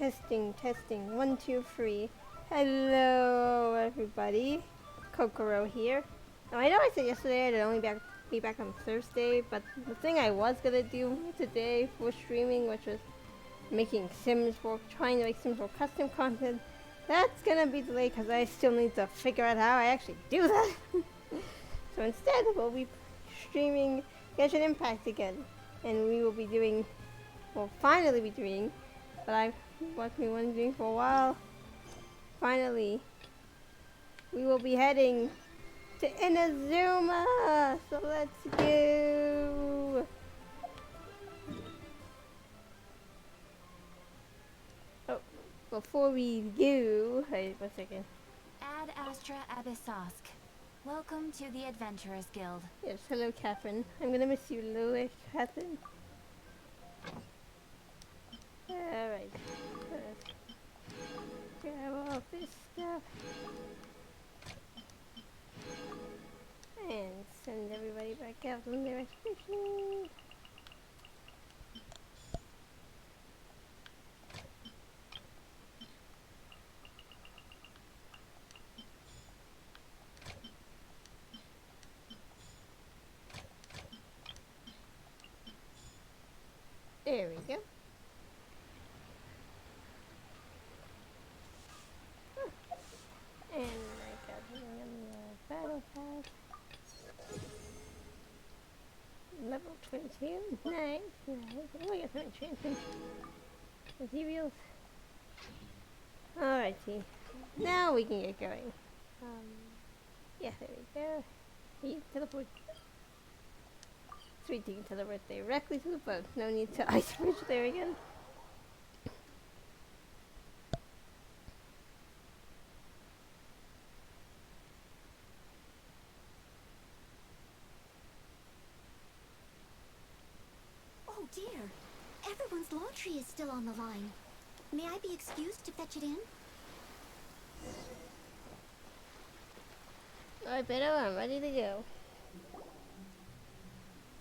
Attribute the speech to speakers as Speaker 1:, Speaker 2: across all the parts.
Speaker 1: Testing, testing. 1, 2, 3. Hello, everybody. Kokoro here. Now, I know I said yesterday I'd only be back on Thursday, but the thing I was gonna do today for streaming, which was trying to make Sims 4 custom content, that's gonna be delayed because I still need to figure out how I actually do that. So instead, we'll be streaming Genshin Impact again, and we will be doing, well, finally be doing, but I've been wondering for a while. Finally, we will be heading to Inazuma. So let's go. Oh, before we go, wait 1 second.
Speaker 2: Ad Astra Abyssosk. Welcome to the Adventurers Guild.
Speaker 1: Yes, hello, Catherine. I'm gonna miss you, Louis, Catherine. Alright. Grab all this stuff. And send everybody back out on their expedition. There we go. And I got him on the battle pass. Level 22. Nice, nice. Oh, I got some enchantments. Materials. Alrighty. Now we can get going. Yeah, there we go. He teleport. Sweet, you can teleport directly to the boat. No need to ice bridge there again.
Speaker 2: Oh dear, everyone's laundry is still on the line. May I be excused to fetch it in?
Speaker 1: Alright, Beto, I'm ready to go.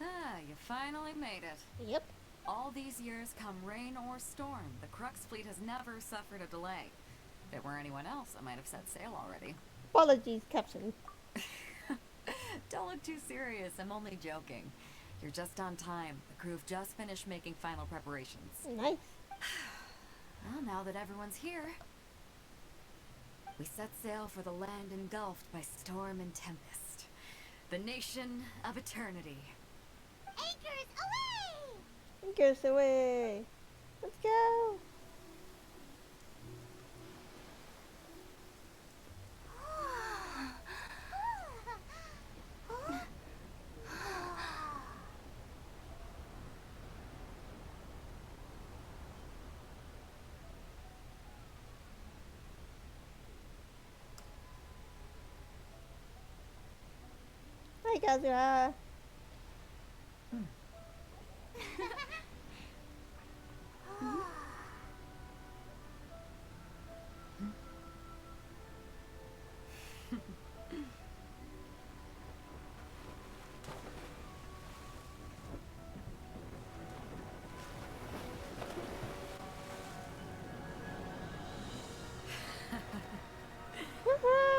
Speaker 3: Ah, you finally made it.
Speaker 1: Yep.
Speaker 3: All these years, come rain or storm, the Crux fleet has never suffered a delay. If it were anyone else, I might have set sail already.
Speaker 1: Apologies, Captain.
Speaker 3: Don't look too serious, I'm only joking. You're just on time. The crew have just finished making final preparations.
Speaker 1: Nice.
Speaker 3: Well, now that everyone's here, we set sail for the land engulfed by storm and tempest. The nation of eternity.
Speaker 2: Anchors away!
Speaker 1: Anchors away. Let's go. Hi, Kazura.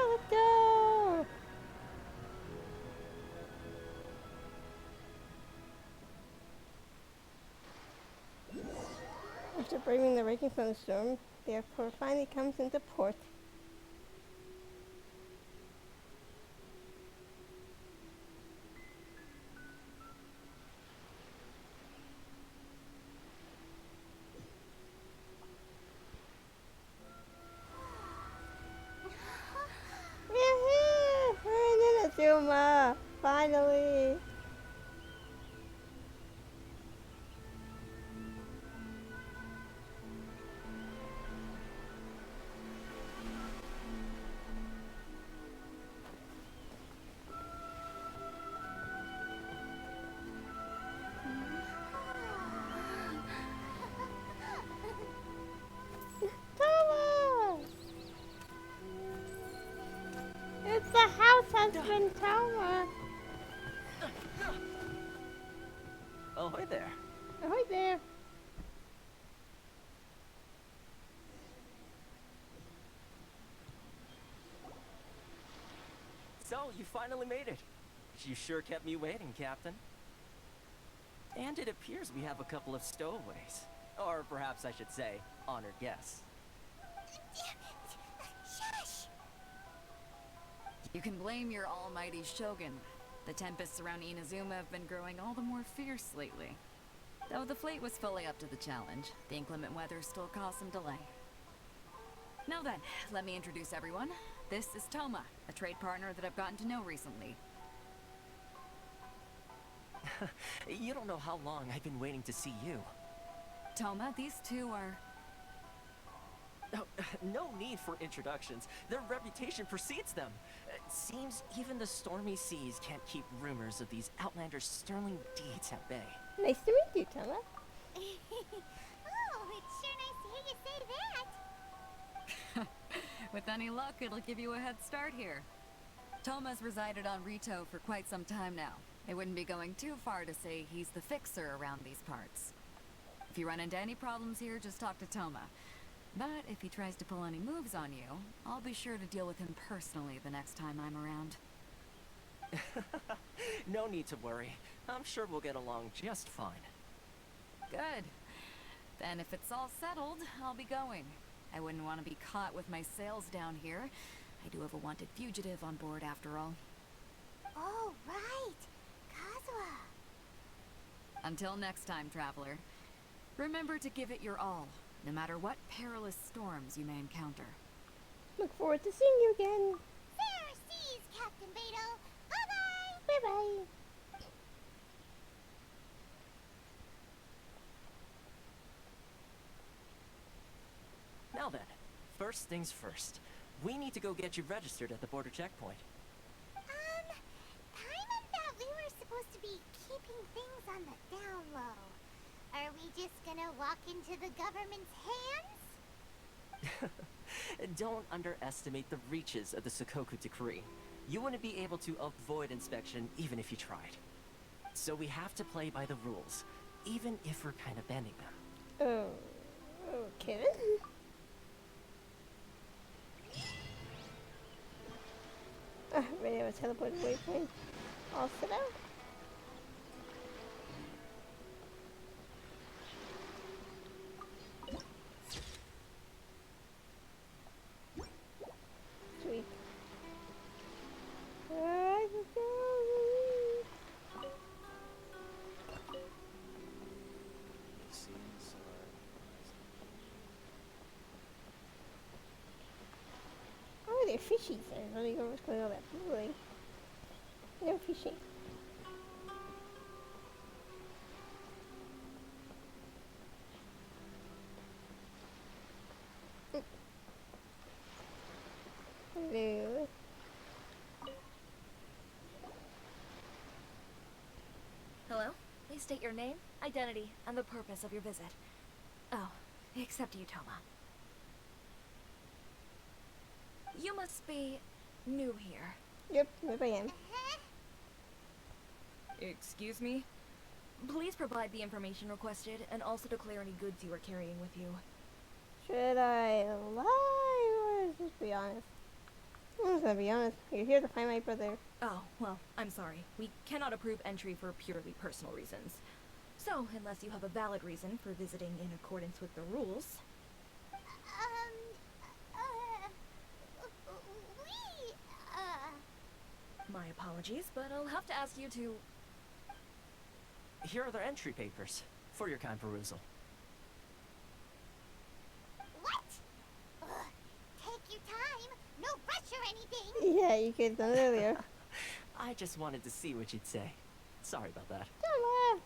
Speaker 1: Let's go. After braving the raging thunderstorm, the airport finally comes into port. Yahoo! We're in Inazuma! Finally! Toma! It's the house husband, Toma!
Speaker 4: Ahoy there.
Speaker 1: Ahoy there!
Speaker 4: Wow, you finally made it. You sure kept me waiting, Captain. And it appears we have a couple of stowaways. Or perhaps I should say, honored guests.
Speaker 2: Shush!
Speaker 3: You can blame your almighty Shogun. The tempests around Inazuma have been growing all the more fierce lately. Though the fleet was fully up to the challenge, the inclement weather still caused some delay. Now then, let me introduce everyone. This is Toma, a trade partner that I've gotten to know recently.
Speaker 4: You don't know how long I've been waiting to see you.
Speaker 3: Toma, these two are...
Speaker 4: Oh, no need for introductions. Their reputation precedes them. It seems even the stormy seas can't keep rumors of these outlanders' sterling deeds at bay.
Speaker 1: Nice to meet you, Toma.
Speaker 2: Oh, it's sure nice to hear you say that.
Speaker 3: With any luck, it'll give you a head start here. Toma's resided on Rito for quite some time now. It wouldn't be going too far to say he's the fixer around these parts. If you run into any problems here, just talk to Toma. But if he tries to pull any moves on you, I'll be sure to deal with him personally the next time I'm around.
Speaker 4: No need to worry. I'm sure we'll get along just fine.
Speaker 3: Good. Then if it's all settled, I'll be going. I wouldn't want to be caught with my sails down here. I do have a wanted fugitive on board after all.
Speaker 2: Oh, right. Kazuha.
Speaker 3: Until next time, traveler. Remember to give it your all, no matter what perilous storms you may encounter.
Speaker 1: Look forward to seeing you again.
Speaker 2: Fair seas, Captain Beidou. Bye-bye.
Speaker 1: Bye-bye.
Speaker 4: Now then, first things first. We need to go get you registered at the border checkpoint.
Speaker 2: Paimon thought we were supposed to be keeping things on the down low. Are we just gonna walk into the government's hands?
Speaker 4: Don't underestimate the reaches of the Sakoku Decree. You wouldn't be able to avoid inspection even if you tried. So we have to play by the rules, even if we're kind of bending them.
Speaker 1: Oh, okay. Ready to teleport waypoint. All set out. Sweet. Alright, let's go. Oh, they're fishies. I don't even know what's going on with that blue. They're fishy. Hello.
Speaker 5: Hello? Please state your name, identity, and the purpose of your visit. Oh, except you, Toma. You must be new here.
Speaker 1: Yep, yep I am.
Speaker 5: Excuse me? Please provide the information requested and also declare any goods you are carrying with you.
Speaker 1: Should I lie or just be honest? I'm just gonna be honest. You're here to find my brother.
Speaker 5: Oh, well, I'm sorry. We cannot approve entry for purely personal reasons. So, unless you have a valid reason for visiting in accordance with the rules... My apologies, but I'll have to ask you to...
Speaker 4: Here are their entry papers, for your kind perusal.
Speaker 2: What? Ugh, take your time. No rush or anything.
Speaker 1: Yeah, you could have done it earlier.
Speaker 4: I just wanted to see what you'd say. Sorry about that.
Speaker 1: Toma!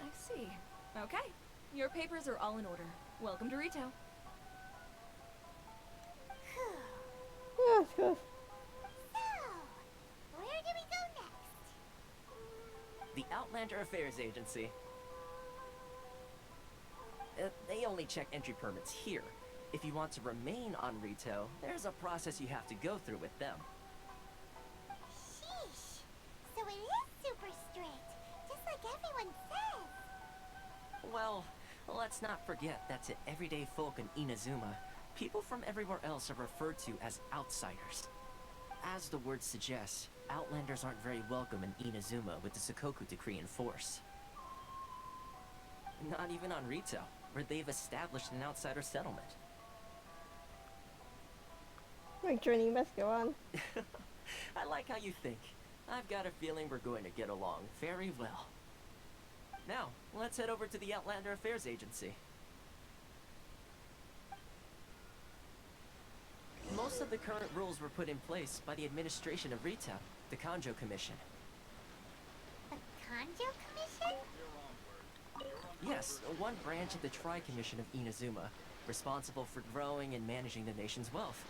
Speaker 5: I see. Okay. Your papers are all in order. Welcome to retail.
Speaker 1: Yeah, let's go.
Speaker 2: So, where do we go next?
Speaker 4: The Outlander Affairs Agency. They only check entry permits here. If you want to remain on Rito, there's a process you have to go through with them.
Speaker 2: Sheesh. So it is super strict, just like everyone says.
Speaker 4: Well, let's not forget that to everyday folk in Inazuma, people from everywhere else are referred to as outsiders. As the word suggests, Outlanders aren't very welcome in Inazuma with the Sakoku decree in force. Not even on Rito, where they've established an outsider settlement.
Speaker 1: My journey must go on.
Speaker 4: I like how you think. I've got a feeling we're going to get along very well. Now, let's head over to the Outlander Affairs Agency. Most of the current rules were put in place by the administration of Rito, the Kanjo Commission.
Speaker 2: The Kanjo Commission?
Speaker 4: Yes, one branch of the Tri-Commission of Inazuma, responsible for growing and managing the nation's wealth.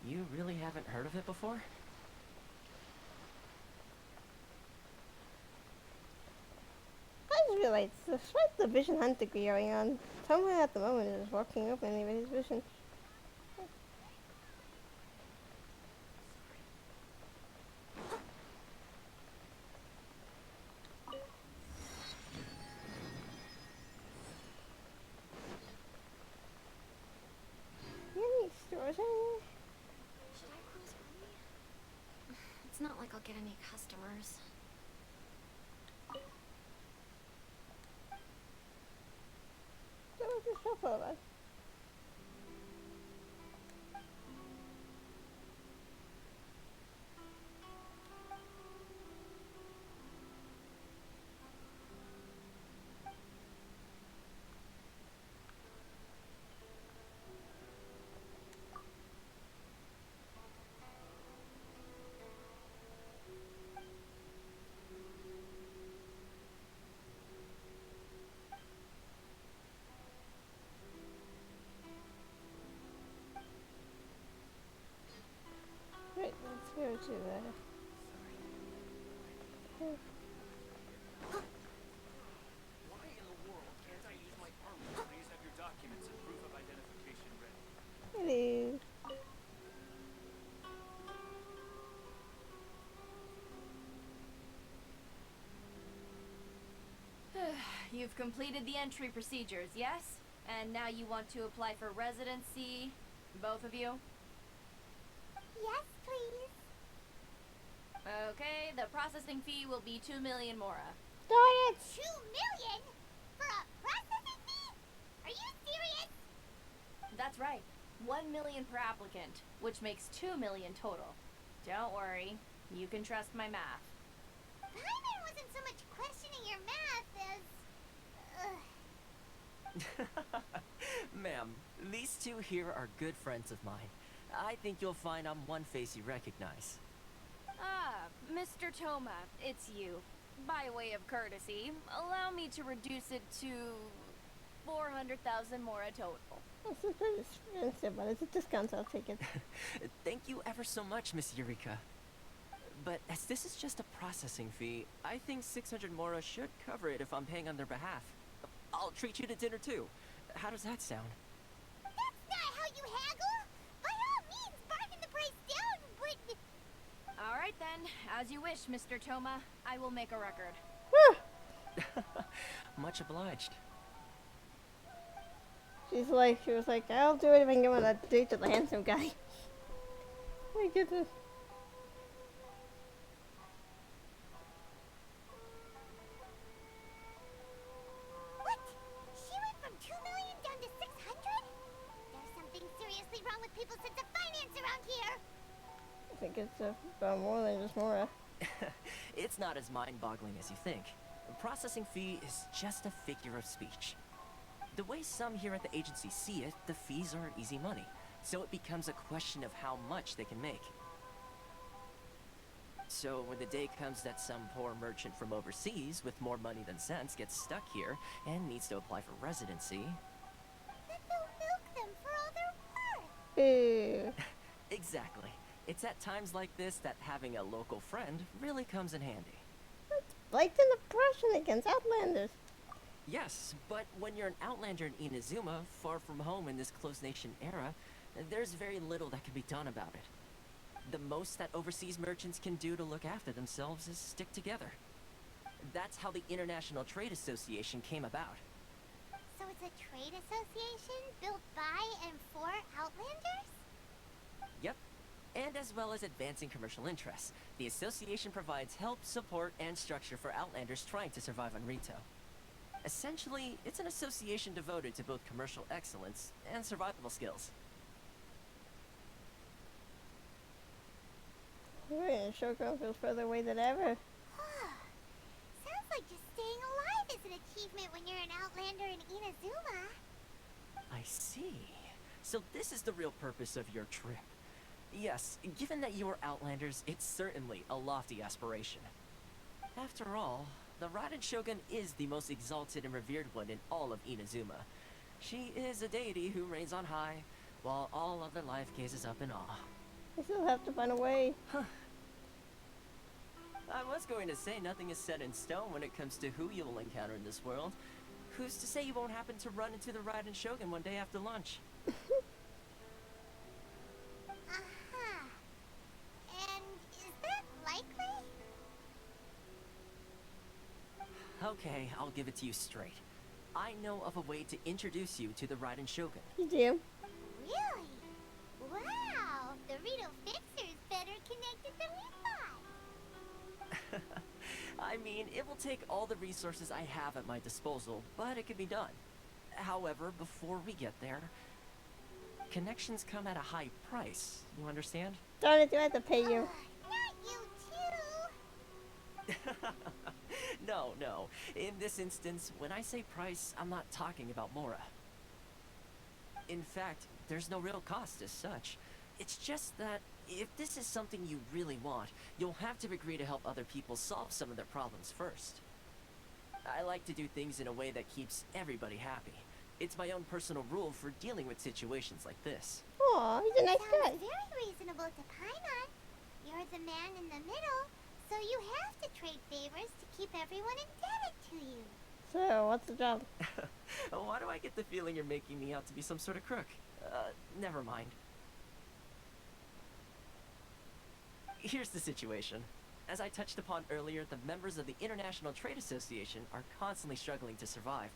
Speaker 4: You really haven't heard of it before?
Speaker 1: I just realized, despite the vision hunt degree going on, someone at the moment is walking openly with his vision. Any stores anywhere?
Speaker 6: Should I close early? It's not like I'll get any customers.
Speaker 1: So what's this shop all about? Right, let's go to the...
Speaker 7: Why in the world can't I use my permit? Please have your documents and proof of identification ready.
Speaker 1: Hello.
Speaker 5: You've completed the entry procedures, yes? And now you want to apply for residency, both of you?
Speaker 2: Yes, please.
Speaker 5: Okay, the processing fee will be 2 million mora.
Speaker 1: Darn it!
Speaker 2: 2 million? For a processing fee? Are you serious?
Speaker 5: That's right. 1 million per applicant, which makes 2 million total. Don't worry, you can trust my math.
Speaker 2: Paimon wasn't so much questioning your math as...
Speaker 4: Ma'am, these two here are good friends of mine. I think you'll find I'm one face you recognize.
Speaker 5: Ah, Mr. Toma, it's you. By way of courtesy, allow me to reduce it to 400,000 mora total.
Speaker 1: This is pretty expensive, but it's a discount, so I'll take it.
Speaker 4: Thank you ever so much, Miss Eureka. But as this is just a processing fee, I think 600 mora should cover it if I'm paying on their behalf. I'll treat you to dinner too. How does that sound?
Speaker 2: That's not how you haggle! By all means, bargain the price down, but...
Speaker 5: All right then, as you wish, Mr. Toma. I will make a record.
Speaker 4: Much obliged.
Speaker 1: She was like, I'll do it if I can go on a date with the handsome guy. My goodness.
Speaker 2: What? She went from 2 million down to 600? There's something seriously wrong with people's sense of finance around here!
Speaker 1: I think it's about more than just Mora.
Speaker 4: It's not as mind-boggling as you think. The processing fee is just a figure of speech. The way some here at the agency see it, the fees are easy money, so it becomes a question of how much they can make. So when the day comes that some poor merchant from overseas with more money than sense gets stuck here and needs to apply for residency...
Speaker 2: Then they'll milk them for all they're worth!
Speaker 1: Ew.
Speaker 4: Exactly. It's at times like this that having a local friend really comes in handy.
Speaker 1: Like an oppression against Outlanders.
Speaker 4: Yes, but when you're an outlander in Inazuma, far from home in this closed nation era, there's very little that can be done about it. The most that overseas merchants can do to look after themselves is stick together. That's how the International Trade Association came about.
Speaker 2: So There's a trade association built by and for Outlanders?
Speaker 4: Yep. And as well as advancing commercial interests, the association provides help, support, and structure for Outlanders trying to survive on Rito. Essentially, it's an association devoted to both commercial excellence and survival skills.
Speaker 1: Right, Shoko feels further away than ever.
Speaker 2: Sounds like just staying alive is an achievement when you're an Outlander in Inazuma.
Speaker 4: I see. So this is the real purpose of your trip. Yes, given that you are Outlanders, it's certainly a lofty aspiration. After all, the Raiden Shogun is the most exalted and revered one in all of Inazuma. She is a deity who reigns on high, while all other life gazes up in awe.
Speaker 1: I still have to find a way.
Speaker 4: I was going to say nothing is set in stone when it comes to who you will encounter in this world. Who's to say you won't happen to run into the Raiden Shogun one day after lunch?
Speaker 2: Uh-huh. And is that likely?
Speaker 4: Okay, I'll give it to you straight. I know of a way to introduce you to the Raiden Shogun.
Speaker 1: You do?
Speaker 2: Really? Wow! The Rito Fixer is better connected than we thought.
Speaker 4: I mean, it will take all the resources I have at my disposal, but it can be done. However, before we get there, connections come at a high price. You understand?
Speaker 1: Darn it, do I have to pay you?
Speaker 2: Not you too!
Speaker 4: No, no. In this instance, when I say price, I'm not talking about Mora. In fact, there's no real cost as such. It's just that if this is something you really want, you'll have to agree to help other people solve some of their problems first. I like to do things in a way that keeps everybody happy. It's my own personal rule for dealing with situations like this.
Speaker 1: Aw, he's a nice guy.
Speaker 2: Sounds very reasonable to Paimon. You're the man in the middle, so you have to trade favors to keep everyone indebted to you.
Speaker 1: So, what's the job?
Speaker 4: Why do I get the feeling you're making me out to be some sort of crook? Never mind. Here's the situation. As I touched upon earlier, the members of the International Trade Association are constantly struggling to survive.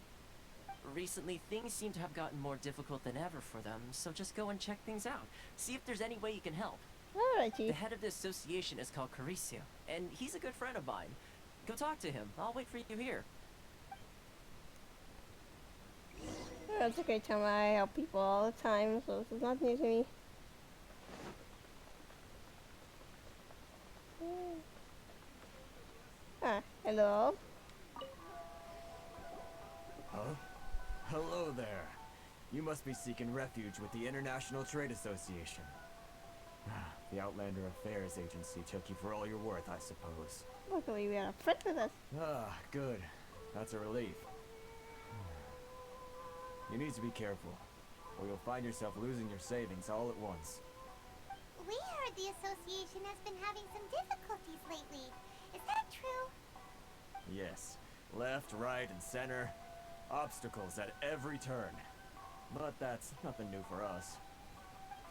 Speaker 4: Recently, things seem to have gotten more difficult than ever for them, so just go and check things out. See if there's any way you can help.
Speaker 1: Alright,
Speaker 4: The
Speaker 1: Chief.
Speaker 4: head of the association is called Carisio, and he's a good friend of mine. Go talk to him. I'll wait for you here.
Speaker 1: That's okay, Tom. I help people all the time, so this is not new to me. Ah, hello.
Speaker 8: Huh? Hello there. You must be seeking refuge with the International Trade Association. The Outlander Affairs Agency took you for all you're worth, I suppose.
Speaker 1: Luckily, we had a friend with us.
Speaker 8: Ah, good. That's a relief. You need to be careful, or you'll find yourself losing your savings all at once.
Speaker 2: We heard the association has been having some difficulties lately. Is that true?
Speaker 8: Yes. Left, right, and center. Obstacles at every turn. But that's nothing new for us.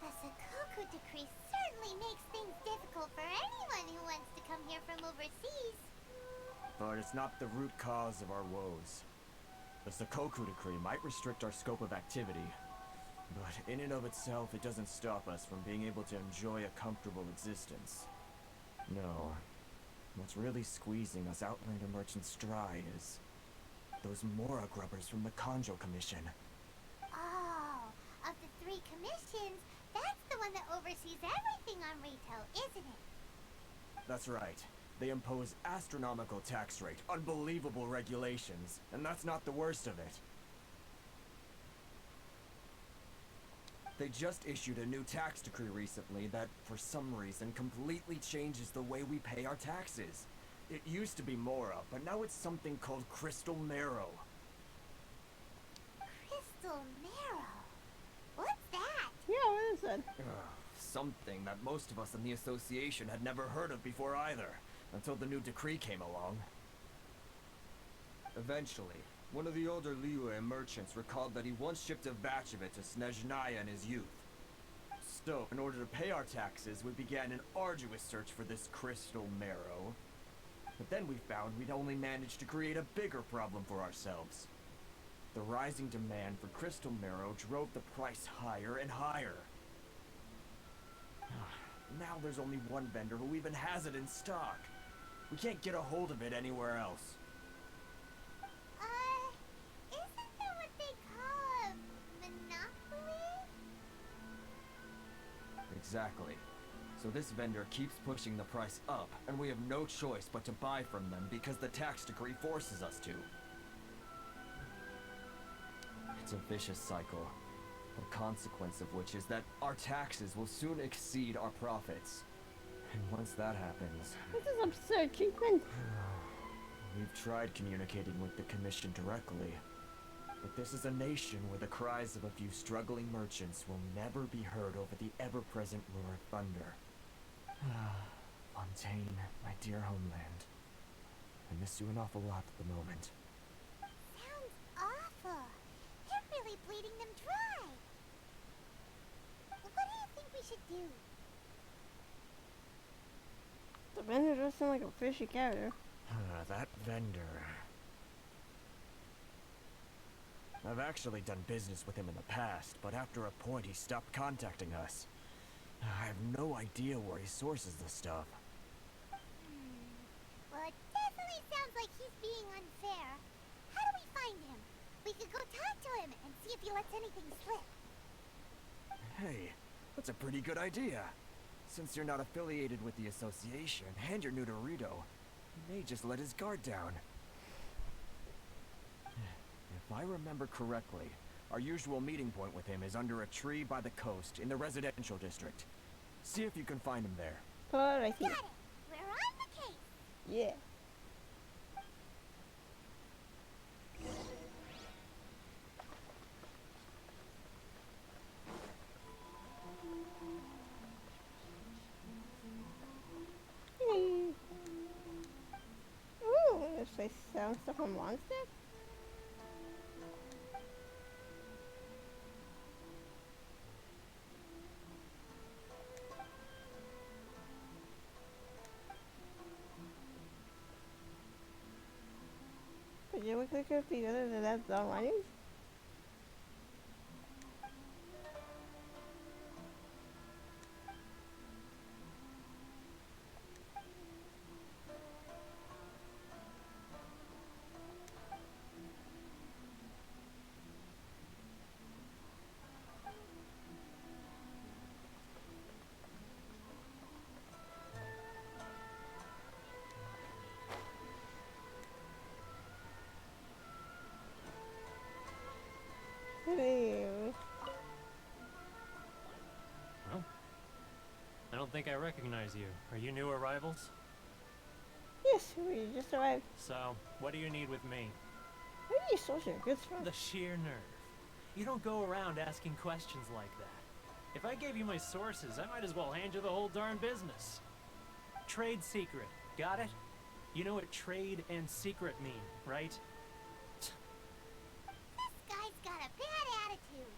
Speaker 2: The Sakoku decree certainly makes things difficult for anyone who wants to come here from overseas.
Speaker 8: But it's not the root cause of our woes. The Sakoku decree might restrict our scope of activity, but in and of itself, it doesn't stop us from being able to enjoy a comfortable existence. No. What's really squeezing us Outlander merchants dry is those Mora grubbers from the Kanjo Commission.
Speaker 2: Oh, of the 3 commissions, that's the one that oversees everything on Rito, isn't it?
Speaker 8: That's right. They impose astronomical tax rate, unbelievable regulations, and that's not the worst of it. They just issued a new tax decree recently that, for some reason, completely changes the way we pay our taxes. It used to be Mora, but now it's something called Crystal Marrow.
Speaker 2: Crystal Marrow? What's that?
Speaker 1: Yeah, what is that?
Speaker 8: Something that most of us in the association had never heard of before either, until the new decree came along. Eventually, one of the older Liyue merchants recalled that he once shipped a batch of it to Snezhnaya in his youth. So, in order to pay our taxes, we began an arduous search for this crystal marrow. But then we found we'd only managed to create a bigger problem for ourselves. the rising demand for crystal marrow drove the price higher and higher. Now there's only one vendor who even has it in stock. We can't get a hold of it anywhere else.
Speaker 2: Isn't that what they call a monopoly?
Speaker 8: Exactly. So this vendor keeps pushing the price up, and we have no choice but to buy from them because the tax decree forces us to. It's a vicious cycle, the consequence of which is that our taxes will soon exceed our profits. And once that happens...
Speaker 1: This is absurd treatment.
Speaker 8: We've tried communicating with the Commission directly, but this is a nation where the cries of a few struggling merchants will never be heard over the ever-present roar of thunder. Fontaine, my dear homeland. I miss you an awful lot at the moment.
Speaker 2: Sounds awful. They're really bleeding them dry. What do you think we should do?
Speaker 1: The vendor does sound like a fishy character.
Speaker 8: That vendor... I've actually done business with him in the past, but after a point he stopped contacting us. I have no idea where he sources the stuff.
Speaker 2: Well, it definitely sounds like he's being unfair. How do we find him? We could go talk to him and see if he lets anything slip.
Speaker 8: Hey, that's a pretty good idea. Since you're not affiliated with the association and you're new to Rito, he may just let his guard down. If I remember correctly, our usual meeting point with him is under a tree by the coast in the residential district. See if you can find him there.
Speaker 1: Alright,
Speaker 2: Got it. We're on the case.
Speaker 1: yeah. Hey. Ooh, this place sounds stuff from Monster. Could you look like if the other than that's the lines? Ew.
Speaker 9: Well, I don't think I recognize you. Are you new arrivals?
Speaker 1: Yes, we just arrived.
Speaker 9: So, what do you need with me?
Speaker 1: Where do you source your goods from?
Speaker 9: The sheer nerve. You don't go around asking questions like that. If I gave you my sources, I might as well hand you the whole darn business. Trade secret. Got it? You know what trade and secret mean, right?
Speaker 2: This guy's got a bad attitude.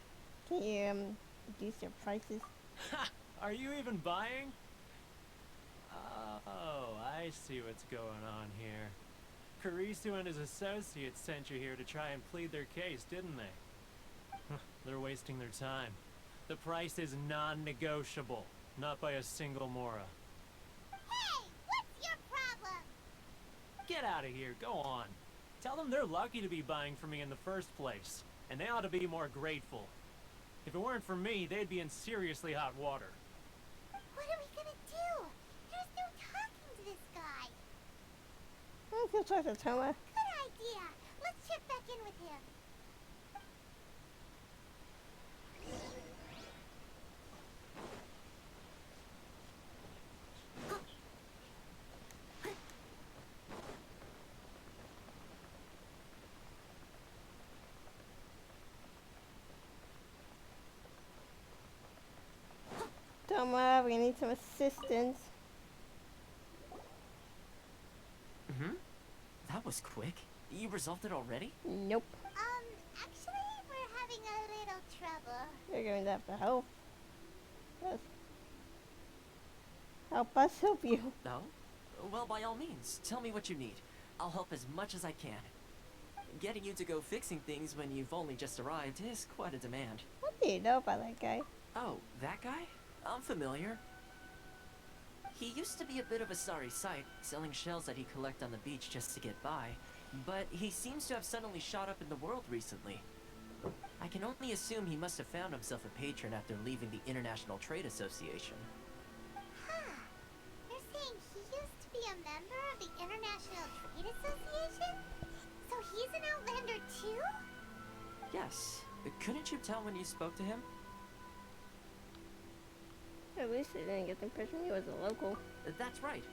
Speaker 1: Can you reduce your prices?
Speaker 9: Ha! Are you even buying? Oh, I see what's going on here. Karisu and his associates sent you here to try and plead their case, didn't they? They're wasting their time. The price is non-negotiable, not by a single Mora.
Speaker 2: Hey, what's your problem?
Speaker 9: Get out of here, go on. Tell them they're lucky to be buying from me in the first place, and they ought to be more grateful. If it weren't for me, they'd be in seriously hot water.
Speaker 2: What are we gonna do? There's no talking to this guy.
Speaker 1: Let's go talk to Toma.
Speaker 2: Good idea. Let's check back in with him.
Speaker 1: Toma, we need some assistance.
Speaker 4: Mm-hmm. That was quick. You resolved it already?
Speaker 1: Nope.
Speaker 2: Actually, we're having a little trouble.
Speaker 1: You're going to have to help us. Help us help you.
Speaker 4: No? Well, by all means, tell me what you need. I'll help as much as I can. Getting you to go fixing things when you've only just arrived is quite a demand.
Speaker 1: What do you know about that guy?
Speaker 4: Oh, that guy? I'm familiar. He used to be a bit of a sorry sight, selling shells that he'd collect on the beach just to get by, but he seems to have suddenly shot up in the world recently. I can only assume he must have found himself a patron after leaving the International Trade Association.
Speaker 2: Huh. You're saying he used to be a member of the International Trade Association? So he's an Outlander too?
Speaker 4: Yes. Couldn't you tell when you spoke to him?
Speaker 1: At least I didn't get the impression he was a local.
Speaker 4: That's right.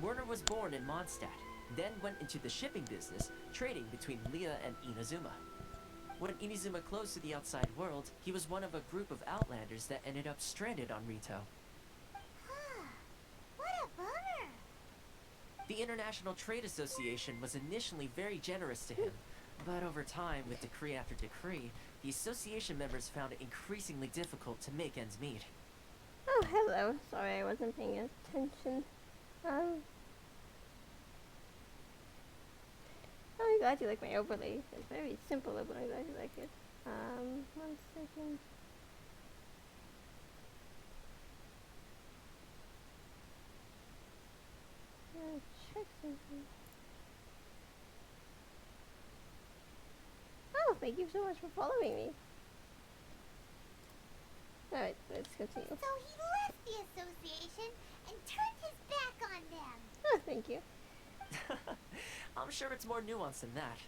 Speaker 4: Werner was born in Mondstadt, then went into the shipping business, trading between Leah and Inazuma. When Inazuma closed to the outside world, he was one of a group of Outlanders that ended up stranded on Rito.
Speaker 2: Huh. What a bummer.
Speaker 4: The International Trade Association was initially very generous to him, but over time, with decree after decree, the association members found it increasingly difficult to make ends meet.
Speaker 1: Oh, hello. Sorry, I wasn't paying attention. I'm glad you like my overlay. It's very simple, but I'm glad you like it. 1 second. Check something. Oh, thank you so much for following me. Alright, let's continue.
Speaker 2: So he left the association and turned his back on them.
Speaker 1: Oh, thank you.
Speaker 4: I'm sure it's more nuanced than that.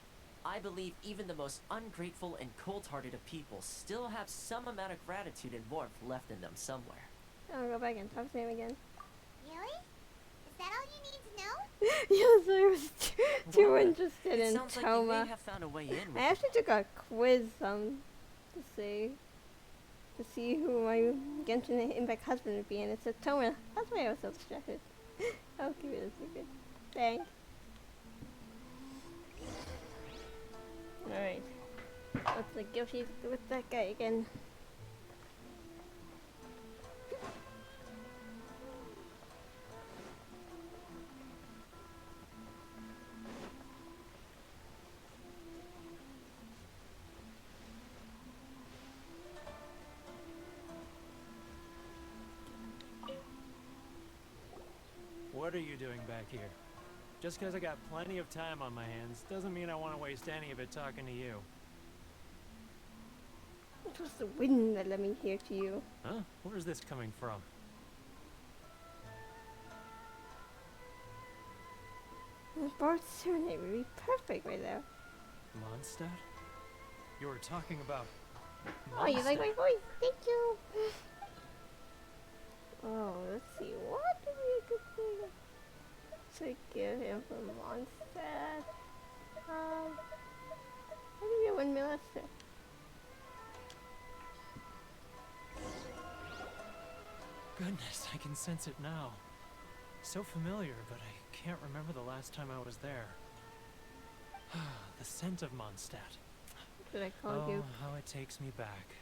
Speaker 4: I believe even the most ungrateful and cold-hearted of people still have some amount of gratitude and warmth left in them somewhere.
Speaker 1: I'll go back and talk to him again.
Speaker 2: Really? Is that all you need to know?
Speaker 1: Yes, I was too
Speaker 4: Well,
Speaker 1: interested
Speaker 4: it
Speaker 1: in
Speaker 4: sounds like you
Speaker 1: Toma.
Speaker 4: may have found a way in with
Speaker 1: I actually took a quiz to see who my Genshin Impact husband would be, and it said Toma. That's why I was so distracted. I'll keep it a secret. Thanks. Alright. Let's negotiate with that guy again.
Speaker 9: What are you doing back here? Just because I got plenty of time on my hands doesn't mean I want to waste any of it talking to you.
Speaker 1: It was the wind that led me here to you.
Speaker 9: Huh? Where's this coming from?
Speaker 1: The Bard's Serenade would be perfect right now.
Speaker 9: Mondstadt? You were talking about
Speaker 1: Oh, you like my
Speaker 9: Mondstadt.
Speaker 1: voice? Thank you. Oh, let's see. What would be a good thing to give him from Mondstadt? I'll give you 1 minute.
Speaker 9: Goodness, I can sense it now. So familiar, but I can't remember the last time I was there. The scent of Mondstadt.
Speaker 1: Should I call
Speaker 9: Oh,
Speaker 1: you?
Speaker 9: how it takes me back.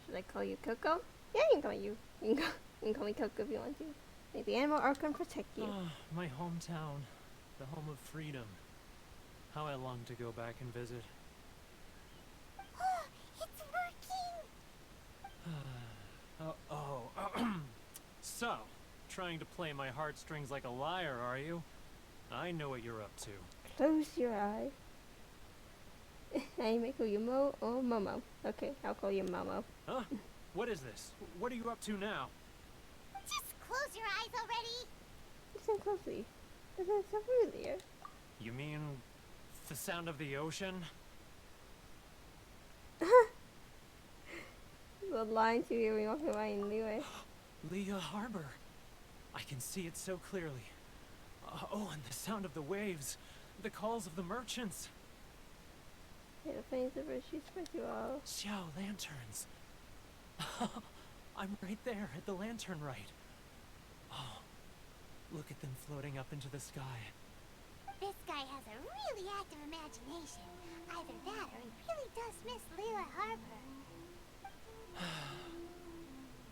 Speaker 1: Should I call you Coco? Yeah, you can call you. You can call me Coco if you want to. May the animal arc can protect you.
Speaker 9: Oh, my hometown, the home of freedom. How I long to go back and visit.
Speaker 2: It's working!
Speaker 9: So, trying to play my heartstrings like a liar, are you? I know what you're up to.
Speaker 1: Close your eye. I may call you Mo or Momo. Okay, I'll call you Momo.
Speaker 9: Huh? What is this? What are you up to now?
Speaker 2: Just close your eyes already!
Speaker 1: Listen closely. Isn't it so familiar?
Speaker 9: You mean the sound of the ocean?
Speaker 1: The lines you hear me walking by in Leeway.
Speaker 9: Leah Harbor. I can see it so clearly. Oh, and the sound of the waves. The calls of the merchants.
Speaker 1: Yeah, the planes of she's for you all.
Speaker 9: Xiao lanterns. I'm right there at the lantern right. Oh, look at them floating up into the sky.
Speaker 2: This guy has a really active imagination. Either that or he really does miss Leela Harbor.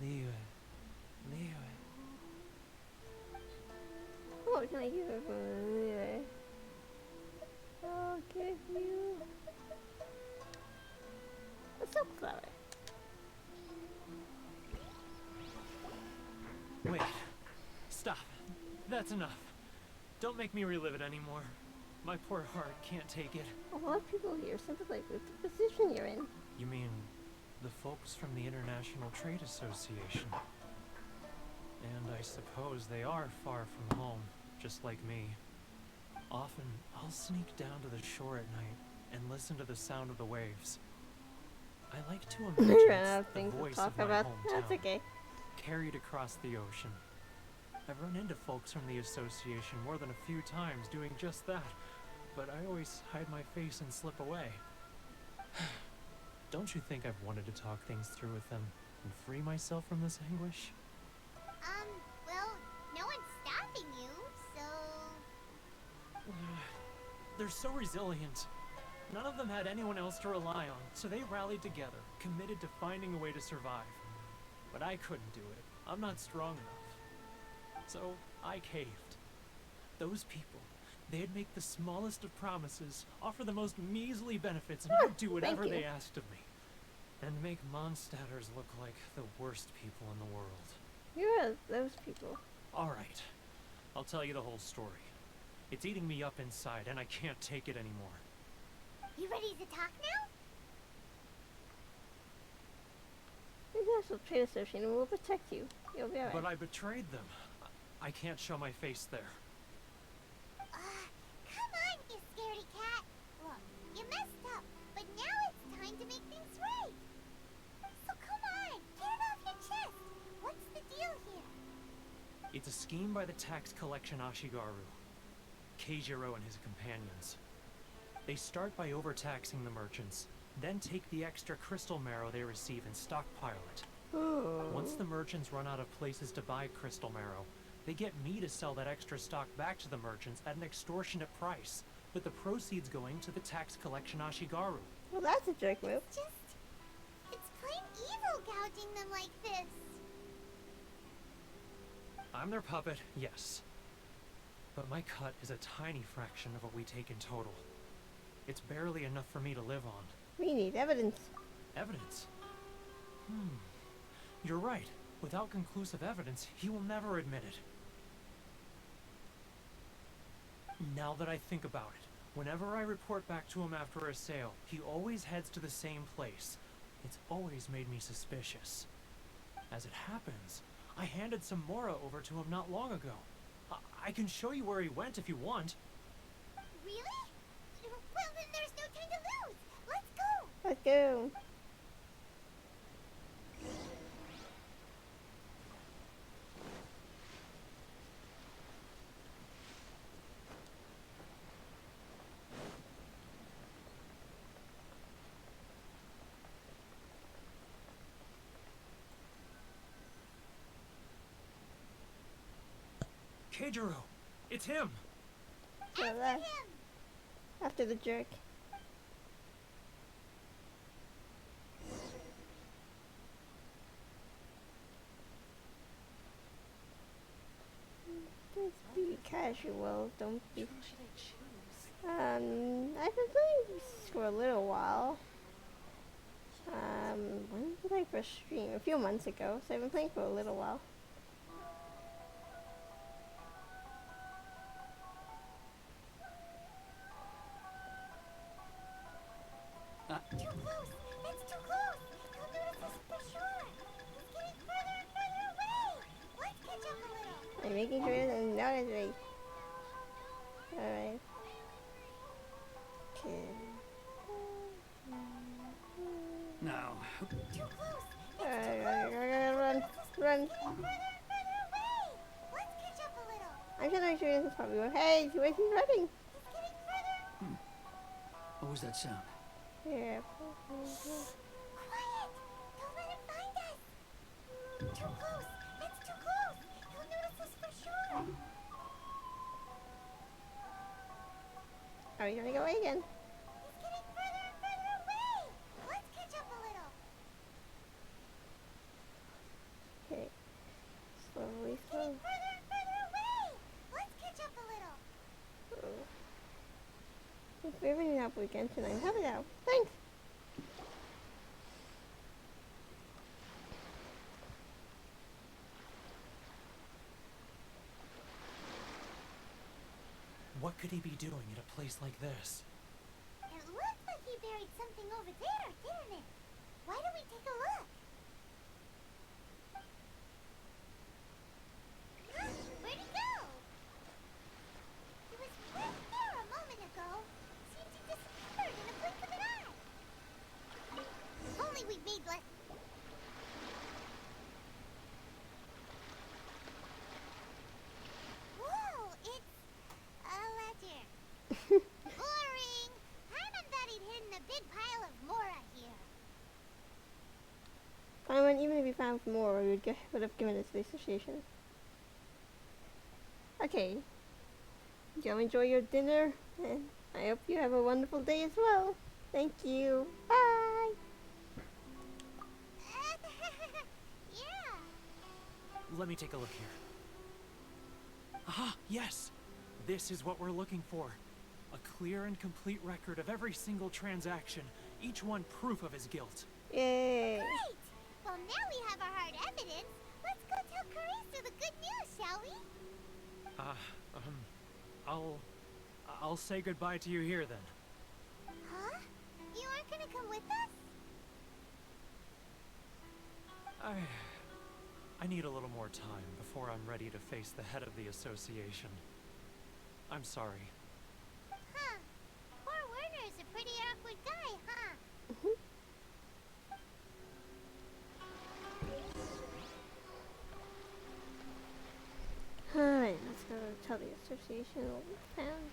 Speaker 9: Leah. Leah.
Speaker 1: What can I give her from Leeway? Oh, give me silk flower.
Speaker 9: Wait. Stop. That's enough. Don't make me relive it anymore. My poor heart can't take it.
Speaker 1: A lot of people here sympathize with the position you're in.
Speaker 9: You mean the folks from the International Trade Association? And I suppose they are far from home, just like me. Often, I'll sneak down to the shore at night and listen to the sound of the waves. I like to
Speaker 1: We
Speaker 9: imagine
Speaker 1: ran out of
Speaker 9: it's the
Speaker 1: things to
Speaker 9: voice
Speaker 1: talk
Speaker 9: of my
Speaker 1: about.
Speaker 9: hometown,
Speaker 1: That's okay.
Speaker 9: carried across the ocean. I've run into folks from the association more than a few times doing just that, but I always hide my face and slip away. Don't you think I've wanted to talk things through with them and free myself from this anguish?
Speaker 2: Well, no one's stopping you, so...
Speaker 9: They're so resilient. None of them had anyone else to rely on, so they rallied together, committed to finding a way to survive. But I couldn't do it. I'm not strong enough. So I caved. Those people, they'd make the smallest of promises, offer the most measly benefits, and I'd do whatever they asked of me. And make Mondstadters look like the worst people in the world.
Speaker 1: You are those people.
Speaker 9: Alright, I'll tell you the whole story. It's eating me up inside, and I can't take it anymore.
Speaker 2: You ready to talk now?
Speaker 1: The International Trade Association will protect you. You'll be alright.
Speaker 9: But I betrayed them. I can't show my face there.
Speaker 2: Come on, you scaredy cat. Look, you messed up, but now it's time to make things right. So come on, get it off your chest. What's the deal here?
Speaker 9: It's a scheme by the tax collection Ashigaru, Keijiro and his companions. They start by overtaxing the merchants, then take the extra crystal marrow they receive and stockpile it. Once the merchants run out of places to buy crystal marrow, they get me to sell that extra stock back to the merchants at an extortionate price, with the proceeds going to the tax collection Ashigaru.
Speaker 1: Well, that's a jerk move.
Speaker 2: It's plain evil gouging them like this.
Speaker 9: I'm their puppet, yes. But my cut is a tiny fraction of what we take in total. It's barely enough for me to live on.
Speaker 1: We need evidence.
Speaker 9: Evidence? You're right. Without conclusive evidence, he will never admit it. Now that I think about it, whenever I report back to him after a sale, he always heads to the same place. It's always made me suspicious. As it happens, I handed some Mora over to him not long ago. I can show you where he went if you want.
Speaker 2: Really? Well, then there's no time to lose. Let's go.
Speaker 1: Let's go.
Speaker 9: Keijiro! It's him!
Speaker 1: After the jerk. Just be casual, don't be...
Speaker 6: Which one should I choose?
Speaker 1: I've been playing this for a little while. When did I first stream? A few months ago, so I've been playing for a little while.
Speaker 2: Too close! It's too close! He'll notice us for sure! He's getting further and further away! Let's catch up a little!
Speaker 1: I'm making sure that I'm not as late. Alright. Okay.
Speaker 7: Now,
Speaker 2: Too close!
Speaker 1: Run!
Speaker 2: Further and further away! Let's catch up a little!
Speaker 1: I'm trying to make sure this is probably well. Hey, where's he running?
Speaker 2: He's getting further!
Speaker 7: what was that sound?
Speaker 1: Here.
Speaker 2: Quiet! Don't let him find us! Too close! It's too close! He'll notice us for sure!
Speaker 1: Are you gonna go away again?
Speaker 2: He's getting further and further away! Let's catch up a little!
Speaker 1: Okay. Slowly,
Speaker 2: Getting
Speaker 1: slowly.
Speaker 2: further and further away! Let's catch up a little!
Speaker 1: If we're running up with Genshin, I'm happy now. Thanks!
Speaker 9: What could he be doing at a place like this?
Speaker 2: It looks like he buried something over there, didn't it? Why don't we take a look? Huh? Where'd he go? He was right there a moment ago. Seemed to disappear in a blink of an eye. If only we made less... Whoa, it's a ledger. Boring. Paimon thought he'd hidden a big pile of Mora here.
Speaker 1: Paimon, even if we found more, we would have given it to the association. Okay. Go enjoy your dinner, and I hope you have a wonderful day as well. Thank you. Bye.
Speaker 2: Yeah.
Speaker 9: Let me take a look here. Ah, yes! This is what we're looking for. A clear and complete record of every single transaction, each one proof of his guilt.
Speaker 1: Yay.
Speaker 2: Great! Well, now we have our hard evidence. Let's go tell Karisu the good news, shall we?
Speaker 9: I'll say goodbye to you here then.
Speaker 2: Huh? You aren't gonna come with us?
Speaker 9: I need a little more time before I'm ready to face the head of the association. I'm sorry.
Speaker 2: Huh. Poor Werner's a pretty awkward guy, huh?
Speaker 1: Alright, let's go tell the association what we found.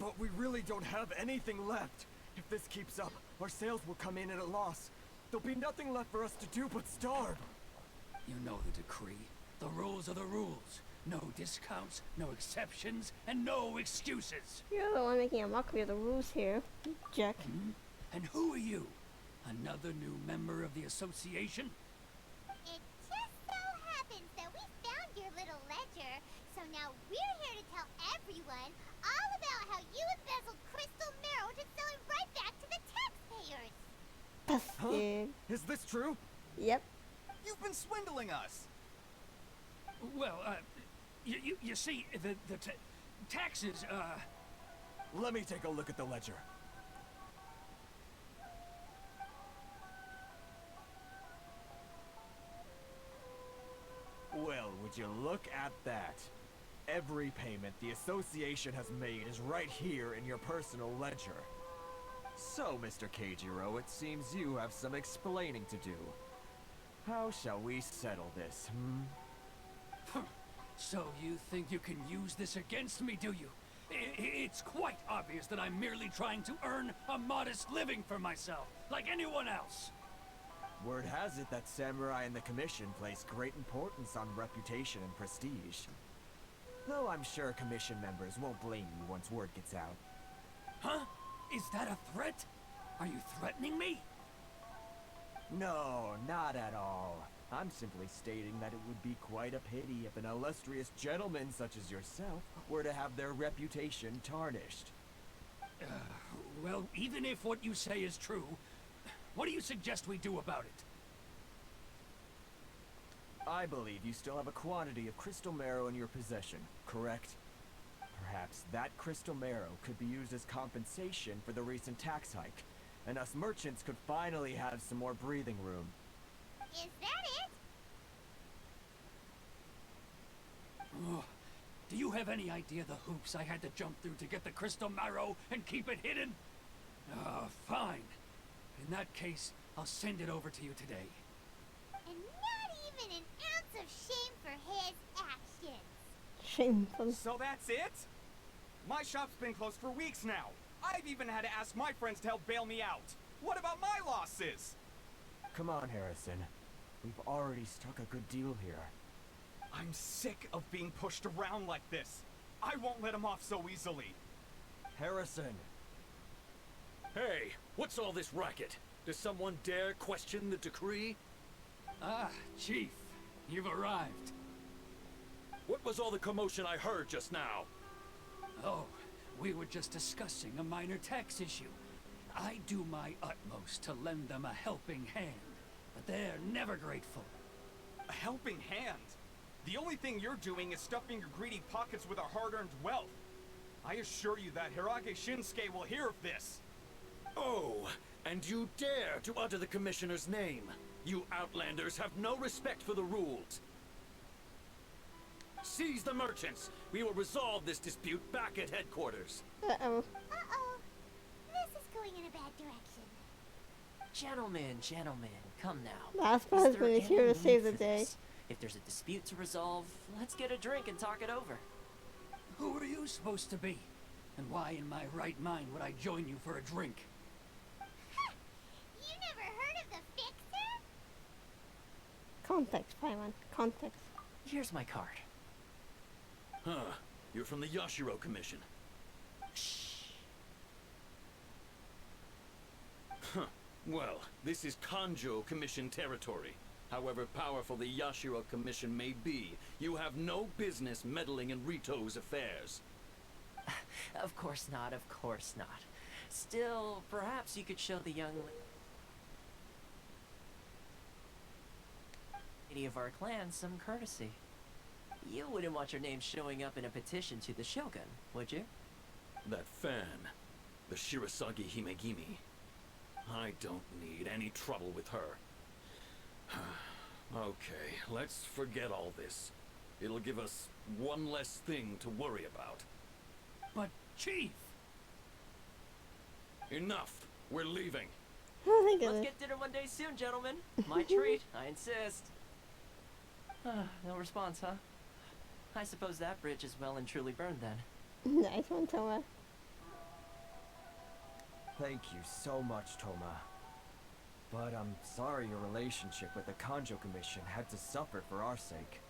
Speaker 8: But we really don't have anything left. If this keeps up, our sales will come in at a loss. There'll be nothing left for us to do but starve.
Speaker 7: You know the decree. The rules are the rules. No discounts, no exceptions, and no excuses.
Speaker 1: You're the one making a mockery of the rules here, you jerk.
Speaker 7: And who are you? Another new member of the association?
Speaker 2: It just so happens that we found your little ledger, so now we're here to tell everyone all about how you embezzled crystal marrow to sell it right back to the taxpayers.
Speaker 1: Busted.
Speaker 8: Is this true?
Speaker 1: Yep.
Speaker 10: You've been swindling us.
Speaker 7: Well, you see, the taxes,
Speaker 8: Let me take a look at the ledger. Well, would you look at that? Every payment the association has made is right here in your personal ledger. So, Mr. Keijiro, it seems you have some explaining to do. How shall we settle this,
Speaker 7: So you think you can use this against me, do you? It's quite obvious that I'm merely trying to earn a modest living for myself, like anyone else.
Speaker 8: Word has it that Samurai and the Commission place great importance on reputation and prestige. Though I'm sure Commission members won't blame you once word gets out.
Speaker 7: Huh? Is that a threat? Are you threatening me?
Speaker 8: No, not at all. I'm simply stating that it would be quite a pity if an illustrious gentleman such as yourself were to have their reputation tarnished.
Speaker 7: Well, even if what you say is true, what do you suggest we do about it?
Speaker 8: I believe you still have a quantity of crystal marrow in your possession, correct? Perhaps that crystal marrow could be used as compensation for the recent tax hike, and us merchants could finally have some more breathing room.
Speaker 2: Is that it?
Speaker 7: Oh, do you have any idea the hoops I had to jump through to get the crystal marrow and keep it hidden? Fine. In that case, I'll send it over to you today.
Speaker 2: And not even an ounce of shame for his actions.
Speaker 1: Shameful.
Speaker 10: So that's it? My shop's been closed for weeks now. I've even had to ask my friends to help bail me out. What about my losses?
Speaker 8: Come on, Harrison. We've already struck a good deal here.
Speaker 10: I'm sick of being pushed around like this. I won't let him off so easily.
Speaker 8: Harrison!
Speaker 11: Hey, what's all this racket? Does someone dare question the decree?
Speaker 7: Ah, Chief, you've arrived.
Speaker 11: What was all the commotion I heard just now?
Speaker 7: Oh, we were just discussing a minor tax issue. I do my utmost to lend them a helping hand, but they're never grateful.
Speaker 10: A helping hand? The only thing you're doing is stuffing your greedy pockets with our hard-earned wealth. I assure you that Hirage Shinsuke will hear of this.
Speaker 11: Oh, and you dare to utter the Commissioner's name. You Outlanders have no respect for the rules. Seize the merchants. We will resolve this dispute back at headquarters.
Speaker 1: Uh-oh.
Speaker 2: Uh-oh. This is going in a bad direction.
Speaker 4: Gentlemen, come now.
Speaker 1: Last
Speaker 4: Is there
Speaker 1: husband is
Speaker 4: any
Speaker 1: here to
Speaker 4: need
Speaker 1: save the
Speaker 4: for
Speaker 1: day.
Speaker 4: this? If there's a dispute to resolve, let's get a drink and talk it over.
Speaker 7: Who are you supposed to be? And why in my right mind would I join you for a drink?
Speaker 2: You never heard of the Fixer?
Speaker 1: Context, Paimon. Context.
Speaker 4: Here's my card.
Speaker 11: Huh. You're from the Yashiro Commission. Huh. Well, this is Kanjo Commission territory. However powerful the Yashiro Commission may be, you have no business meddling in Rito's affairs.
Speaker 4: Of course not, of course not. Still, perhaps you could show the young lady of our clan some courtesy. You wouldn't want your name showing up in a petition to the Shogun, would you?
Speaker 11: That fan, the Shirasagi Himegimi. I don't need any trouble with her. Okay, let's forget all this. It'll give us one less thing to worry about.
Speaker 7: But, Chief!
Speaker 11: Enough! We're leaving.
Speaker 1: Oh my
Speaker 4: Let's
Speaker 1: goodness.
Speaker 4: get dinner one day soon, gentlemen. My treat, I insist. No response, huh? I suppose that bridge is well and truly burned then.
Speaker 1: Nice one, Toma.
Speaker 8: Thank you so much, Toma. But I'm sorry your relationship with the Kanjo Commission had to suffer for our sake.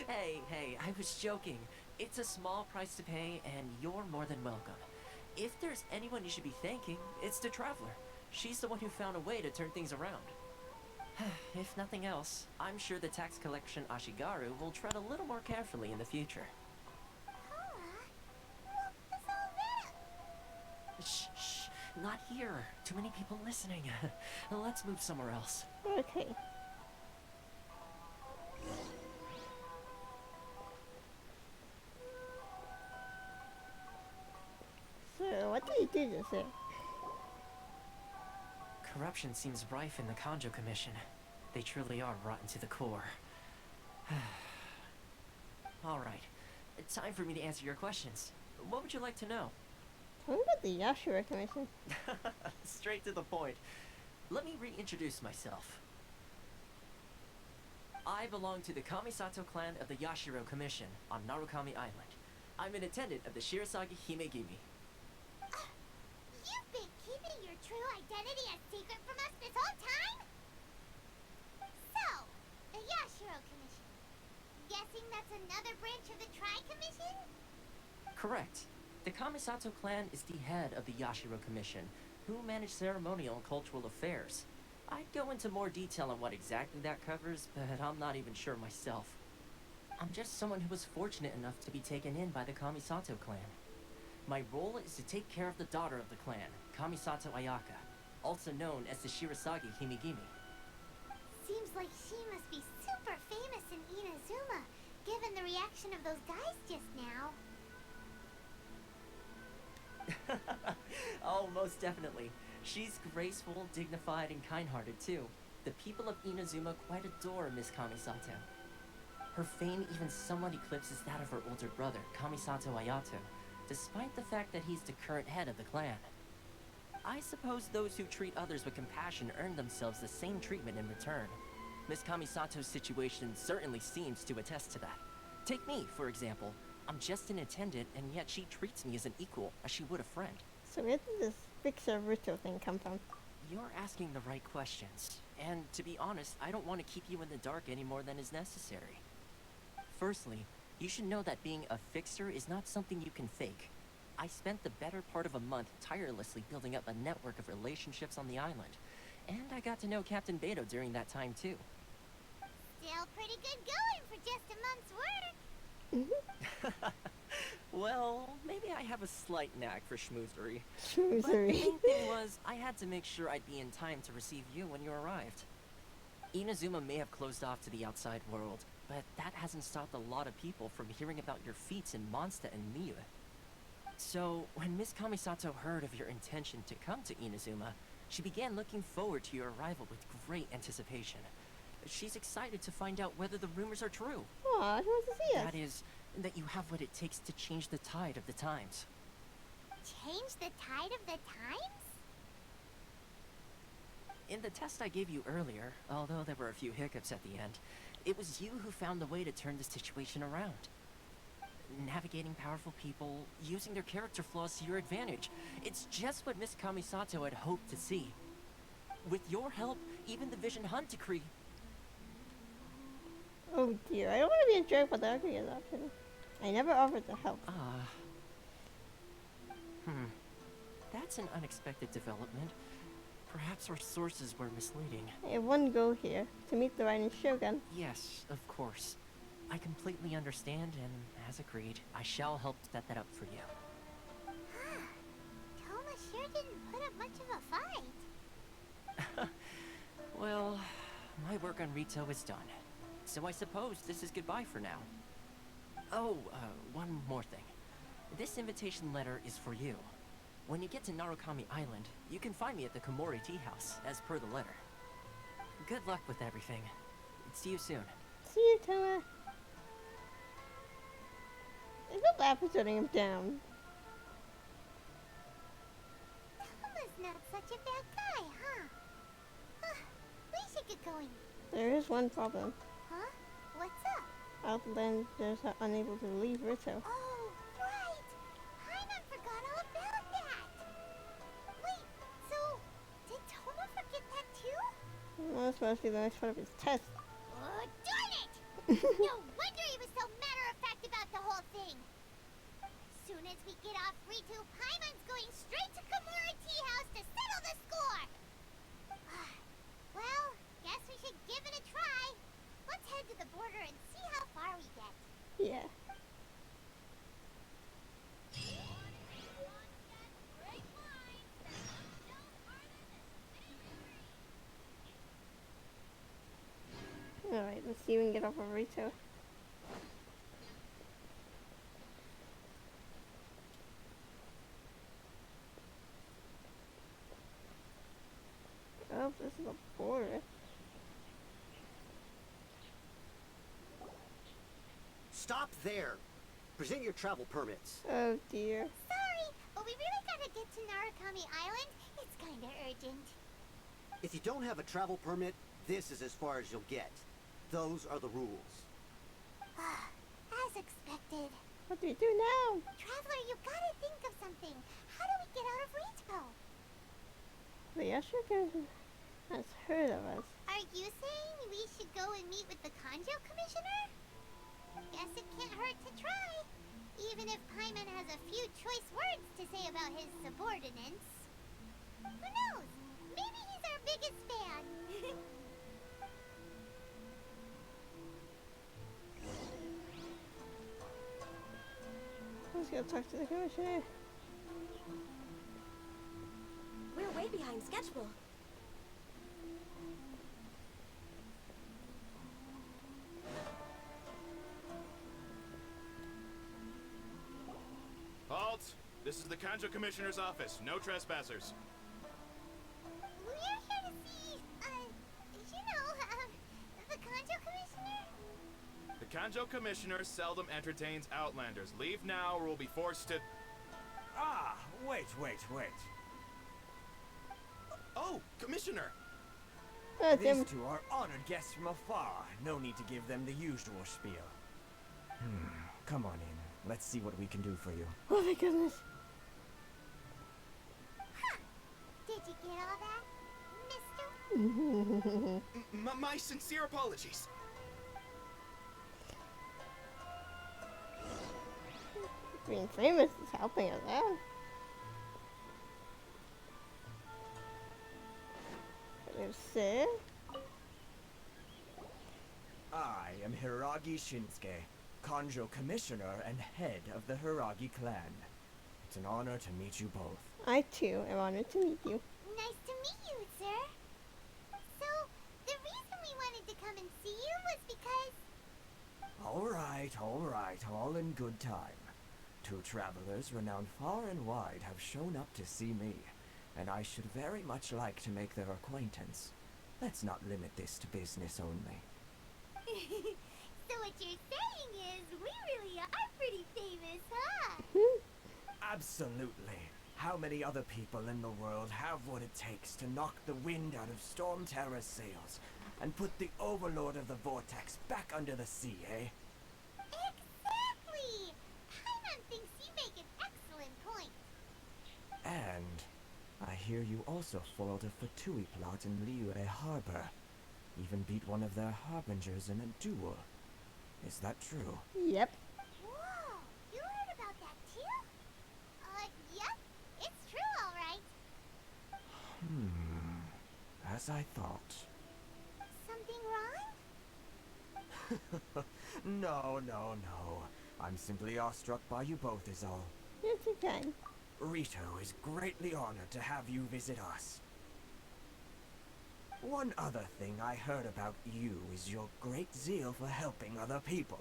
Speaker 4: Hey, I was joking. It's a small price to pay, and you're more than welcome. If there's anyone you should be thanking, it's the Traveler. She's the one who found a way to turn things around. If nothing else, I'm sure the tax collection Ashigaru will tread a little more carefully in the future. Shh, not here. Too many people listening. Let's move somewhere else.
Speaker 1: Okay. So, what did he do just there?
Speaker 4: Corruption seems rife in the Kanjo Commission. They truly are rotten to the core. Alright, time for me to answer your questions. What would you like to know?
Speaker 1: Tell me about the Yashiro Commission.
Speaker 4: Straight to the point. Let me reintroduce myself. I belong to the Kamisato clan of the Yashiro Commission on Narukami Island. I'm an attendant of the Shirasagi Himegimi.
Speaker 2: You've been keeping your true identity a secret from us this whole time? So, the Yashiro Commission. Guessing that's another branch of the Tri-Commission?
Speaker 4: Correct. The Kamisato clan is the head of the Yashiro Commission, who manage ceremonial and cultural affairs. I'd go into more detail on what exactly that covers, but I'm not even sure myself. I'm just someone who was fortunate enough to be taken in by the Kamisato clan. My role is to take care of the daughter of the clan, Kamisato Ayaka, also known as the Shirasagi Himegimi.
Speaker 2: Seems like she must be super famous in Inazuma, given the reaction of those guys just now.
Speaker 4: Oh, most definitely. She's graceful, dignified, and kind-hearted too. The people of Inazuma quite adore Miss Kamisato. Her fame even somewhat eclipses that of her older brother, Kamisato Ayato, despite the fact that he's the current head of the clan. I suppose those who treat others with compassion earn themselves the same treatment in return. Miss Kamisato's situation certainly seems to attest to that. Take me, for example. I'm just an attendant, and yet she treats me as an equal, as she would a friend.
Speaker 1: So where did this Fixer Rito thing come from?
Speaker 4: You're asking the right questions. And to be honest, I don't want to keep you in the dark any more than is necessary. Firstly, you should know that being a fixer is not something you can fake. I spent the better part of a month tirelessly building up a network of relationships on the island. And I got to know Captain Beto during that time too.
Speaker 2: Still pretty good going for just a month's work.
Speaker 4: Well, maybe I have a slight knack for schmoozery.
Speaker 1: Schmoozery.
Speaker 4: But the main thing was, I had to make sure I'd be in time to receive you when you arrived. Inazuma may have closed off to the outside world, but that hasn't stopped a lot of people from hearing about your feats in Mondstadt and Miu. So, when Miss Kamisato heard of your intention to come to Inazuma, she began looking forward to your arrival with great anticipation. She's excited to find out whether the rumors are true.
Speaker 1: Aw, she wants to see us.
Speaker 4: That is, that you have what it takes to change the tide of the times.
Speaker 2: Change the tide of the times?
Speaker 4: In the test I gave you earlier, although there were a few hiccups at the end, it was you who found the way to turn the situation around. Navigating powerful people, using their character flaws to your advantage. It's just what Miss Kamisato had hoped to see. With your help, even the Vision Hunt decree.
Speaker 1: Oh dear, I don't want to be a jerk, but the ugly is option. I never offered to help.
Speaker 4: That's an unexpected development. Perhaps our sources were misleading.
Speaker 1: I have one goal here, to meet the Raiden Shogun.
Speaker 4: Yes, of course. I completely understand, and as agreed, I shall help set that up for you.
Speaker 2: Toma sure didn't put up much of a fight.
Speaker 4: Well, my work on Rito is done. So I suppose this is goodbye for now. Oh, one more thing. This invitation letter is for you. When you get to Narukami Island, you can find me at the Komori Tea House, as per the letter. Good luck with everything. See you soon.
Speaker 1: See you, Toma. I feel bad for shutting him down.
Speaker 2: Toma's not such a bad guy, huh? We should get going.
Speaker 1: There is one problem.
Speaker 2: Huh? What's up?
Speaker 1: Outlanders are unable to leave Rito.
Speaker 2: Oh, right! Paimon forgot all about that! Wait, so did Toma forget that too?
Speaker 1: Well, this must be the next part of his test.
Speaker 2: Oh, darn it! No wonder he was so matter-of-fact about the whole thing! As soon as we get off Ritu, Paimon's going straight to Komori Tea House to settle the score! Well, guess we should give it a try. Let's head to the border and see how far we get.
Speaker 1: Yeah. Alright, let's see if we can get off of Rito. Oh, this is a border.
Speaker 12: Stop there! Present your travel permits.
Speaker 1: Oh dear.
Speaker 2: Sorry, but we really gotta get to Narukami Island. It's kinda urgent.
Speaker 12: If you don't have a travel permit, this is as far as you'll get. Those are the rules.
Speaker 2: As expected.
Speaker 1: What do we do now?
Speaker 2: Traveler, you gotta think of something. How do we get out of Rito?
Speaker 1: The Yashogun has heard of us.
Speaker 2: Are you saying we should go and meet with the Kanjo Commissioner? Guess it can't hurt to try. Even if Paimon has a few choice words to say about his subordinates. Who knows? Maybe he's our biggest fan.
Speaker 1: Let's go talk to the commissioner.
Speaker 6: We're way behind schedule.
Speaker 13: Halt! This is the Kanjo Commissioner's office. No trespassers.
Speaker 2: We're here to see, the Kanjo Commissioner?
Speaker 13: The Kanjo Commissioner seldom entertains Outlanders. Leave now or we'll be forced to...
Speaker 8: Ah, wait.
Speaker 13: Oh, Commissioner!
Speaker 1: That's
Speaker 8: These
Speaker 1: him.
Speaker 8: two are honored guests from afar. No need to give them the usual spiel. Come on in. Let's see what we can do for you.
Speaker 1: Oh my goodness.
Speaker 2: Did you get all that, mister?
Speaker 13: My sincere apologies.
Speaker 1: Being famous is helping us out. There's Sid.
Speaker 8: I am Hiragi Shinsuke, Kanjo Commissioner and head of the Hiragi clan. It's an honor to meet you both.
Speaker 1: I too am honored to meet you.
Speaker 2: Nice to meet you, sir. So, the reason we wanted to come and see you was because...
Speaker 8: Alright, all in good time. 2 travelers renowned far and wide have shown up to see me, and I should very much like to make their acquaintance. Let's not limit this to business only.
Speaker 2: So what you're saying is, we really are pretty famous, huh?
Speaker 8: Absolutely. How many other people in the world have what it takes to knock the wind out of Storm Terra's sails and put the overlord of the vortex back under the sea, eh?
Speaker 2: Exactly! Paimon thinks you make an excellent point.
Speaker 8: And I hear you also foiled a Fatui plot in Liyue Harbor. Even beat one of their harbingers in a duel. Is that true?
Speaker 1: Yep.
Speaker 2: Whoa! You heard about that too? Yep. It's true, alright.
Speaker 8: As I thought.
Speaker 2: Something wrong?
Speaker 8: No. I'm simply awestruck by you both is all.
Speaker 1: It's okay.
Speaker 8: Rito is greatly honored to have you visit us. One other thing I heard about you is your great zeal for helping other people.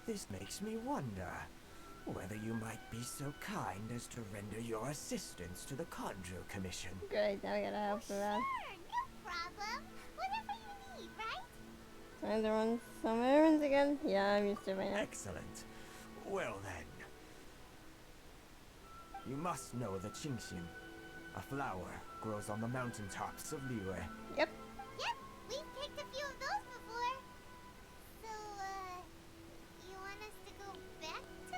Speaker 8: This makes me wonder whether you might be so kind as to render your assistance to the Kanjo Commission.
Speaker 1: Great, now we gotta help her out.
Speaker 2: Sure, no problem. Whatever you need, right?
Speaker 1: Some errands again? Yeah, I'm used to it right now.
Speaker 8: Excellent. Well then. You must know the Genshin. A flower grows on the mountaintops of Liyue.
Speaker 1: Yep.
Speaker 2: Yep, we've picked a few of those before. So, you want us to go back to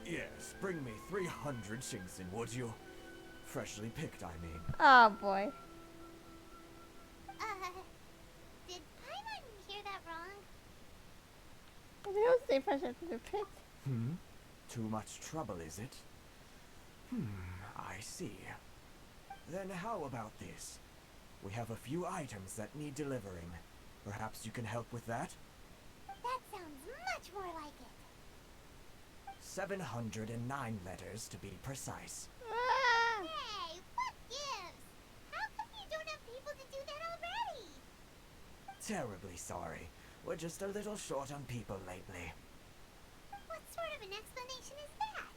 Speaker 2: Liyue?
Speaker 8: Yes, bring me 300 Shinsen, would you? Freshly picked, I mean.
Speaker 1: Oh boy.
Speaker 2: Did Paimon hear that wrong?
Speaker 1: They don't stay fresh after they're picked.
Speaker 8: Too much trouble, is it? I see. Then how about this? We have a few items that need delivering. Perhaps you can help with that?
Speaker 2: That sounds much more like it.
Speaker 8: 709 letters to be precise.
Speaker 1: Ah!
Speaker 2: Hey, what gives? How come you don't have people to do that already?
Speaker 8: Terribly sorry. We're just a little short on people lately.
Speaker 2: What sort of an explanation is that?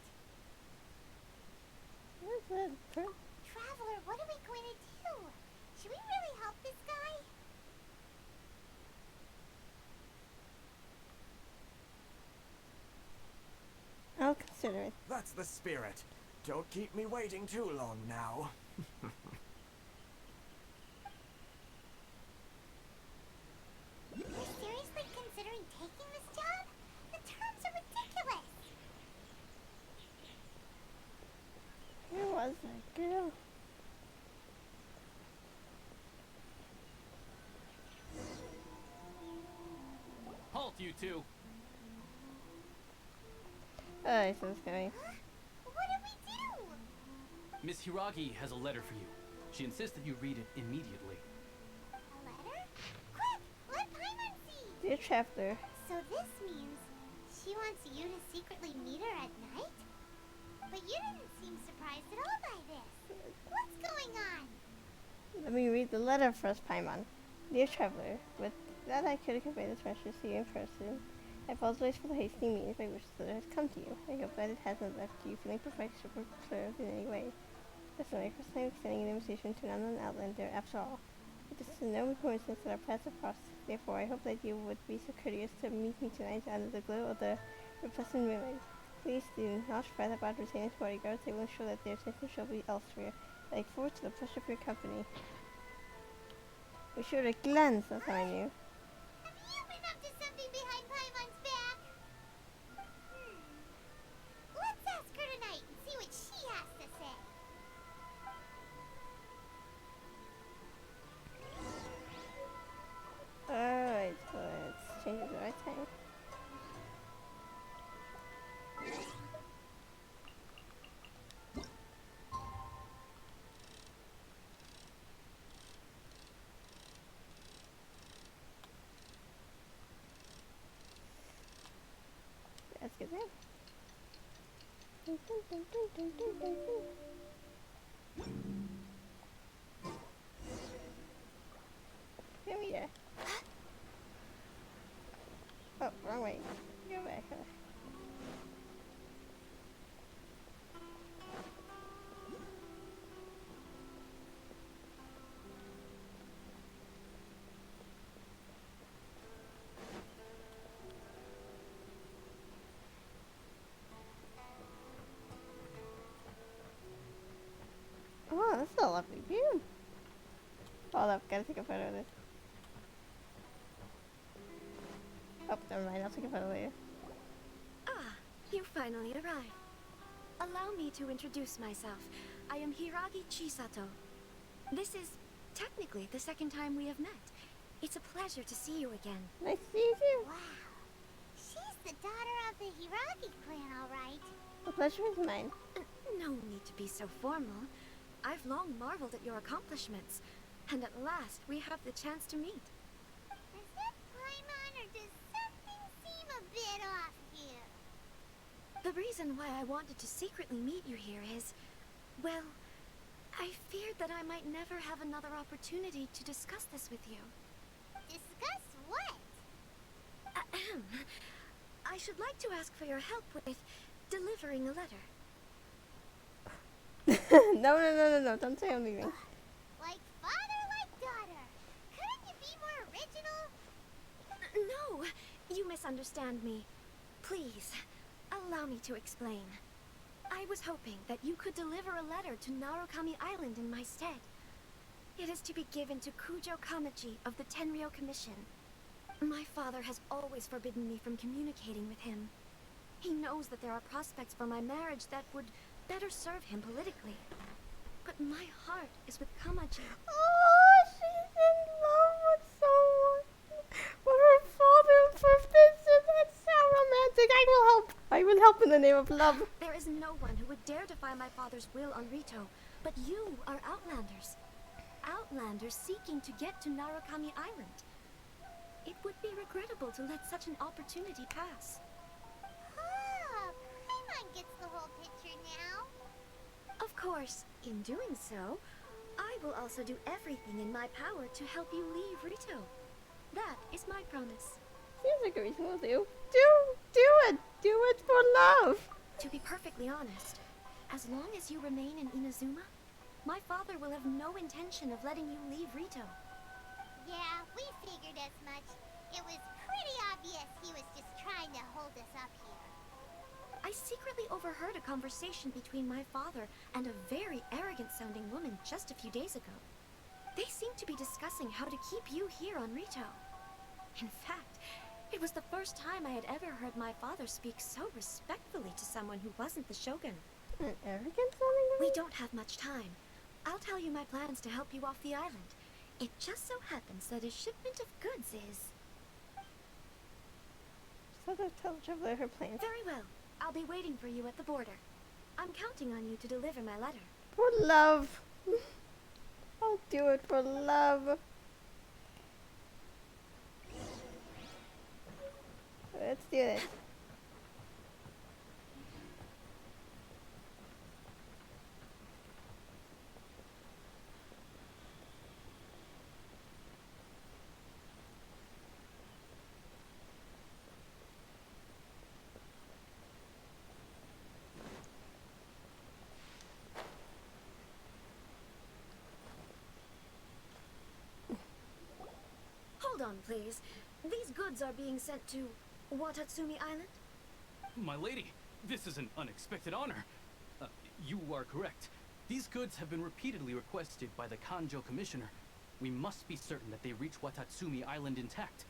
Speaker 1: What's that?
Speaker 2: Traveler, what are we going to do? Should we really help this guy?
Speaker 1: I'll consider it.
Speaker 8: That's the spirit. Don't keep me waiting too long now.
Speaker 2: You're seriously considering taking this job? The terms are ridiculous.
Speaker 1: Where was that girl?
Speaker 9: Halt, you two!
Speaker 1: Oh, so it's coming.
Speaker 2: What did we do?
Speaker 9: Miss Hiragi has a letter for you. She insists that you read it immediately.
Speaker 2: A letter? Quick, let Paimon see.
Speaker 1: Dear Traveler,
Speaker 2: So this means she wants you to secretly meet her at night? But you didn't seem surprised at all by this. What's going on?
Speaker 1: let me read the letter first, Paimon. Dear Traveler, with that I could convey this message to you in person. I apologize for the hasty means by which the letter has come to you. I hope that it hasn't left you feeling perplexed or perturbed in any way. This is my first time extending an invitation to an unknown outlander after all. It is no coincidence that our paths have crossed. Therefore, I hope that you would be so courteous to meet me tonight under the glow of the repulsing moonlight. Please do not fret about retaining bodyguards. I will ensure that their attention shall be elsewhere. I look forward to the pleasure of your company. Be sure to glance, that's how I knew.
Speaker 2: Have you been up to something behind Paimon's back? Let's ask her tonight and see what she has to say.
Speaker 1: Alright, so let's change it to the right time. Let's get there. Dun, dun, dun, dun, dun, dun, dun, dun. Give me there. Oh, wrong way. Go back. Oh, that's a lovely view. Hold up, gotta take a photo of this. Oh, never mind, I'll take a photo later.
Speaker 14: Ah, you finally arrived. Allow me to introduce myself. I am Hiragi Chisato. This is technically the second time we have met. It's a pleasure to see you again.
Speaker 1: Nice to see you too.
Speaker 2: Wow. She's the daughter of the Hiragi clan, all right.
Speaker 1: The pleasure is mine.
Speaker 14: No need to be so formal. I've long marveled at your accomplishments, and at last we have the chance to meet.
Speaker 2: Is that Paimon, or does something seem a bit off here?
Speaker 14: The reason why I wanted to secretly meet you here is, well, I feared that I might never have another opportunity to discuss this with you.
Speaker 2: Discuss what?
Speaker 14: Ahem. I should like to ask for your help with delivering a letter.
Speaker 1: No, don't say I'm leaving.
Speaker 2: Like father, like daughter. Couldn't you be more original?
Speaker 14: No, you misunderstand me. Please, allow me to explain. I was hoping that you could deliver a letter to Narukami Island in my stead. It is to be given to Kujo Kamaji of the Tenryou Commission. My father has always forbidden me from communicating with him. He knows that there are prospects for my marriage that would better serve him politically. But my heart is with Kamaji.
Speaker 1: Oh, she's in love with someone. But her father forbids it. That's so romantic. I will help in the name of love.
Speaker 14: There is no one who would dare defy my father's will on Rito, but you are Outlanders. Outlanders seeking to get to Narukami Island. It would be regrettable to let such an opportunity pass.
Speaker 2: Ah, Paimon gets the whole picture now.
Speaker 14: Of course, in doing so, I will also do everything in my power to help you leave Rito. That is my promise.
Speaker 1: Seems like a reasonable deal. Do it! Do it for love!
Speaker 14: To be perfectly honest, as long as you remain in Inazuma, my father will have no intention of letting you leave Rito.
Speaker 2: Yeah, we figured as much. It was pretty obvious he was just trying to hold us up here.
Speaker 14: I secretly overheard a conversation between my father and a very arrogant-sounding woman just a few days ago. They seemed to be discussing how to keep you here on Rito. In fact, it was the first time I had ever heard my father speak so respectfully to someone who wasn't the Shogun.
Speaker 1: An arrogant-sounding woman?
Speaker 14: We don't have much time. I'll tell you my plans to help you off the island. It just so happens that a shipment of goods is...
Speaker 1: So to tell Traveler her plans.
Speaker 14: Very well. I'll be waiting for you at the border. I'm counting on you to deliver my letter.
Speaker 1: For love. I'll do it for love. Let's do this.
Speaker 14: Hold on, please. These goods are being sent to Watatsumi Island?
Speaker 15: My lady, this is an unexpected honor. You are correct. These goods have been repeatedly requested by the Kanjo Commissioner. We must be certain that they reach Watatsumi Island intact.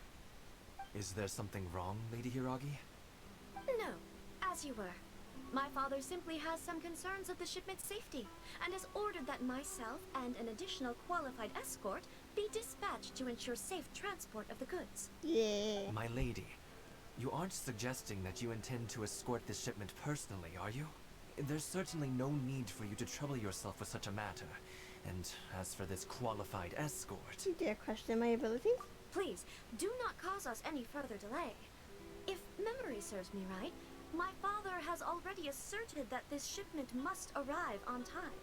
Speaker 8: Is there something wrong, Lady Hiragi?
Speaker 14: No, as you were. My father simply has some concerns of the shipment's safety, and has ordered that myself and an additional qualified escort be dispatched to ensure safe transport of the goods.
Speaker 1: Yeah.
Speaker 8: My lady,
Speaker 16: You aren't suggesting that you intend to escort this shipment personally, are you? There's certainly no need for you to trouble yourself with such a matter. And as for this qualified escort...
Speaker 1: You dare question my abilities?
Speaker 14: Please, do not cause us any further delay. If memory serves me right, my father has already asserted that this shipment must arrive on time.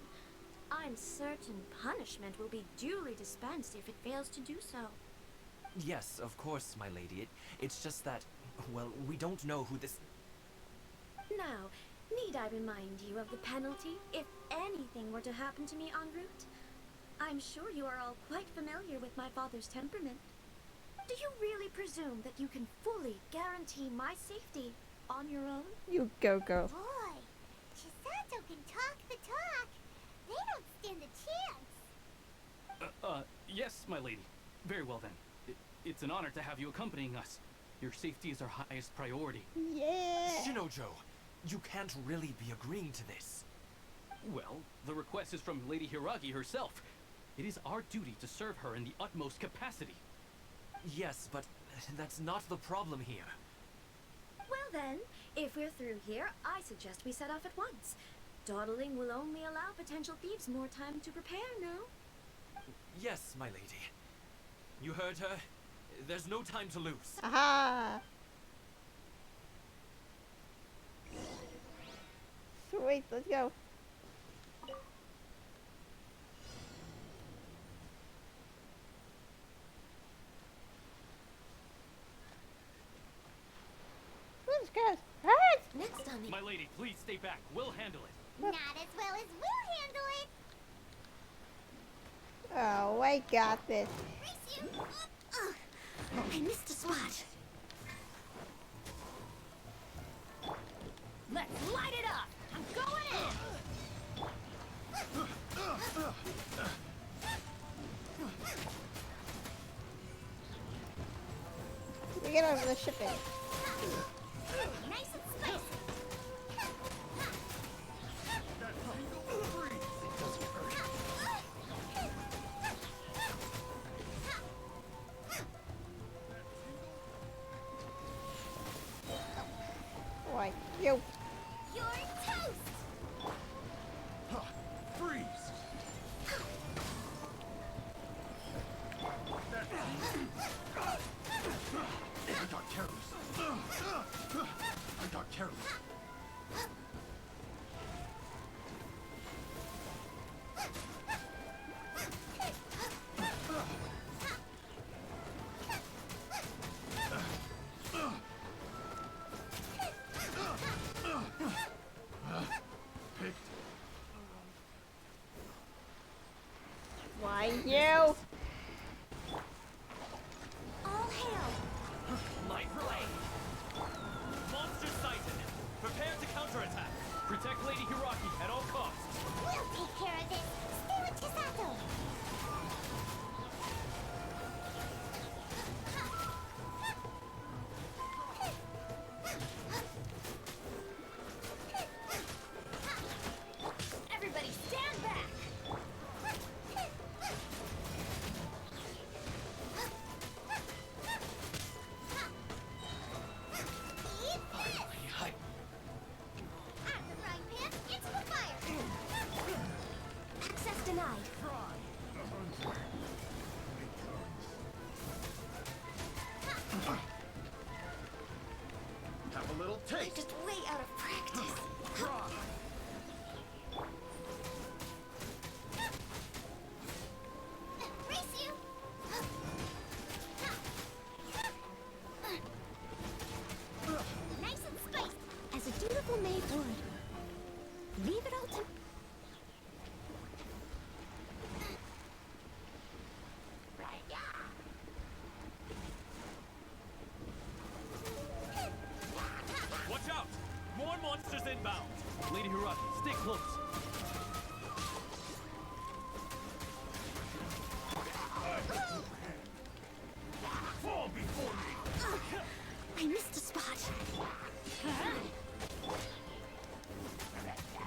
Speaker 14: I'm certain punishment will be duly dispensed if it fails to do so.
Speaker 16: Yes, of course, my lady. It's just that, well, we don't know who this...
Speaker 14: Now, need I remind you of the penalty if anything were to happen to me en route? I'm sure you are all quite familiar with my father's temperament. Do you really presume that you can fully guarantee my safety on your own?
Speaker 1: You go, girl.
Speaker 2: Boy, Chisato can talk the talk. They don't stand a chance.
Speaker 15: Yes, my lady. Very well then. It's an honor to have you accompanying us. Your safety is our highest priority.
Speaker 1: Yeah!
Speaker 16: Shinojo, you can't really be agreeing to this.
Speaker 15: Well, the request is from Lady Hiragi herself. It is our duty to serve her in the utmost capacity.
Speaker 16: Yes, but that's not the problem here.
Speaker 14: Well then, if we're through here, I suggest we set off at once. Dawdling will only allow potential thieves more time to prepare, no?
Speaker 16: Yes, my lady. You heard her. There's no time to lose.
Speaker 1: Aha! Sweet, let's go. Let's go. Right.
Speaker 14: Next on the...
Speaker 15: My lady, please stay back. We'll handle it.
Speaker 2: Not as well as we'll handle it.
Speaker 1: Oh, I got this.
Speaker 2: Race you.
Speaker 14: I missed a spot.
Speaker 5: Let's light it up! I'm going in!
Speaker 1: We get over the shipping.
Speaker 2: Nice and spicy.
Speaker 1: Why, you.
Speaker 2: You're toast.
Speaker 10: Freeze! I got careless. I got careless.
Speaker 1: Why, you.
Speaker 14: All hail!
Speaker 15: My blade! Monster sighted! Prepare to counterattack! Protect Lady Hiragi at all costs!
Speaker 2: We'll take care of this. Stay with Chisato.
Speaker 5: Everybody stand back!
Speaker 2: Out of the frying pan, into the fire.
Speaker 14: Access denied.
Speaker 10: Have a little
Speaker 14: I'm
Speaker 10: taste.
Speaker 14: just way out of practice.
Speaker 2: Race you. Nice and spicy.
Speaker 14: As a dutiful maid would. Leave it all to...
Speaker 15: Watch out! More monsters inbound! Lady Hiragi, stay close!
Speaker 10: Fall before me.
Speaker 14: I missed a spot.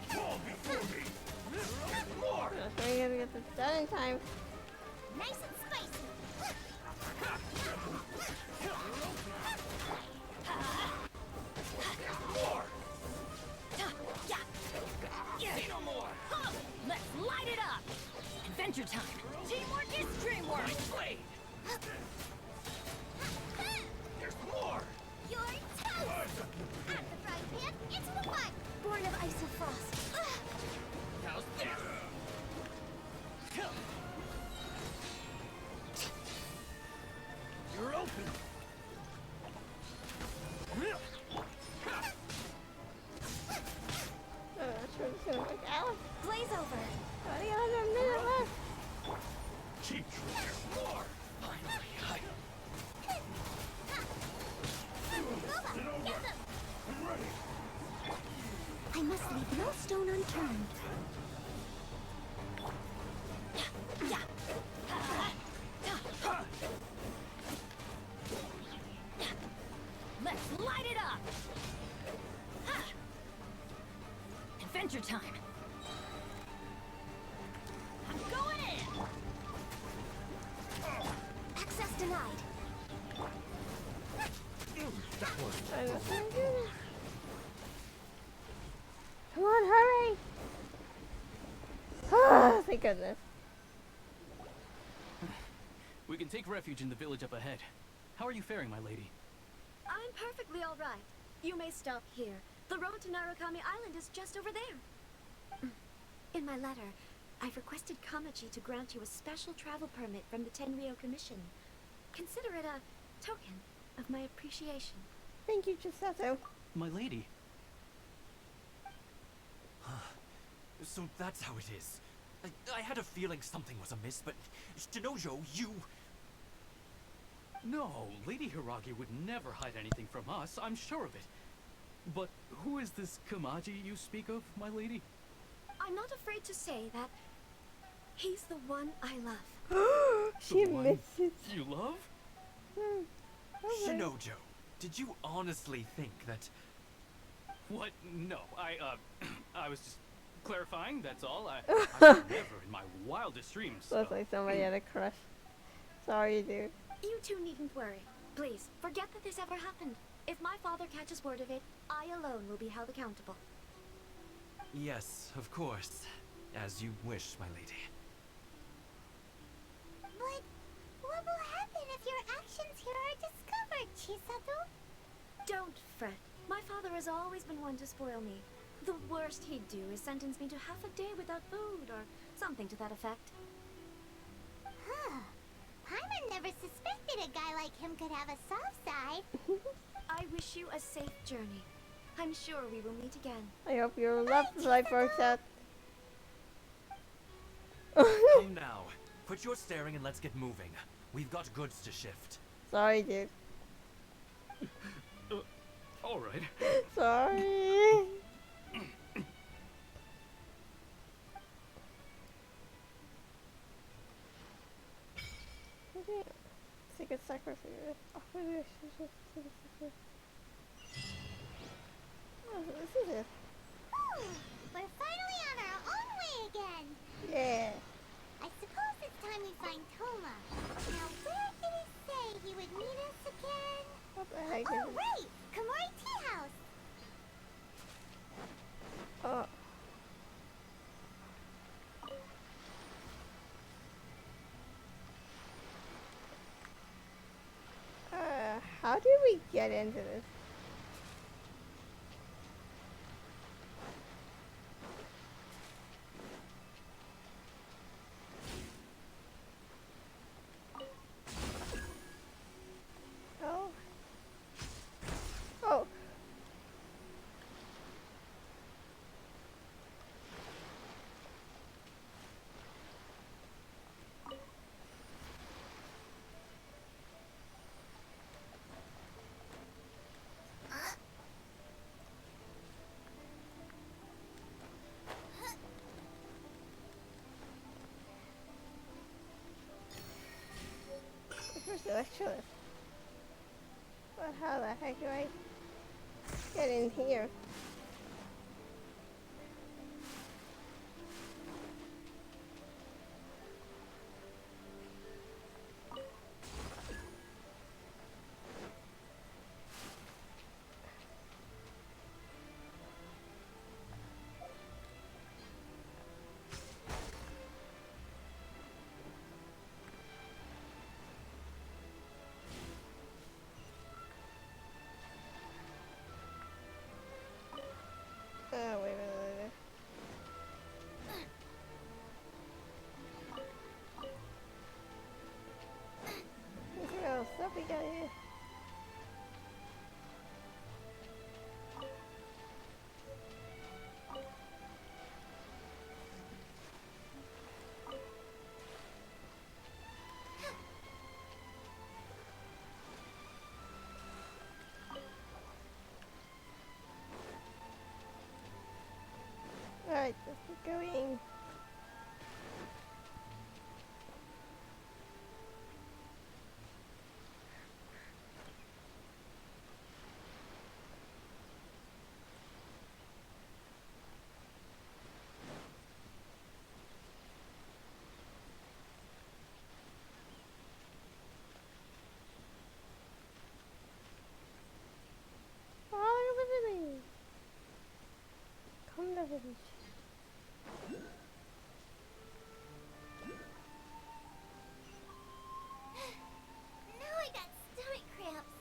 Speaker 10: Fall before me. More.
Speaker 1: So we gotta get this done in time.
Speaker 2: Nice and spicy.
Speaker 14: no stone unturned.
Speaker 17: Let's light it up! Adventure time! I'm going in!
Speaker 14: Access denied.
Speaker 1: Come on, hurry! Ah, thank goodness.
Speaker 15: We can take refuge in the village up ahead. How are you faring, my lady?
Speaker 14: I'm perfectly all right. You may stop here. The road to Narukami Island is just over there. In my letter, I've requested Kamachi to grant you a special travel permit from the Tenryou Commission. Consider it a token of my appreciation.
Speaker 1: Thank you, Chisato.
Speaker 15: My lady.
Speaker 16: So that's how it is. I had a feeling something was amiss, but Shinojo, you...
Speaker 15: No, Lady Hiragi would never hide anything from us, I'm sure of it. But who is this Kamaji you speak of, my lady?
Speaker 14: I'm not afraid to say that he's the one I love.
Speaker 1: She admits it.
Speaker 15: You love?
Speaker 16: Shinojo, did you honestly think that...
Speaker 15: What? No, I was just clarifying, that's all. I would never in my wildest dreams.
Speaker 1: Looks like somebody had a crush. Sorry, dude.
Speaker 14: You two needn't worry. Please, forget that this ever happened. If my father catches word of it, I alone will be held accountable.
Speaker 16: Yes, of course. As you wish, my lady.
Speaker 2: But what will happen if your actions here are discovered, Chisato?
Speaker 14: Don't fret. My father has always been one to spoil me. The worst he'd do is sentence me to half a day without food, or something to that effect.
Speaker 2: Huh. Paimon never suspected a guy like him could have a soft side.
Speaker 14: I wish you a safe journey. I'm sure we will meet again.
Speaker 1: I hope your love life works out.
Speaker 16: Come now. Quit your staring and let's get moving. We've got goods to shift.
Speaker 1: Sorry, dude.
Speaker 15: Alright.
Speaker 1: Sorry. Secret sacrifice. Oh, this is it.
Speaker 2: Ooh, we're finally on our own way again.
Speaker 1: Yeah.
Speaker 2: I suppose it's time we find Toma. Now, where did he say he would meet us again?
Speaker 1: What the heck
Speaker 2: Oh,
Speaker 1: is it?
Speaker 2: right! Komori Tea House!
Speaker 1: Oh. How did we get into this? Oh. Oh. Where's the lecture? But how the heck do I get in here? Keep going. Come to village.
Speaker 2: Now I got stomach cramps.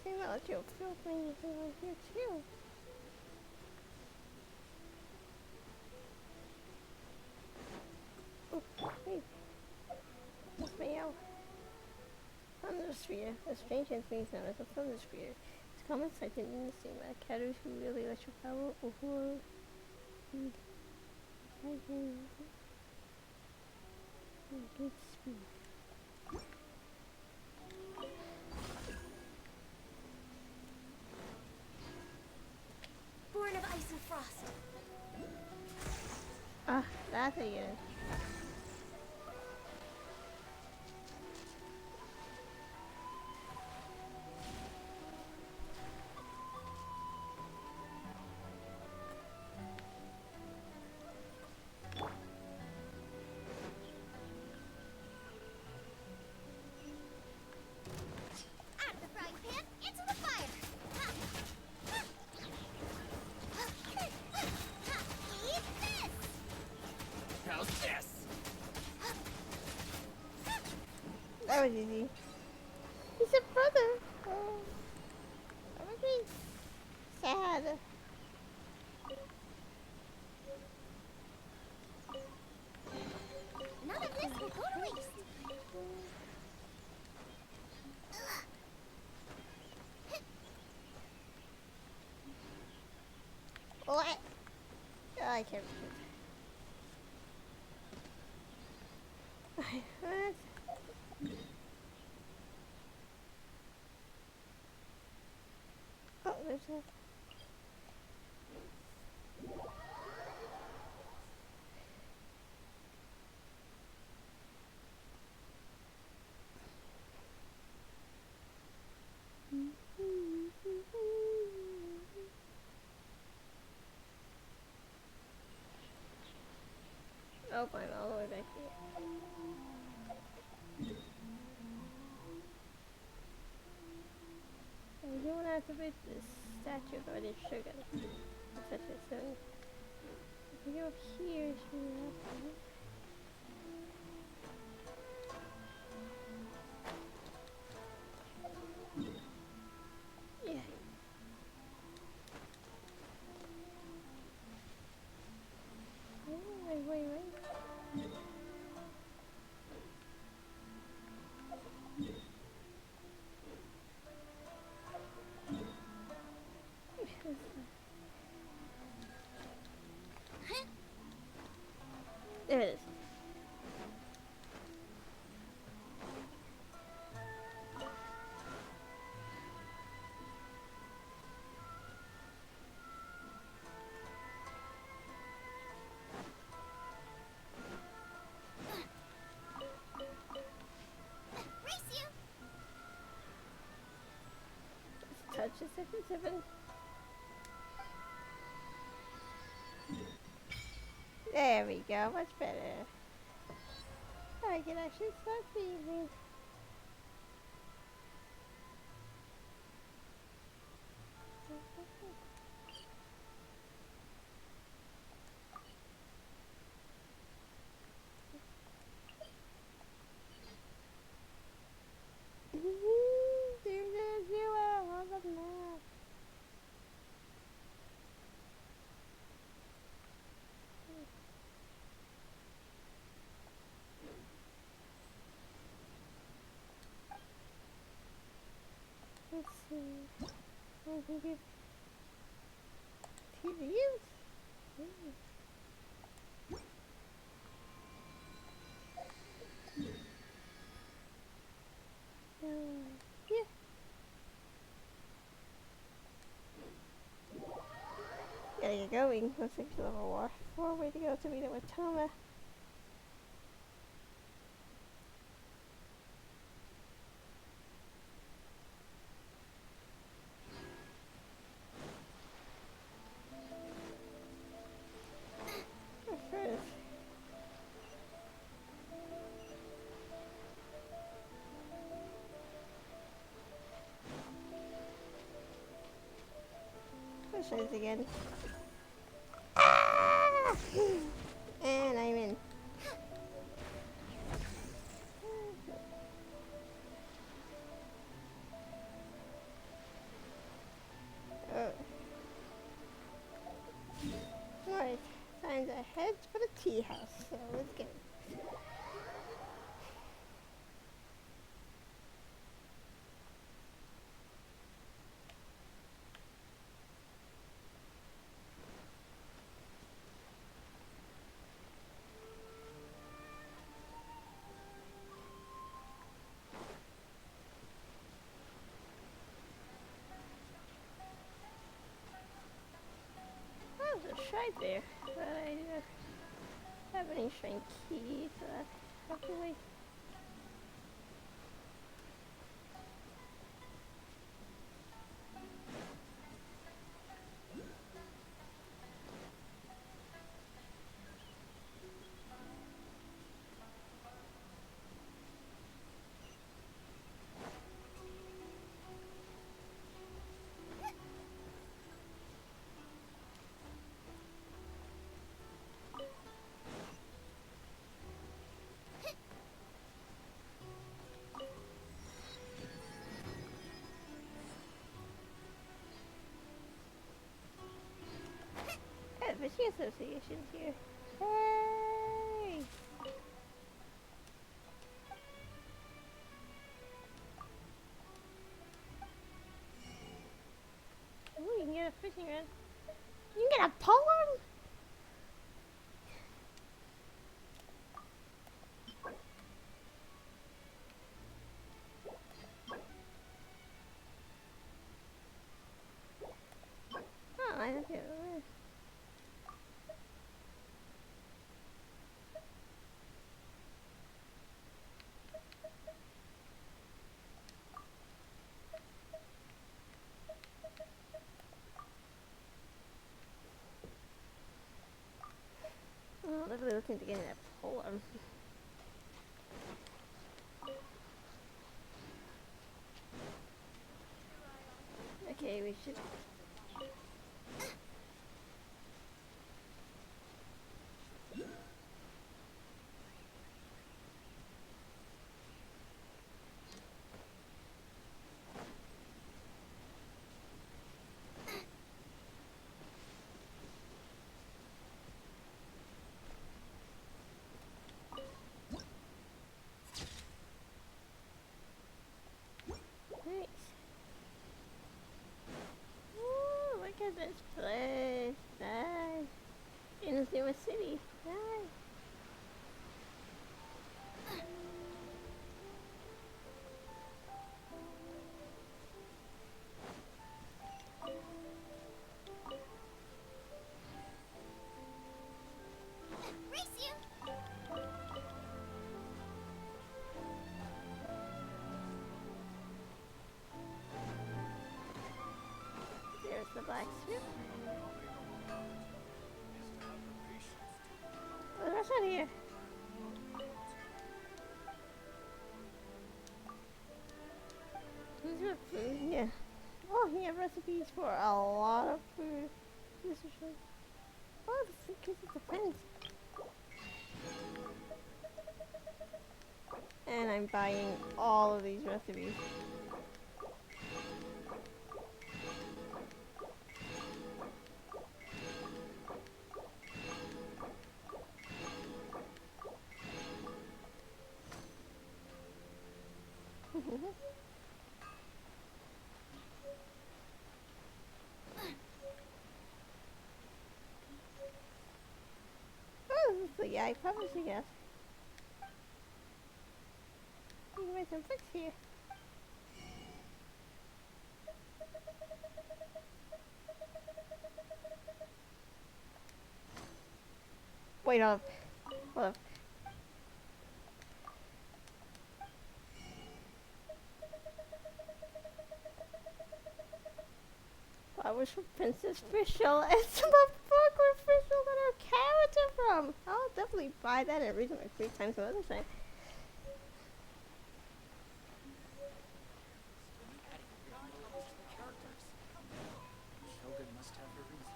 Speaker 1: See, that let you feel things around here too. Oh, wait. What's my out? Thundersphere. A strange entity known as a thundersphere. It's common sight in Inazuma. Catters who really electric power or who are good speed.
Speaker 14: Born of ice and frost.
Speaker 1: Ah, that's again.
Speaker 2: Out of the frying pan, into the fire! Eat this!
Speaker 4: How's this?
Speaker 1: That was easy. He's a brother. Oh, that would be sad.
Speaker 2: None of this will go to waste.
Speaker 1: What? Oh, I can't read. What? Oh, there's a... Oh, I'm all the way back here. I don't have to beat this statue of already sugar. Such a thing. If we go up here, should we have to... Yeah. Wait. There it is.
Speaker 2: Race you!
Speaker 1: Just touch a second, 7. There we go, much better. I can actually start breathing. There's 0 on the map. I can give tea to use. Yeah. Gotta get going. Looks like level 4 way to go to meet up with Toma. Let's try this again. Ah! And I'm in. Oh. Alright, time to head for the tea house. So let's go. Oh, there's a shrine there, but I don't have any shrine keys, so I have to wait. Fishing associations here. Hey! Ooh, you can get a fishing rod. You can get a poem? Oh, I don't know. Oh, they're really looking to get that poem. Okay, we should. Nice. Ooh, look at this place. Nice. Inazuma City. Nice.
Speaker 2: Race you!
Speaker 1: There's the blacksmith. Oh, the rest out here. Who's your food? Yeah. Oh, he have recipes for a lot of food. This is like, oh, this is kids with the fence. And I'm buying all of these recipes. quickly. Yeah, I probably should guess. You can write some books here. Wait up. Hold up. Flowers for Princess Fischl. It's a book where Fischl got her character from. I'll definitely buy that and read it like 3 times some other time.
Speaker 10: Shogun must have her reasons.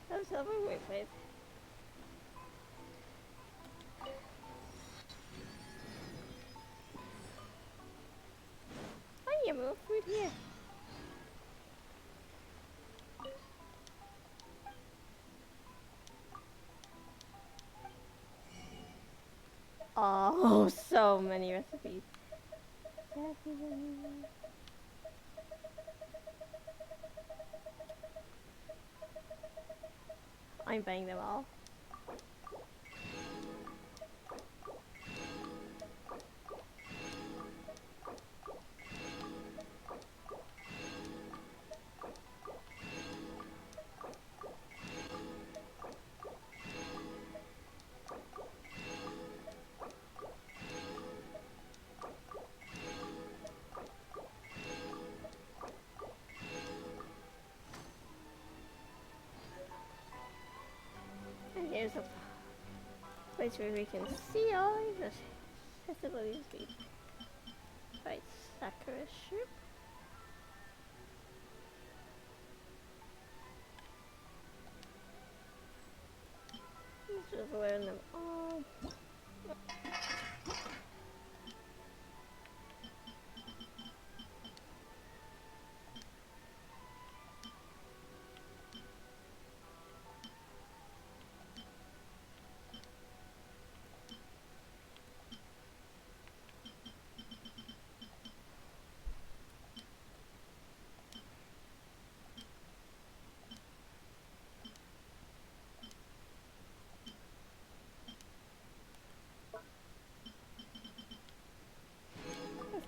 Speaker 1: That was over. Wait. Oh, you move food here. Oh, so many recipes. I'm buying them all. And here's a place where we can see all these facilities. Right, Sakura ship. Let's just learn them all.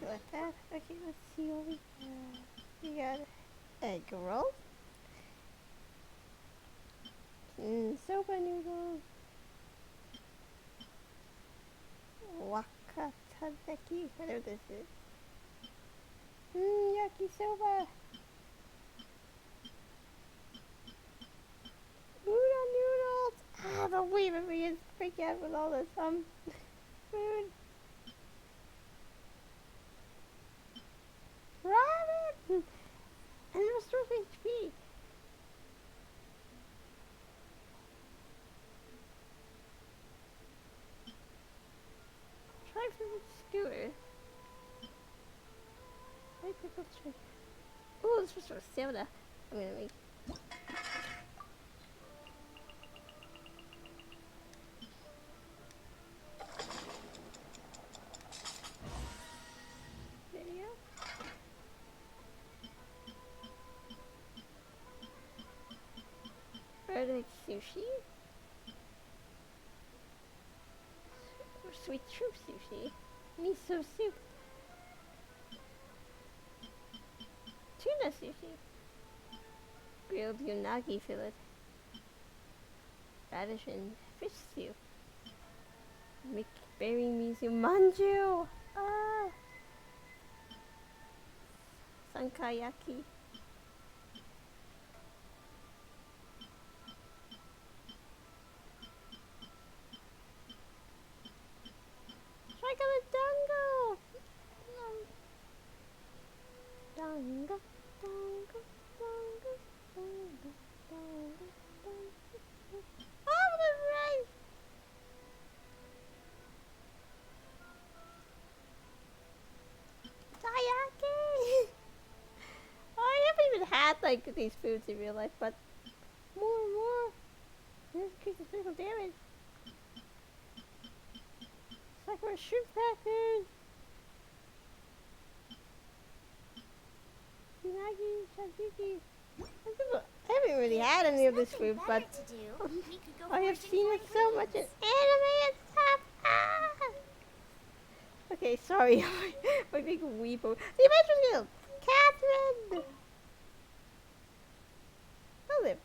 Speaker 1: Like that. Okay, let's see what we got. We got egg roll, soba noodles, wakataneki, whatever this is. Yakisoba. Udon noodles. Ah, the weeb of me is freaking out with all this food. Ramen! And it restores HP. Try for skewer. Try pickled chicken. Ooh, this restores soda. I'm gonna make. There you go. Verdict sushi. Or sweet troop sushi. Miso soup. Tuna sushi. Grilled unagi fillet. Radish and fish stew. Berry miso manju. Ah. Sankayaki. Chocolate dango. Dango, dango, dango, dango, dango, dango. Oh, the rice. Taiyaki. I haven't even had like these foods in real life, but more. This increases physical damage. Sakura shrimp crackers. Tzatziki. I haven't really had any of this food, but I have seen it so much in anime and stuff. Ah! Okay, sorry, my big weepo. The Adventure Guild! Catherine! Hello.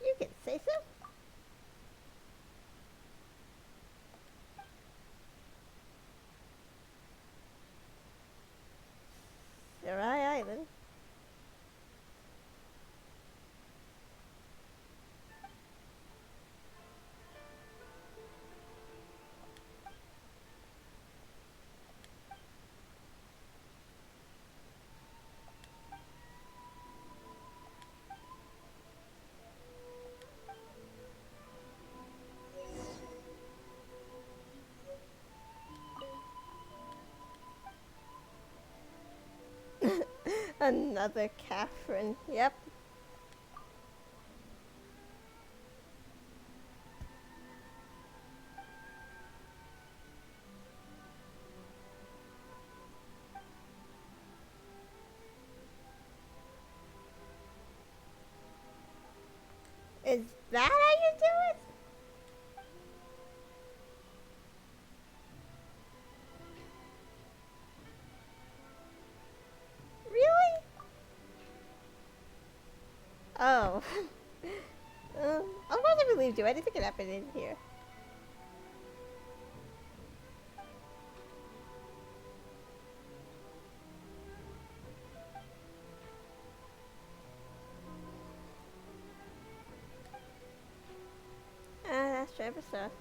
Speaker 1: You can say so. Sarai Island. Another Catherine. Yep. Is that how you do it? Really? Oh. Of course I believed you. Anything could happen in here. That's the episode.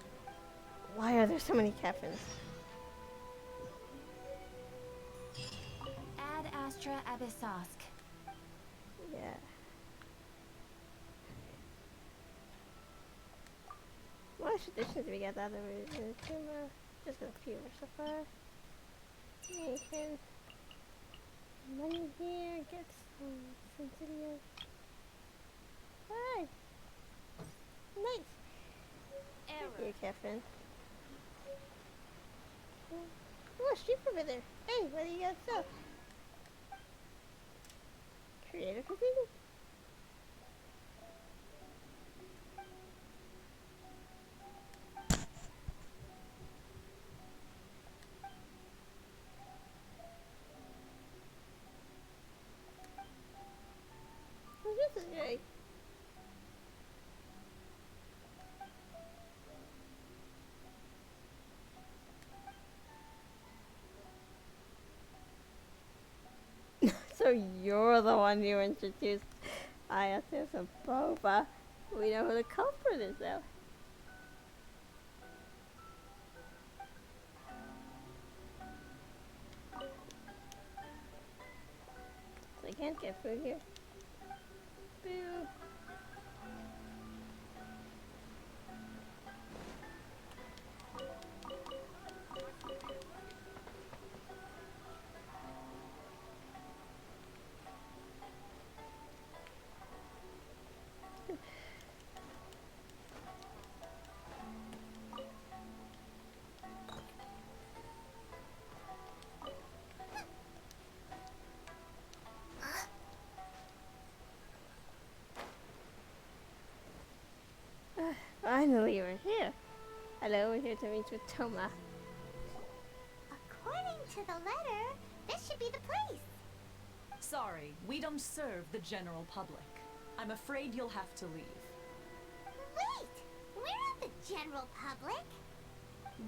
Speaker 1: Why are there so many Catherines?
Speaker 14: Ad Astra Abyssosk.
Speaker 1: Yeah. What traditions do we get out of Inazuma? Just a few so far. You can money here, get some sensitive. Hi! Nice! Thank you, Catherine. Oh, a sheep over there. Hey, what do you got sell? Creative cuisine? Oh, this is great. So you're the one you introduced Aya to some boba. We know who the culprit is though. So I can't get food here. Boo. Finally, we're here. Hello, we're here to meet with Toma.
Speaker 2: According to the letter, this should be the place.
Speaker 18: Sorry, we don't serve the general public. I'm afraid you'll have to leave.
Speaker 2: Wait! We're not the general public.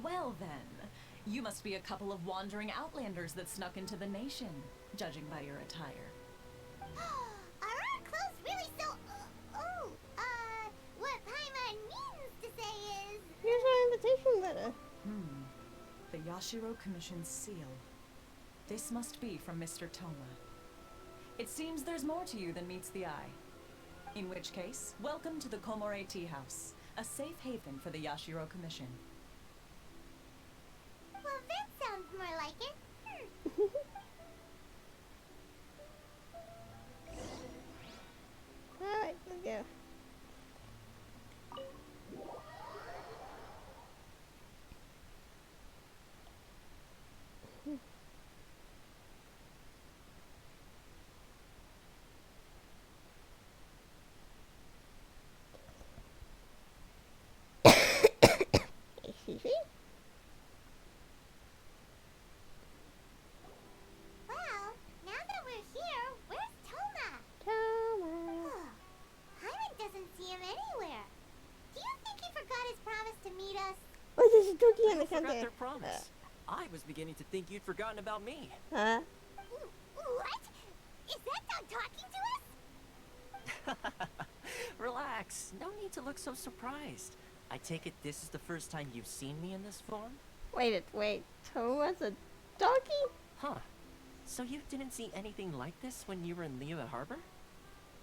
Speaker 18: Well then, you must be a couple of wandering outlanders that snuck into the nation, judging by your attire.
Speaker 2: Are our clothes really so... what Paimon means to say is...
Speaker 1: Here's our invitation letter.
Speaker 18: The Yashiro Commission's seal. This must be from Mr. Toma. It seems there's more to you than meets the eye. In which case, welcome to the Komore Tea House, a safe haven for the Yashiro Commission.
Speaker 2: Well, that sounds more like it.
Speaker 1: Alright, let's go.
Speaker 4: forgot
Speaker 1: there.
Speaker 4: their promise. I was beginning to think you'd forgotten about me.
Speaker 1: Huh?
Speaker 2: What? Is that dog talking to us?
Speaker 4: Relax. No need to look so surprised. I take it this is the first time you've seen me in this form?
Speaker 1: Wait. Toma's a donkey?
Speaker 4: Huh. So you didn't see anything like this when you were in Liyue Harbor?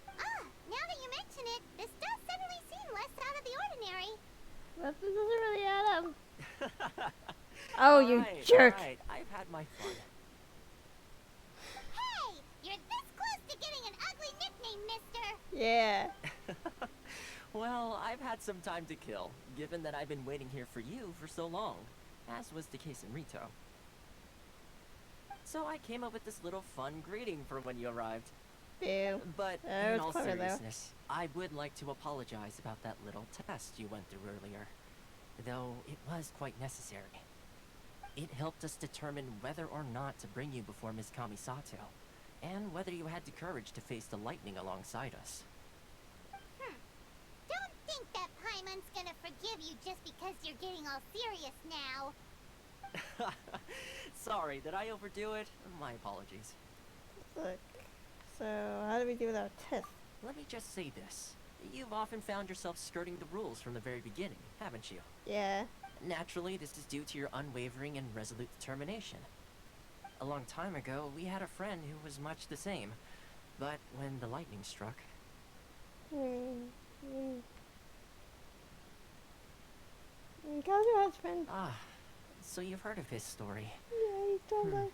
Speaker 2: Ah, now that you mention it, this does suddenly seem less out of the ordinary.
Speaker 1: But this doesn't really add up. Oh, you
Speaker 4: Alright,
Speaker 1: jerk.
Speaker 4: alright. I've had my fun.
Speaker 2: Hey, you're this close to getting an ugly nickname, mister.
Speaker 1: Yeah.
Speaker 4: Well, I've had some time to kill, given that I've been waiting here for you for so long, as was the case in Rito. So I came up with this little fun greeting for when you arrived.
Speaker 1: Ew.
Speaker 4: But
Speaker 1: That
Speaker 4: in
Speaker 1: was
Speaker 4: all
Speaker 1: clever, though.
Speaker 4: seriousness, I would like to apologize about that little test you went through earlier, though it was quite necessary. It helped us determine whether or not to bring you before Ms. Kamisato, and whether you had the courage to face the lightning alongside us.
Speaker 2: Don't think that Paimon's gonna forgive you just because you're getting all serious now.
Speaker 4: Sorry, did I overdo it? My apologies.
Speaker 1: Look. So, how do we do with our test?
Speaker 4: Let me just say this. You've often found yourself skirting the rules from the very beginning, haven't you?
Speaker 1: Yeah.
Speaker 4: Naturally, this is due to your unwavering and resolute determination. A long time ago, we had a friend who was much the same. But when the lightning struck...
Speaker 1: Kazuha's friend.
Speaker 4: Ah, so you've heard of his story.
Speaker 1: Yeah, he told us.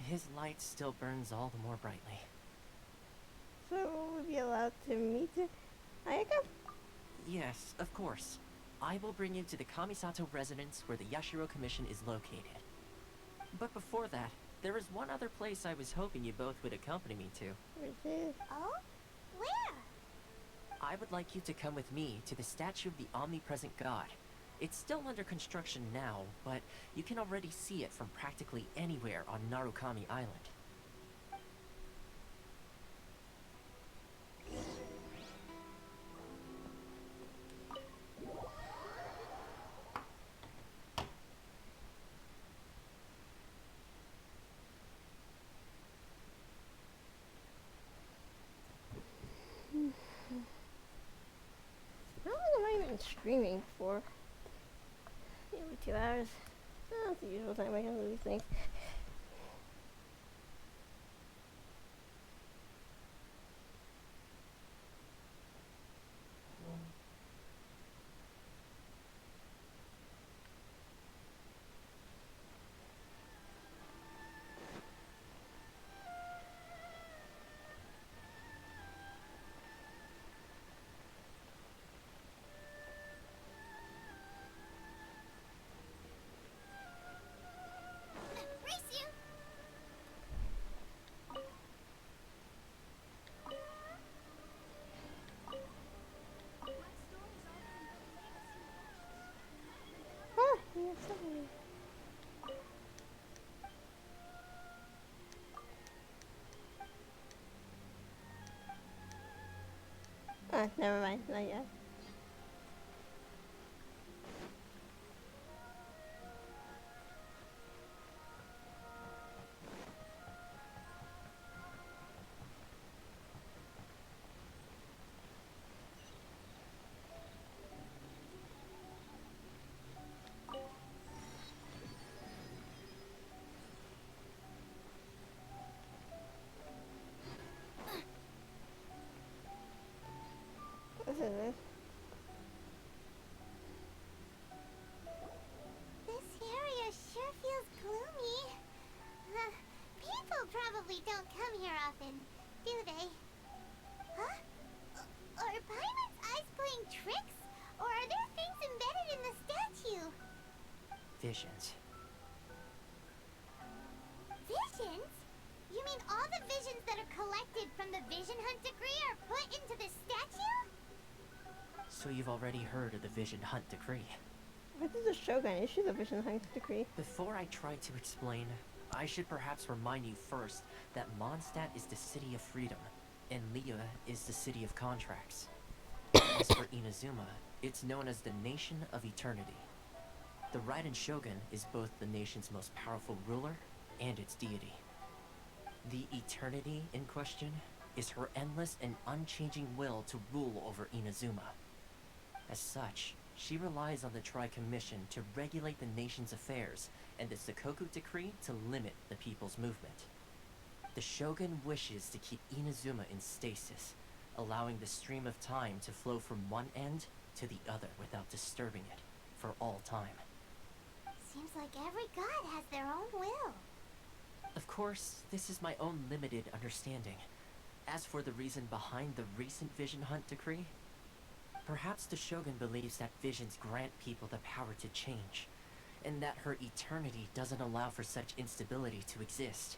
Speaker 4: His light still burns all the more brightly.
Speaker 1: So, will we be allowed to meet Ayaka?
Speaker 4: Yes, of course. I will bring you to the Kamisato residence where the Yashiro Commission is located. But before that, there is one other place I was hoping you both would accompany me to.
Speaker 1: Which is?
Speaker 2: Oh? Where?
Speaker 4: I would like you to come with me to the statue of the omnipresent god. It's still under construction now, but you can already see it from practically anywhere on Narukami Island.
Speaker 1: How long have I been streaming for? Maybe 2 hours. That's the usual time I can do these things.
Speaker 2: Race you!
Speaker 1: Ah, yes, sorry. Ah, never mind, not yet. This is it.
Speaker 2: This area sure feels gloomy. People probably don't come here often, do they? Huh? Are Paimon's eyes playing tricks? Or are there things embedded in the statue?
Speaker 4: Visions.
Speaker 2: Visions? You mean all the visions that are collected from the Vision Hunt decree are put into the statue?
Speaker 4: So you've already heard of the Vision Hunt Decree.
Speaker 1: Why does the Shogun issue the Vision Hunt decree?
Speaker 4: Before I try to explain, I should perhaps remind you first that Mondstadt is the city of freedom, and Liyue is the city of contracts. As for Inazuma, It's known as the Nation of Eternity. The Raiden Shogun is both the nation's most powerful ruler and its deity. The Eternity in question is her endless and unchanging will to rule over Inazuma. As such, she relies on the Tri-Commission to regulate the nation's affairs and the Sakoku Decree to limit the people's movement. The Shogun wishes to keep Inazuma in stasis, allowing the stream of time to flow from one end to the other without disturbing it for all time.
Speaker 2: Seems like every god has their own will.
Speaker 4: Of course, this is my own limited understanding. As for the reason behind the recent Vision Hunt decree, perhaps the Shogun believes that visions grant people the power to change, and that her eternity doesn't allow for such instability to exist.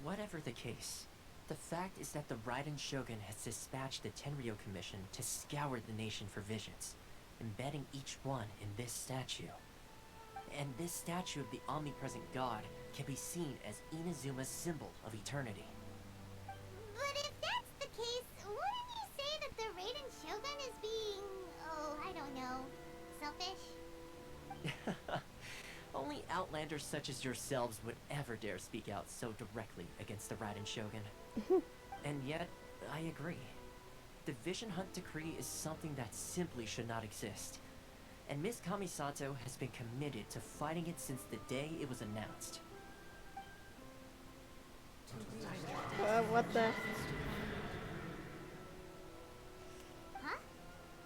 Speaker 4: Whatever the case, the fact is that the Raiden Shogun has dispatched the Tenryo Commission to scour the nation for visions, embedding each one in this statue. And this statue of the omnipresent god can be seen as Inazuma's symbol of eternity.
Speaker 2: But if that's the case, wouldn't you say that the Raiden Shogun is being, oh, I don't know, selfish?
Speaker 4: Only outlanders such as yourselves would ever dare speak out so directly against the Raiden Shogun. And yet, I agree. The Vision Hunt decree is something that simply should not exist. And Miss Kamisato has been committed to fighting it since the day it was announced.
Speaker 1: What the?
Speaker 2: Huh?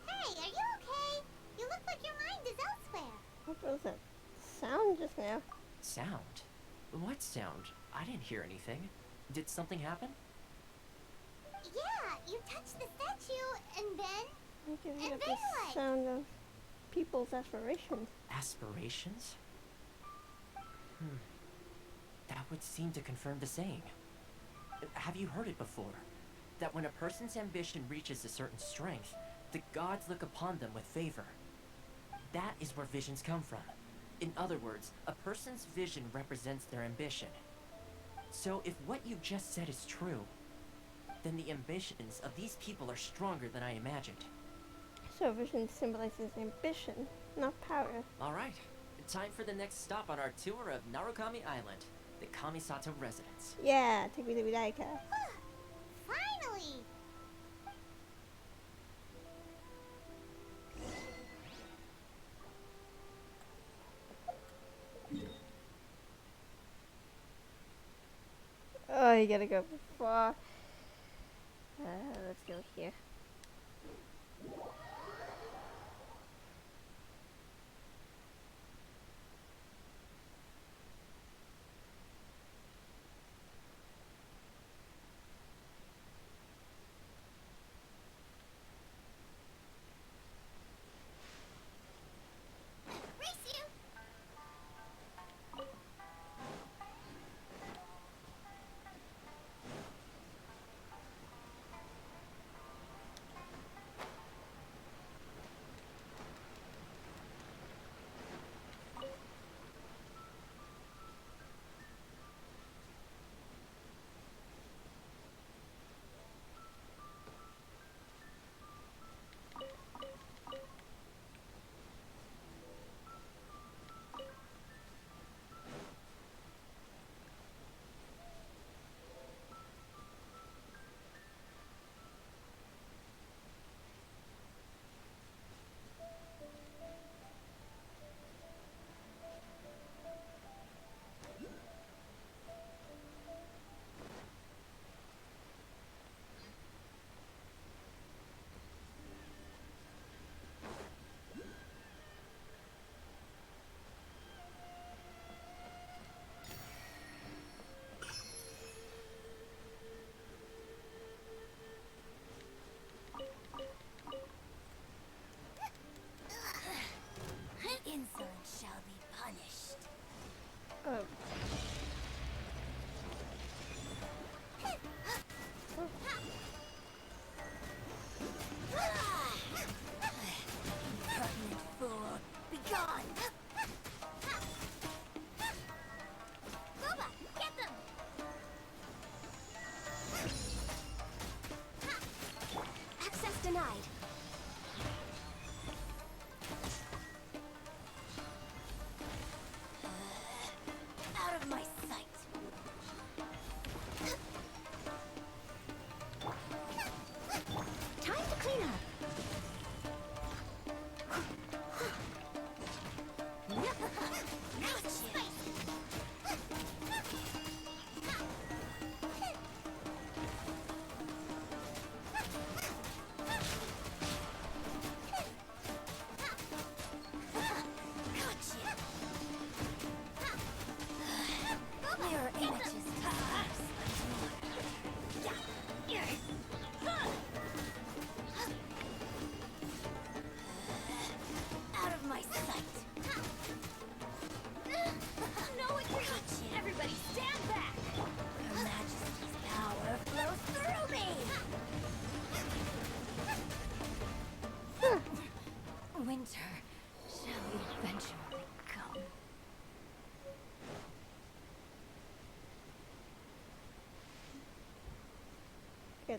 Speaker 2: Hey, are you okay? You look like your mind is elsewhere.
Speaker 1: What was that sound just now?
Speaker 4: Sound? What sound? I didn't hear anything. Did something happen?
Speaker 2: Yeah, you touched the statue, and then...
Speaker 1: I can
Speaker 2: and
Speaker 1: hear
Speaker 2: then
Speaker 1: the
Speaker 2: what?
Speaker 1: sound of people's aspirations.
Speaker 4: Aspirations? That would seem to confirm the saying. Have you heard it before? That when a person's ambition reaches a certain strength, the gods look upon them with favor. That is where visions come from. In other words, a person's vision represents their ambition. So if what you just said is true, then the ambitions of these people are stronger than I imagined.
Speaker 1: So vision symbolizes ambition, not power.
Speaker 4: Alright, time for the next stop on our tour of Narukami Island, the Kamisato residence.
Speaker 1: Yeah, take me to Vidaika.
Speaker 2: Finally!
Speaker 1: Oh, you gotta go far. Let's go here.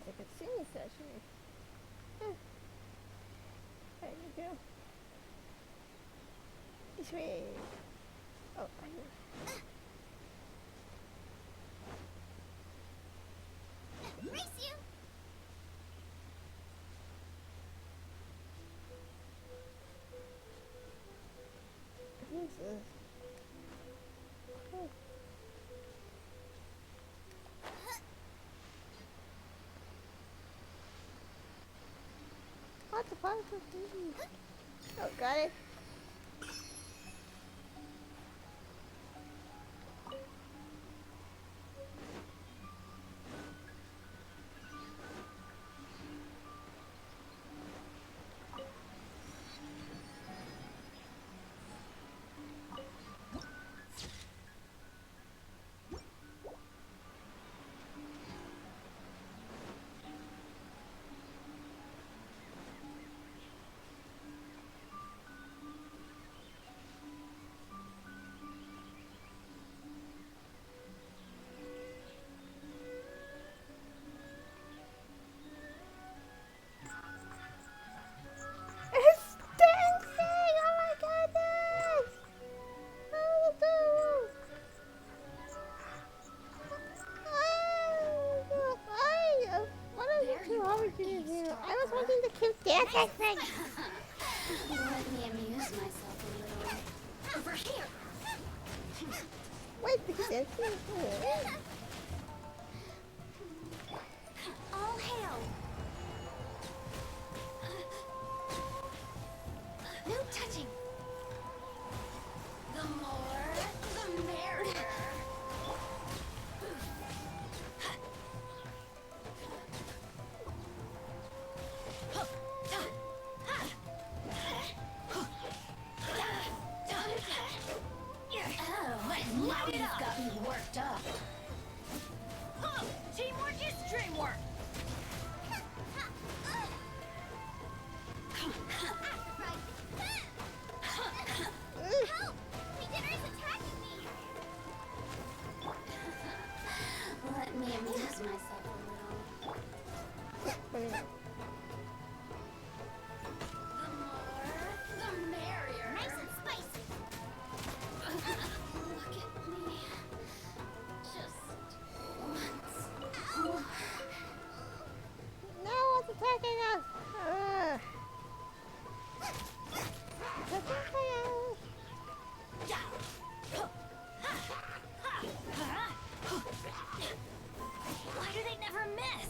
Speaker 1: a Katsuni session. Huh. There you go. This way. Oh, I know.
Speaker 2: Race you!
Speaker 1: Who's this? Oh. What the fuck? Oh, got it. It's dancing! Oh my goodness! Oh, what are you two always doing here? I was wanting to keep dancing thing.
Speaker 6: Let me amuse myself a little. Over here!
Speaker 1: Wait, the dancing?
Speaker 14: All hail! No touching!
Speaker 6: The more, the merrier. Light it up. Got me worked up. Teamwork is dreamwork.
Speaker 2: Help! Beginner is attacking me!
Speaker 6: Let me amuse myself a little. The more, the merrier.
Speaker 2: Nice and spicy!
Speaker 6: Look at me. Just once.
Speaker 2: Ow!
Speaker 1: No one's attacking us! It's attacking us!
Speaker 17: Why do they never miss?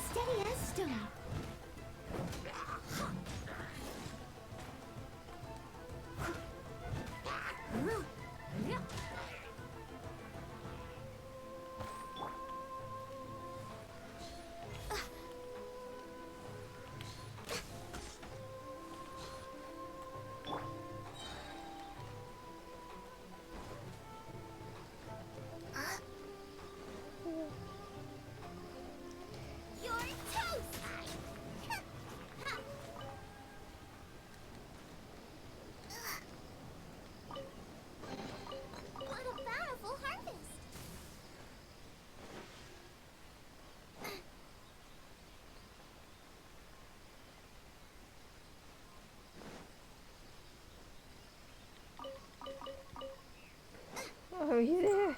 Speaker 14: Steady as stone.
Speaker 2: You're toast! What a bountiful harvest!
Speaker 1: Oh, he's there.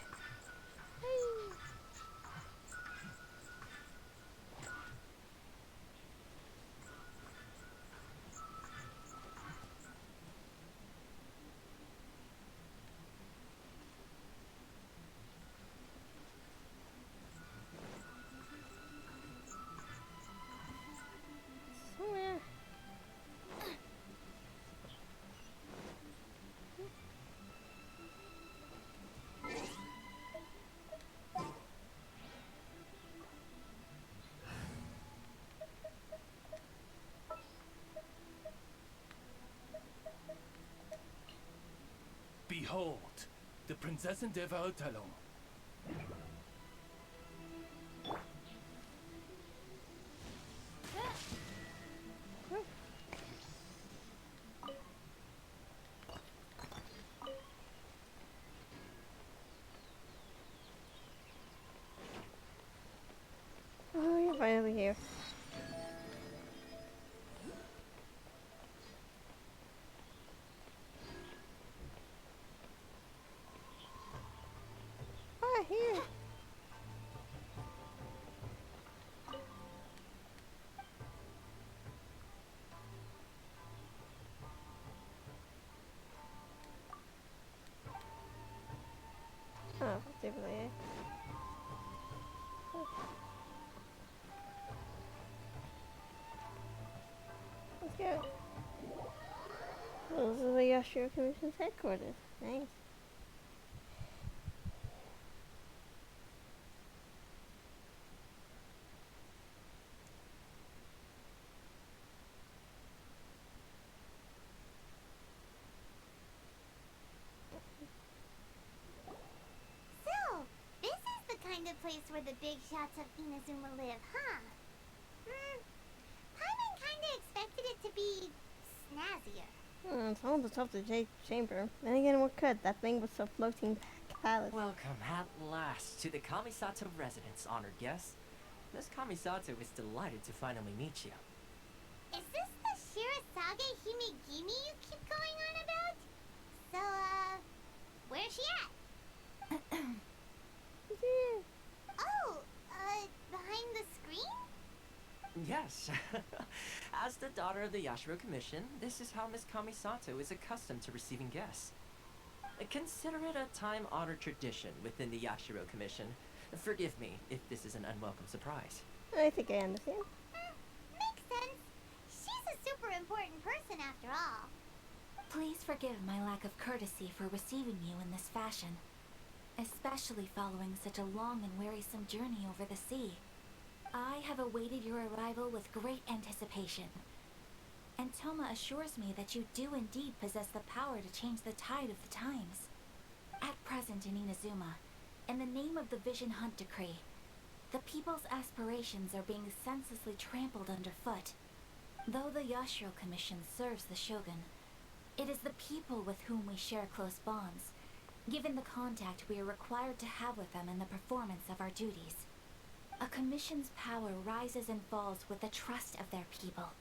Speaker 1: Somewhere.
Speaker 7: Behold, the Prinzessin der Waldtalon.
Speaker 1: here. Ah, here. Oh, it's over there. Let's go. Well, this is the Yashiro Commission's headquarters. Nice.
Speaker 2: So, this is the kind of place where the big shots of Inazuma live, huh? Paimon kinda expected it to be snazzier.
Speaker 1: It's all the top of the Jade Chamber. Then again, what could? That thing was a floating palace.
Speaker 4: Welcome at last to the Kamisato residence, honored guests. Miss Kamisato is delighted to finally meet you.
Speaker 2: Is this the Shirasage Himegimi you keep going on about? So, where's she at? Oh, behind the screen?
Speaker 4: Yes. As the daughter of the Yashiro Commission, this is how Miss Kamisato is accustomed to receiving guests. Consider it a time-honored tradition within the Yashiro Commission. Forgive me if this is an unwelcome surprise.
Speaker 1: I think I understand.
Speaker 2: Makes sense. She's a super important person after all.
Speaker 6: Please forgive my lack of courtesy for receiving you in this fashion, especially following such a long and wearisome journey over the sea. I have awaited your arrival with great anticipation, and Toma assures me that you do indeed possess the power to change the tide of the times. At present in Inazuma, in the name of the Vision Hunt Decree, the people's aspirations are being senselessly trampled underfoot. Though the Yashiro Commission serves the Shogun, it is the people with whom we share close bonds, given the contact we are required to have with them in the performance of our duties. A commission's power rises and falls with the trust of their people.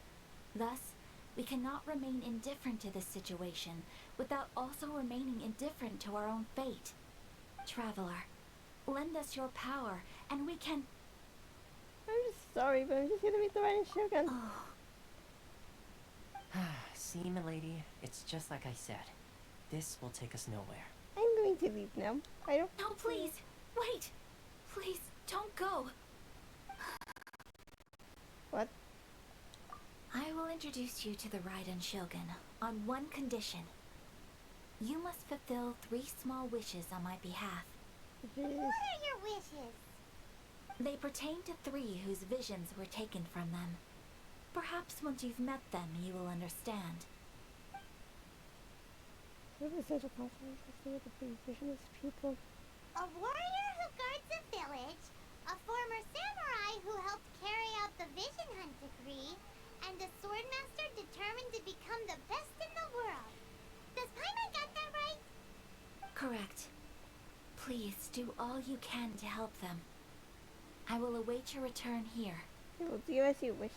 Speaker 6: Thus, we cannot remain indifferent to this situation without also remaining indifferent to our own fate. Traveler, lend us your power, and we can...
Speaker 1: I'm just sorry, but I'm just gonna meet the right Shogun.
Speaker 4: See, milady, it's just like I said. This will take us nowhere.
Speaker 1: I'm going to leave now. I don't...
Speaker 6: No, please! Wait! Please, don't go!
Speaker 1: What?
Speaker 6: I will introduce you to the Raiden Shogun on one condition. You must fulfill 3 small wishes on my behalf.
Speaker 2: What are your wishes?
Speaker 6: They pertain to 3 whose visions were taken from them. Perhaps once you've met them, you will understand.
Speaker 1: What is such a consequence of the visionless people?
Speaker 2: A warrior who guards a village, a former samurai who helped carry out the Vision Hunt Decree, and a swordmaster determined to become the best in the world. Does Paimon got that right?
Speaker 6: Correct. Please do all you can to help them. I will await your return here.
Speaker 1: I will do as you wish.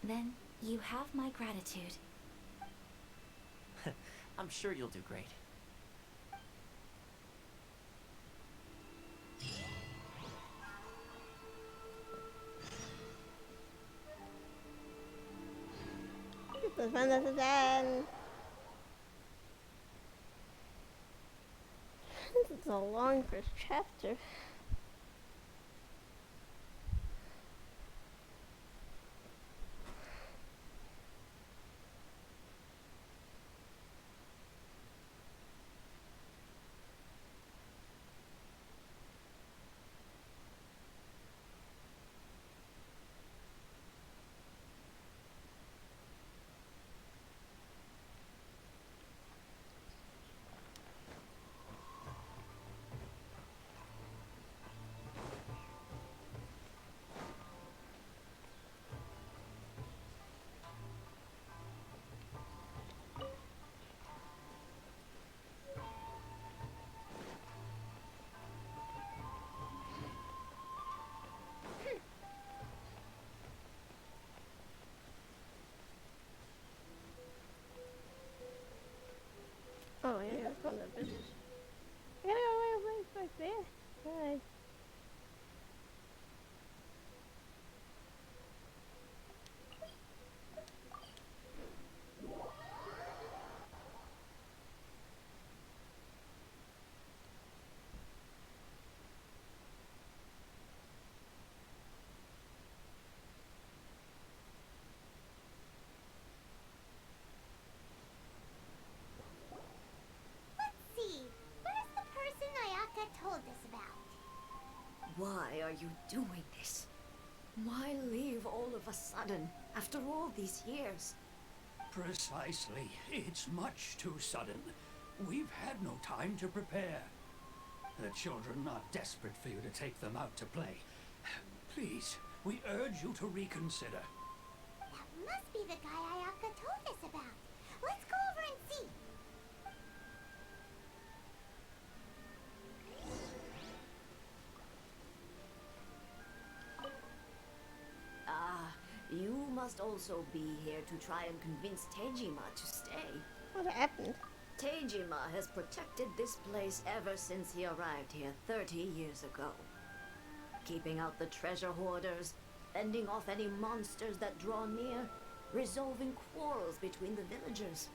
Speaker 6: Then you have my gratitude.
Speaker 4: I'm sure you'll do great.
Speaker 1: Let's find us again. This is a long first chapter. son of a bitch. I gotta go away back there. God.
Speaker 2: Let's see. Where's the person Ayaka told us about?
Speaker 19: Why are you doing this? Why leave all of a sudden, after all these years?
Speaker 7: Precisely. It's much too sudden. We've had no time to prepare. The children are desperate for you to take them out to play. Please, we urge you to reconsider.
Speaker 2: That must be the guy Ayaka told us about. Let's go over and see.
Speaker 19: Ah, you must also be here to try and convince Tejima to stay.
Speaker 1: What happened?
Speaker 19: Tejima has protected this place ever since he arrived here 30 years ago. Keeping out the treasure hoarders, fending off any monsters that draw near, resolving quarrels between the villagers.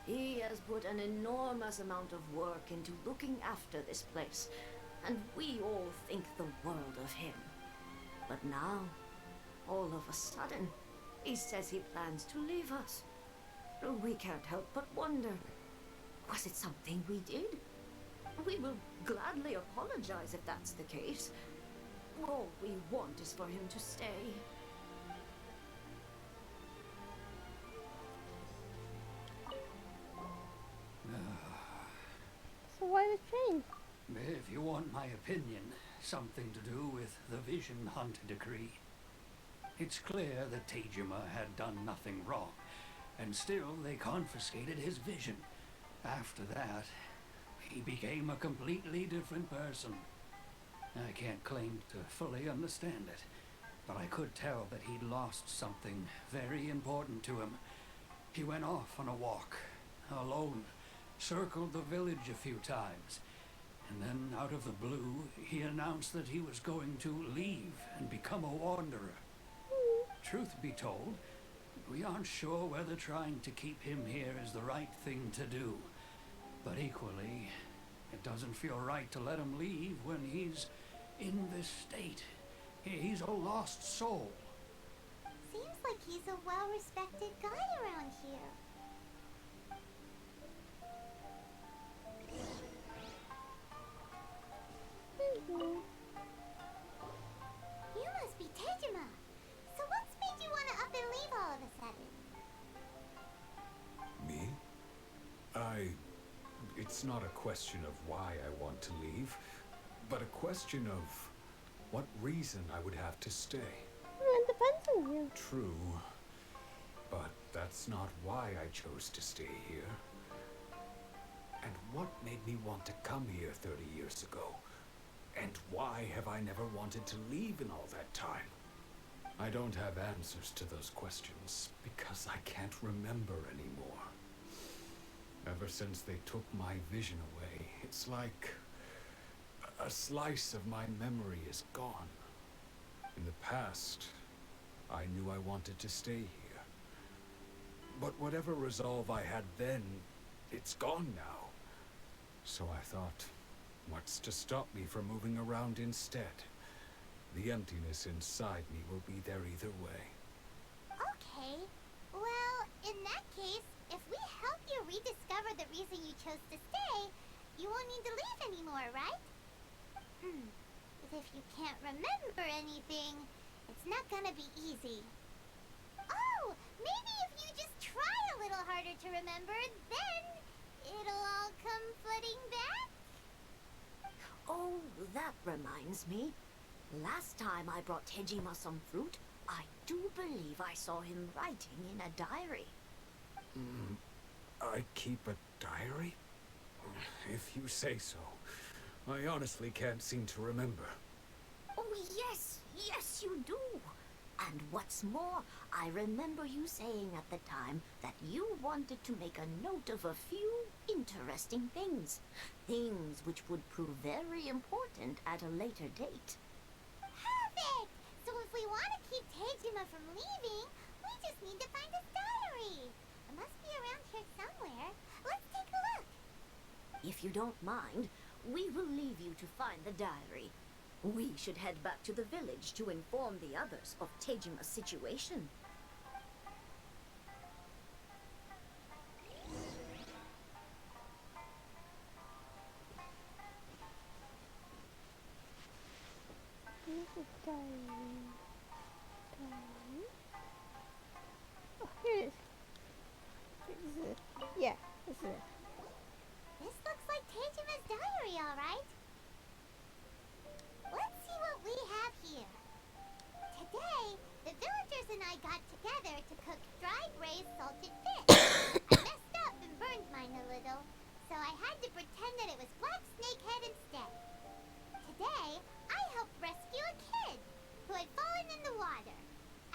Speaker 19: He has put an enormous amount of work into looking after this place, and we all think the world of him. But now, all of a sudden, he says he plans to leave us. We can't help but wonder, was it something we did? We will gladly apologize if that's the case. All we want is for him to stay.
Speaker 1: So why the change?
Speaker 7: If you want my opinion, something to do with the Vision Hunt decree. It's clear that Tejima had done nothing wrong, and still they confiscated his vision. After that, he became a completely different person. I can't claim to fully understand it, but I could tell that he'd lost something very important to him. He went off on a walk, alone, circled the village a few times, and then out of the blue, he announced that he was going to leave and become a wanderer. Truth be told, we aren't sure whether trying to keep him here is the right thing to do. But equally, it doesn't feel right to let him leave when he's in this state. He's a lost soul.
Speaker 2: Seems like he's a well-respected guy around here. You must be Tejima. So what's made you want to up and leave all of a sudden?
Speaker 20: Me? It's not a question of why I want to leave, but a question of what reason I would have to stay.
Speaker 1: It depends on you.
Speaker 20: True, but that's not why I chose to stay here. And what made me want to come here 30 years ago? And why have I never wanted to leave in all that time? I don't have answers to those questions because I can't remember anymore. Ever since they took my vision away, it's like a slice of my memory is gone. In the past, I knew I wanted to stay here. But whatever resolve I had then, it's gone now. So I thought, what's to stop me from moving around instead? The emptiness inside me will be there either way.
Speaker 2: Okay. Well, in that case, if we help you rediscover the reason you chose to stay, you won't need to leave anymore, right? But if you can't remember anything, it's not gonna be easy. Oh, maybe if you just try a little harder to remember, then it'll all come flooding back?
Speaker 19: Oh, that reminds me. Last time I brought Tejima some fruit, I do believe I saw him writing in a diary.
Speaker 20: I keep a diary? If you say so. I honestly can't seem to remember.
Speaker 19: Oh, yes, you do. And what's more, I remember you saying at the time that you wanted to make a note of a few interesting things. Things which would prove very important at a later date.
Speaker 2: Perfect! So if we want to keep Tejima from leaving, we just need to find his diary. It must be around here somewhere. Let's take a look.
Speaker 19: If you don't mind, we will leave you to find the diary. We should head back to the village to inform the others of Tejima's situation.
Speaker 1: Where's the diary? Diary? Oh, here it is. Wait, this is it. Yeah, this is it.
Speaker 2: This looks like Tejima's diary, alright. Let's see what we have here. Today, the villagers and I got together to cook dried braised salted fish. I messed up and burned mine a little, so I had to pretend that it was black snakehead instead. Today, I helped rescue a kid who had fallen in the water.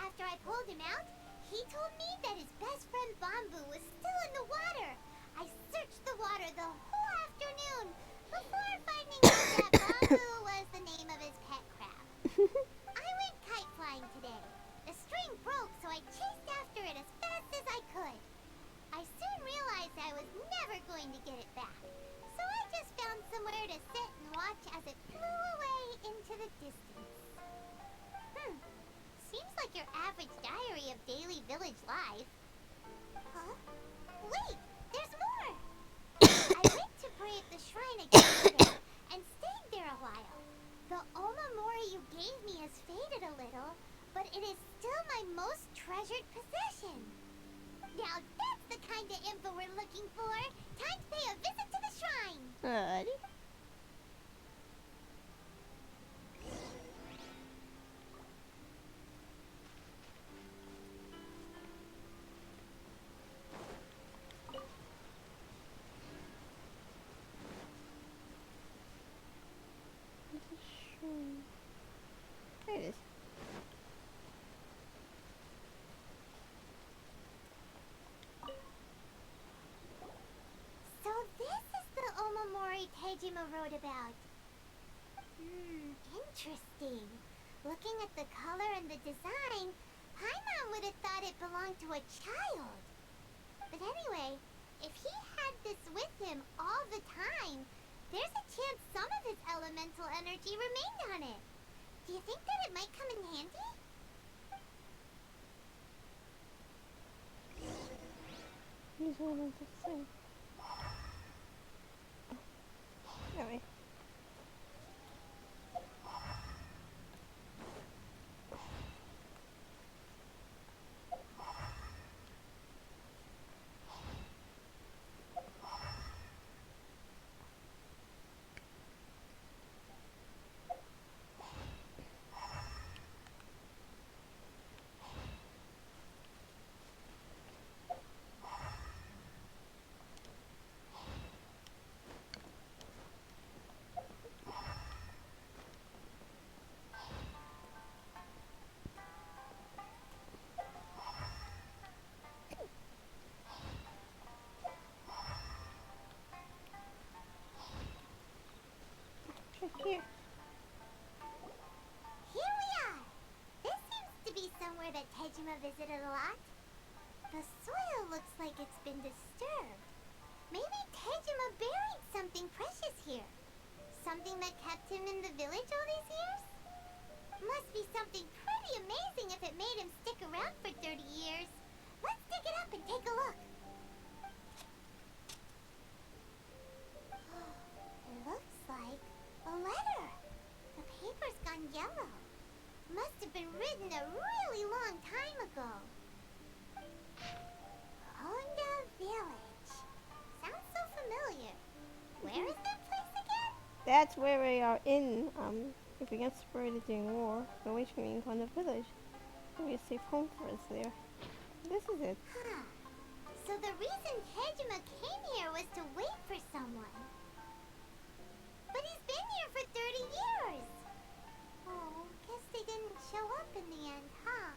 Speaker 2: After I pulled him out, he told me that his best friend Bamboo was still in the water. I searched the water the whole afternoon before finding out that Bamboo was the name of his pet crab. I went kite flying today. The string broke, so I chased after it as fast as I could. I soon realized I was never going to get it back, so I just found somewhere to sit and watch as it flew away into the distance. Seems like your average diary of daily village life. Huh? Wait! There's more! I went to pray at the shrine again today and stayed there a while. The Omamori you gave me has faded a little, but it is still my most treasured possession. Now that's the kind of info we're looking for. Time to pay a visit to the shrine.
Speaker 1: Alrighty. There it is.
Speaker 2: So this is the Omamori Tejima wrote about. Interesting. Looking at the color and the design, Paimon would have thought it belonged to a child. But anyway, if he had this with him all the time, there's a chance some of his elemental energy remained on it. Do you think that it might come in handy?
Speaker 1: Here's one of the thing. Anyway. Here.
Speaker 2: Here we are! This seems to be somewhere that Tejima visited a lot. The soil looks like it's been disturbed. Maybe Tejima buried something precious here. Something that kept him in the village all these years? Must be something pretty amazing if it made him stick around for 30 years. Let's dig it up and take a look. It looks like a letter. The paper's gone yellow. Must have been written a really long time ago. Honda Village. Sounds so familiar. Where is that place again?
Speaker 1: That's where we are in, if we get separated during war, the witch king on the village. Maybe a safe home for us there. This is it.
Speaker 2: Huh. So the reason Tejima came here was to wait for someone. But he's been here for 30 years. Oh, guess they didn't show up in the end, huh?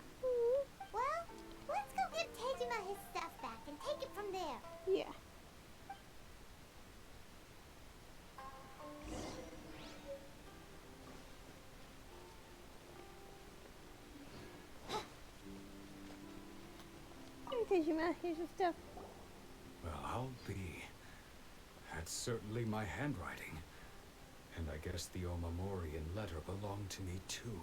Speaker 1: Tejima, here's your stuff.
Speaker 20: Well, I'll be. That's certainly my handwriting. And I guess the Omamorian letter belonged to me too.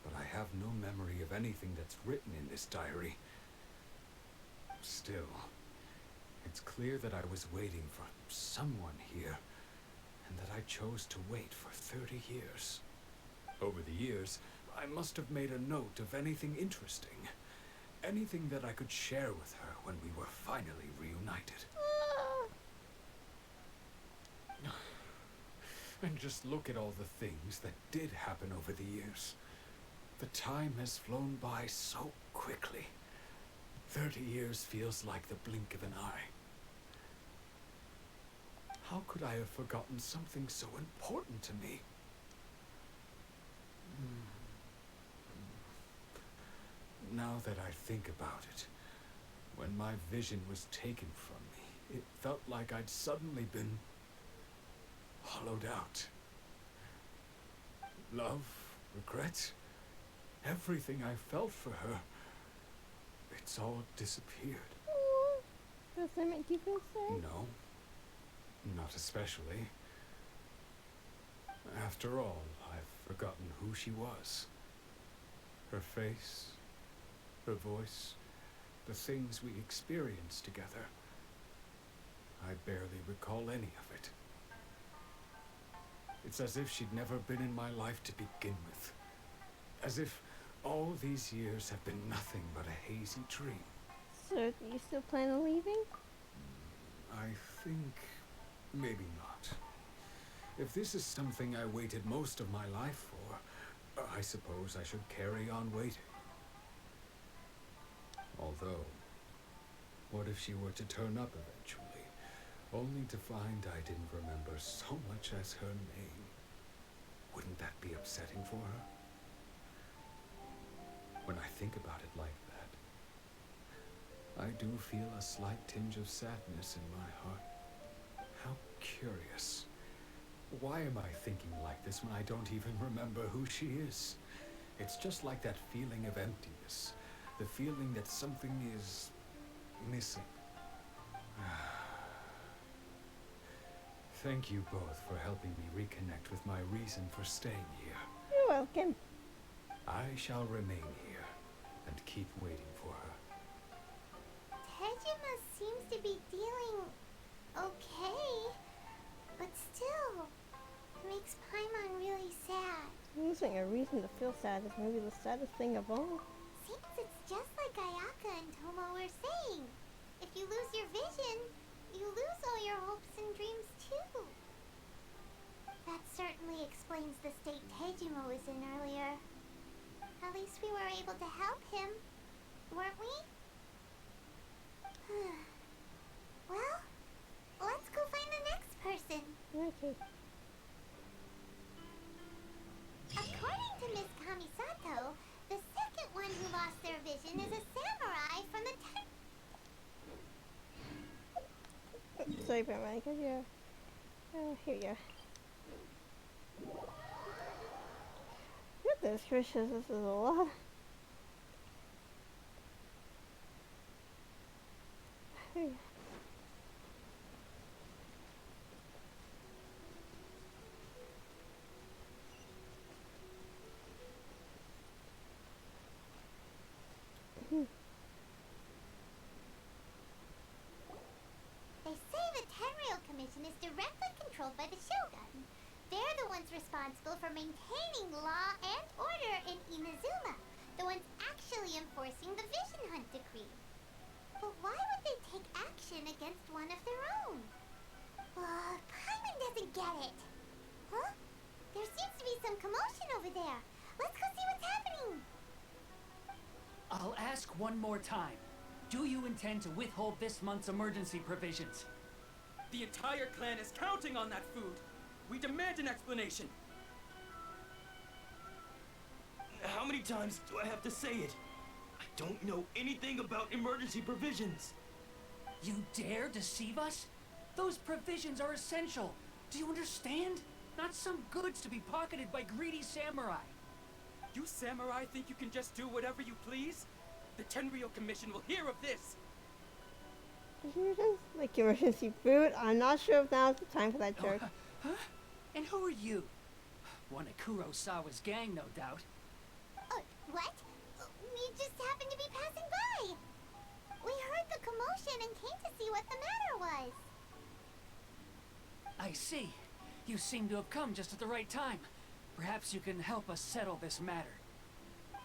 Speaker 20: But I have no memory of anything that's written in this diary. Still, it's clear that I was waiting for someone here, and that I chose to wait for 30 years. Over the years, I must have made a note of anything interesting. Anything that I could share with her when we were finally reunited. And just look at all the things that did happen over the years. The time has flown by so quickly. 30 years feels like the blink of an eye. How could I have forgotten something so important to me? Now that I think about it, when my vision was taken from me, it felt like I'd suddenly been hollowed out. Love, regret, everything I felt for her, it's all disappeared.
Speaker 1: Does that make you feel sad?
Speaker 20: No, not especially. After all, I've forgotten who she was. Her face, her voice, the things we experienced together. I barely recall any of it. It's as if she'd never been in my life to begin with. As if all these years have been nothing but a hazy dream.
Speaker 1: So, do you still plan on leaving?
Speaker 20: I think maybe not. If this is something I waited most of my life for, I suppose I should carry on waiting. Although, what if she were to turn up eventually, only to find I didn't remember so much as her name? Wouldn't that be upsetting for her? When I think about it like that, I do feel a slight tinge of sadness in my heart. How curious. Why am I thinking like this when I don't even remember who she is? It's just like that feeling of emptiness. The feeling that something is missing. Thank you both for helping me reconnect with my reason for staying here.
Speaker 1: You're welcome.
Speaker 20: I shall remain here and keep waiting for her.
Speaker 2: Tejima seems to be dealing okay, but still, it makes Paimon really sad.
Speaker 1: Losing a reason to feel sad is maybe the saddest thing of all.
Speaker 2: Seems it's just like Ayaka and Tomo were saying. If you lose your vision, you lose all your hopes and dreams too. That certainly explains the state Tejima was in earlier. At least we were able to help him, weren't we? Well, let's go find the next person.
Speaker 1: Okay.
Speaker 2: According to Miss Kamisato, the second one who lost their vision is a samurai from the
Speaker 1: Sorry, Veronica, yeah. Here you go. Goodness gracious, this is a lot. Here you go.
Speaker 2: They say the Tenryou Commission is directly controlled by the Shogun. They're the ones responsible for maintaining law and order in Inazuma, the ones actually enforcing the Vision Hunt decree. But why would they take action against one of their own? Paimon doesn't get it. Huh? There seems to be some commotion over there. Let's go see what's happening.
Speaker 7: I'll ask one more time. Do you intend to withhold this month's emergency provisions?
Speaker 21: The entire clan is counting on that food. We demand an explanation.
Speaker 22: How many times do I have to say it? I don't know anything about emergency provisions.
Speaker 7: You dare deceive us? Those provisions are essential. Do you understand? Not some goods to be pocketed by greedy samurai.
Speaker 21: You samurai think you can just do whatever you please? The Tenryou Commission will hear of this!
Speaker 1: Like emergency food? I'm not sure if now's the time for that
Speaker 21: Oh,
Speaker 1: joke.
Speaker 21: huh? And who are you? One of Kurosawa's gang, no doubt.
Speaker 2: What? We just happened to be passing by. We heard the commotion and came to see what the matter was.
Speaker 21: I see. You seem to have come just at the right time. Perhaps you can help us settle this matter.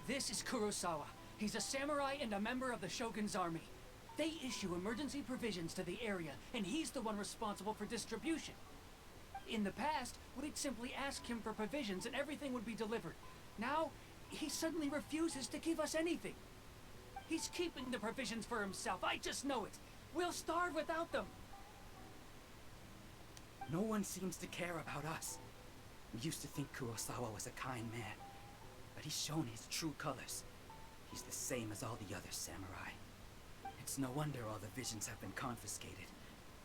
Speaker 21: This is Kurosawa. He's a samurai and a member of the Shogun's army. They issue emergency provisions to the area, and he's the one responsible for distribution. In the past, we'd simply ask him for provisions and everything would be delivered. Now, he suddenly refuses to give us anything. He's keeping the provisions for himself, I just know it. We'll starve without them. No one seems to care about us. We used to think Kurosawa was a kind man, but he's shown his true colors. He's the same as all the other samurai. It's no wonder all the visions have been confiscated.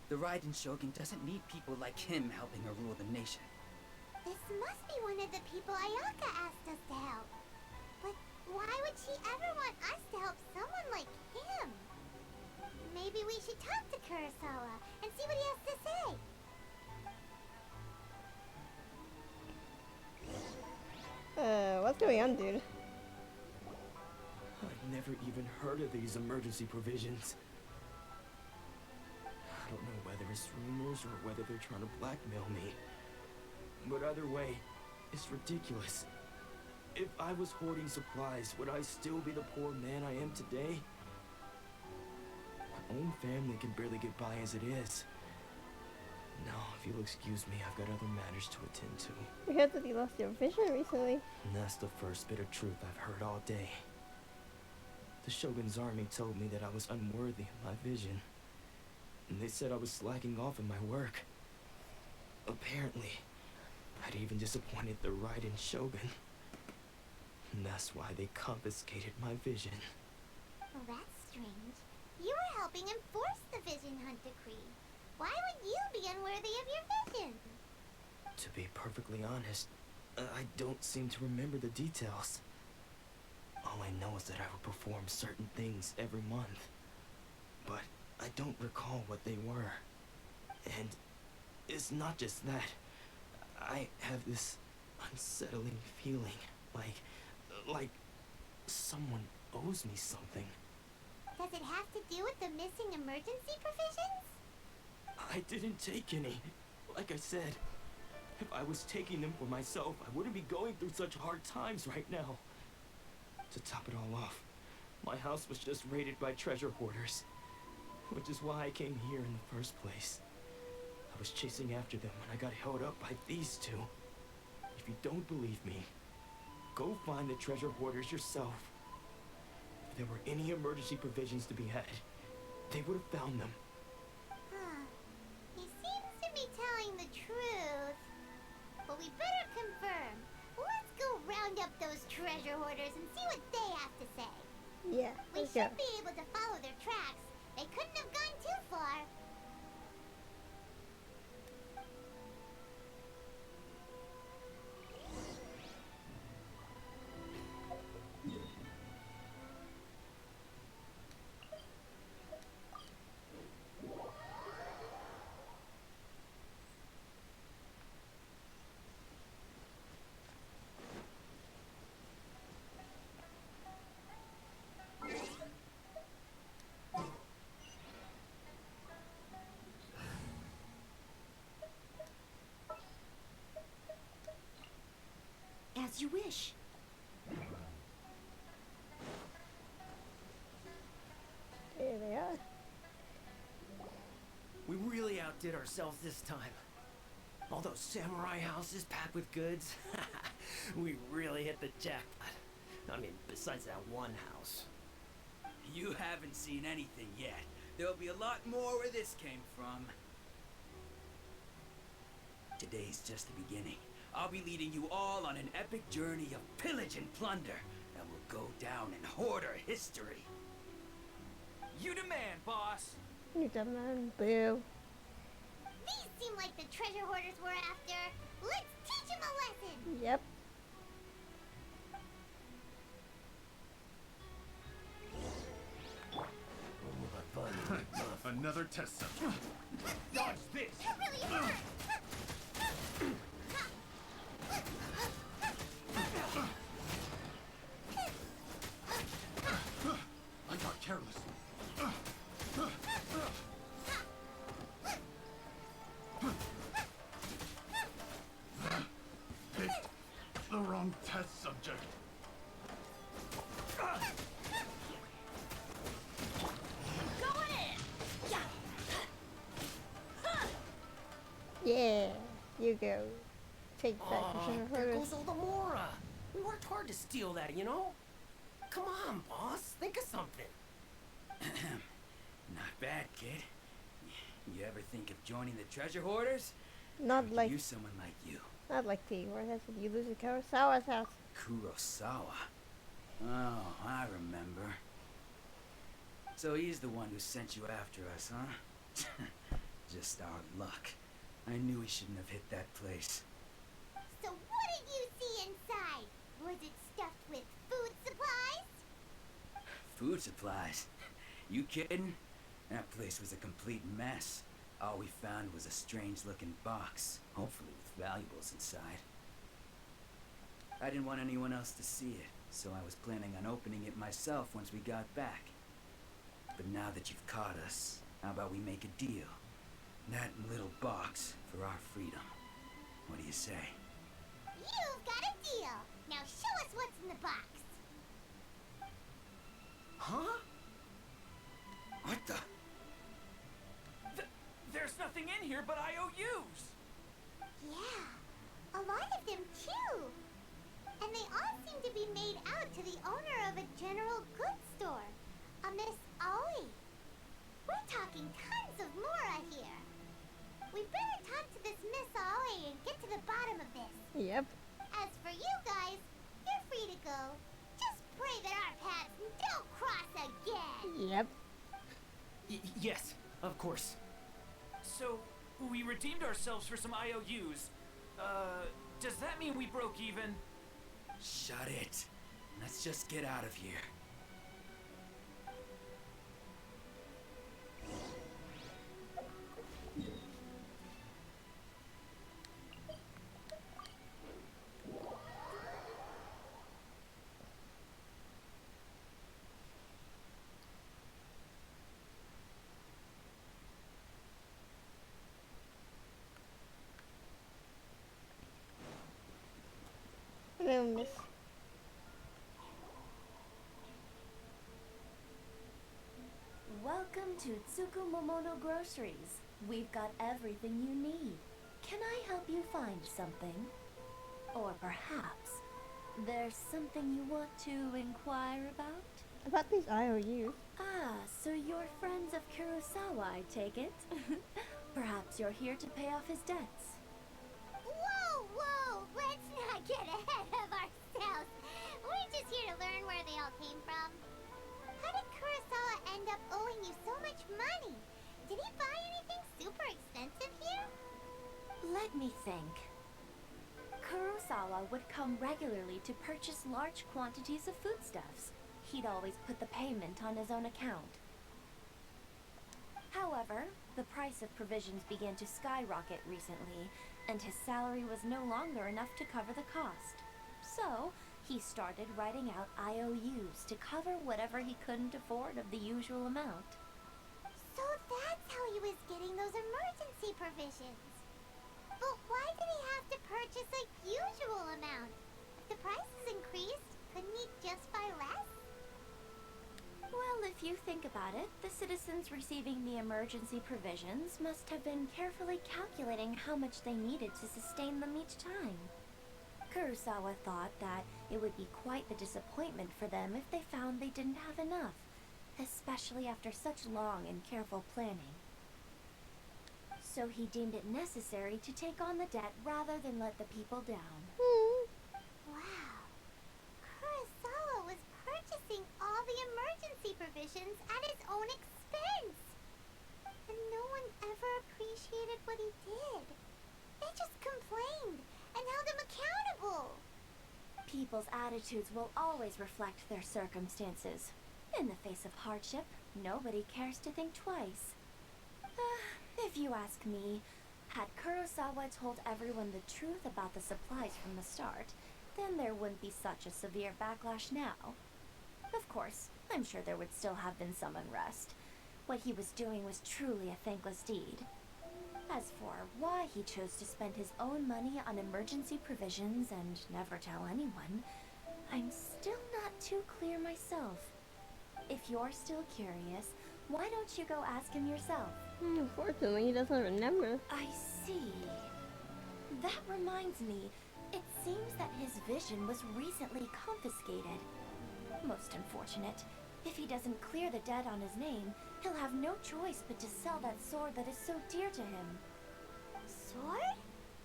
Speaker 21: The Raiden Shogun doesn't need people like him helping her rule the nation.
Speaker 2: This must be one of the people Ayaka asked us to help. But why would she ever want us to help someone like him? Maybe we should talk to Kurosawa and see what he has to say.
Speaker 1: What's going on, dude?
Speaker 3: I've never even heard of these emergency provisions. I don't know whether it's rumors or whether they're trying to blackmail me. But either way, it's ridiculous. If I was hoarding supplies, would I still be the poor man I am today? My own family can barely get by as it is. Now, if you'll excuse me, I've got other matters to attend to.
Speaker 1: We heard that you lost your vision recently.
Speaker 3: And that's the first bit of truth I've heard all day. The Shogun's army told me that I was unworthy of my vision. And they said I was slacking off in my work. Apparently, I'd even disappointed the Raiden Shogun. And that's why they confiscated my vision.
Speaker 2: Well, that's strange. You were helping enforce the Vision Hunt Decree. Why would you be unworthy of your vision?
Speaker 3: To be perfectly honest, I don't seem to remember the details. All I know is that I would perform certain things every month. But I don't recall what they were. And it's not just that. I have this unsettling feeling, like someone owes me something.
Speaker 2: Does it have to do with the missing emergency provisions?
Speaker 3: I didn't take any. Like I said, if I was taking them for myself, I wouldn't be going through such hard times right now. To top it all off, my house was just raided by treasure hoarders, which is why I came here in the first place. I was chasing after them when I got held up by these two. If you don't believe me, go find the treasure hoarders yourself. If there were any emergency provisions to be had, they would have found them.
Speaker 2: Huh. He seems to be telling the truth. But we better confirm. Let's go round up those treasure hoarders and see what they have to say.
Speaker 1: Yeah,
Speaker 2: We
Speaker 1: let's go.
Speaker 2: should be able to follow their tracks. They couldn't have gone too far.
Speaker 14: As you wish.
Speaker 1: There they are.
Speaker 11: We really outdid ourselves this time. All those samurai houses packed with goods. We really hit the jackpot. I mean, besides that one house.
Speaker 21: You haven't seen anything yet. There'll be a lot more where this came from. Today's just the beginning. I'll be leading you all on an epic journey of pillage and plunder that will go down in hoarder history. You demand, boss!
Speaker 1: You dumb man. Boo.
Speaker 2: These seem like the treasure hoarders we're after. Let's teach them a lesson.
Speaker 1: Yep.
Speaker 12: Another test subject.
Speaker 10: Dodge this!
Speaker 2: That really hurt!
Speaker 12: I got careless. Picked the wrong test subject.
Speaker 1: Yeah, you go. Take that.
Speaker 11: There goes Eldamora. We worked hard to steal that, you know? Come on, boss. Think of something.
Speaker 13: Not bad, kid. You ever think of joining the treasure hoarders?
Speaker 1: Not like
Speaker 13: use someone like you.
Speaker 1: Not like the where that's it. You lose at Kurosawa's house.
Speaker 13: Kurosawa? Oh, I remember. So he's the one who sent you after us, huh? Just our luck. I knew we shouldn't have hit that place.
Speaker 2: So what did you see inside? Was it stuffed with food supplies?
Speaker 13: Food supplies? You kidding? That place was a complete mess. All we found was a strange-looking box, hopefully with valuables inside. I didn't want anyone else to see it, so I was planning on opening it myself once we got back. But now that you've caught us, how about we make a deal? That little box for our freedom. What do you say?
Speaker 2: You've got a deal. Now show us what's in the box.
Speaker 11: Huh?
Speaker 13: What the?
Speaker 10: There's nothing in here but IOUs!
Speaker 2: Yeah, a lot of them too. And they all seem to be made out to the owner of a general goods store, a Miss Aoi. We're talking tons of Mora here. We better talk to this Miss Aoi and get to the bottom of this.
Speaker 1: Yep.
Speaker 2: As for you guys, you're free to go. Just pray that our paths don't cross again.
Speaker 1: Yep.
Speaker 10: Yes, of course. So, we redeemed ourselves for some IOUs. Does that mean we broke even?
Speaker 13: Shut it. Let's just get out of here.
Speaker 1: Hello, miss.
Speaker 6: Welcome to Tsukumomono Groceries. We've got everything you need. Can I help you find something? Or perhaps there's something you want to inquire about?
Speaker 1: About these IOUs.
Speaker 6: Ah, so you're friends of Kurosawa, I take it? Perhaps you're here to pay off his debts.
Speaker 2: Whoa, whoa! Let's not get ahead of ourselves. We're just here to learn where they all came from. How did Kurosawa end up owing you so much money? Did he buy anything super expensive here?
Speaker 6: Let me think. Kurosawa would come regularly to purchase large quantities of foodstuffs. He'd always put the payment on his own account. However, the price of provisions began to skyrocket recently, and his salary was no longer enough to cover the cost. So, he started writing out IOUs to cover whatever he couldn't afford of the usual amount.
Speaker 2: So that's how he was getting those emergency provisions. But why did he have to purchase a usual amount? If the prices increased, couldn't he just buy less?
Speaker 6: Well, if you think about it, the citizens receiving the emergency provisions must have been carefully calculating how much they needed to sustain them each time. Kurosawa thought that it would be quite the disappointment for them if they found they didn't have enough, especially after such long and careful planning. So he deemed it necessary to take on the debt rather than let the people down.
Speaker 2: Wow. Kurosawa was purchasing all the emergency provisions at his own expense. And no one ever appreciated what he did. They just complained and held him accountable.
Speaker 6: People's attitudes will always reflect their circumstances. In the face of hardship, nobody cares to think twice. If you ask me, had Kurosawa told everyone the truth about the supplies from the start, then there wouldn't be such a severe backlash now. Of course, I'm sure there would still have been some unrest. What he was doing was truly a thankless deed. As for why he chose to spend his own money on emergency provisions and never tell anyone, I'm still not too clear myself. If you're still curious, why don't you go ask him yourself?
Speaker 1: Unfortunately, he doesn't remember.
Speaker 6: I see. That reminds me, it seems that his vision was recently confiscated. Most unfortunate. If he doesn't clear the debt on his name, he'll have no choice but to sell that sword that is so dear to him.
Speaker 2: Sword?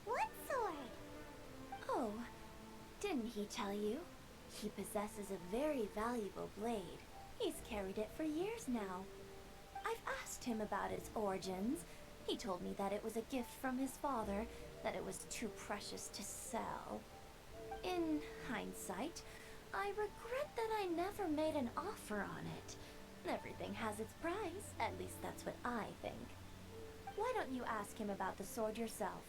Speaker 2: What sword?
Speaker 6: Oh, didn't he tell you? He possesses a very valuable blade. He's carried it for years now. I've asked him about its origins. He told me that it was a gift from his father, that it was too precious to sell. In hindsight, I regret that I never made an offer on it. Everything has its price, at least that's what I think. Why don't you ask him about the sword yourself?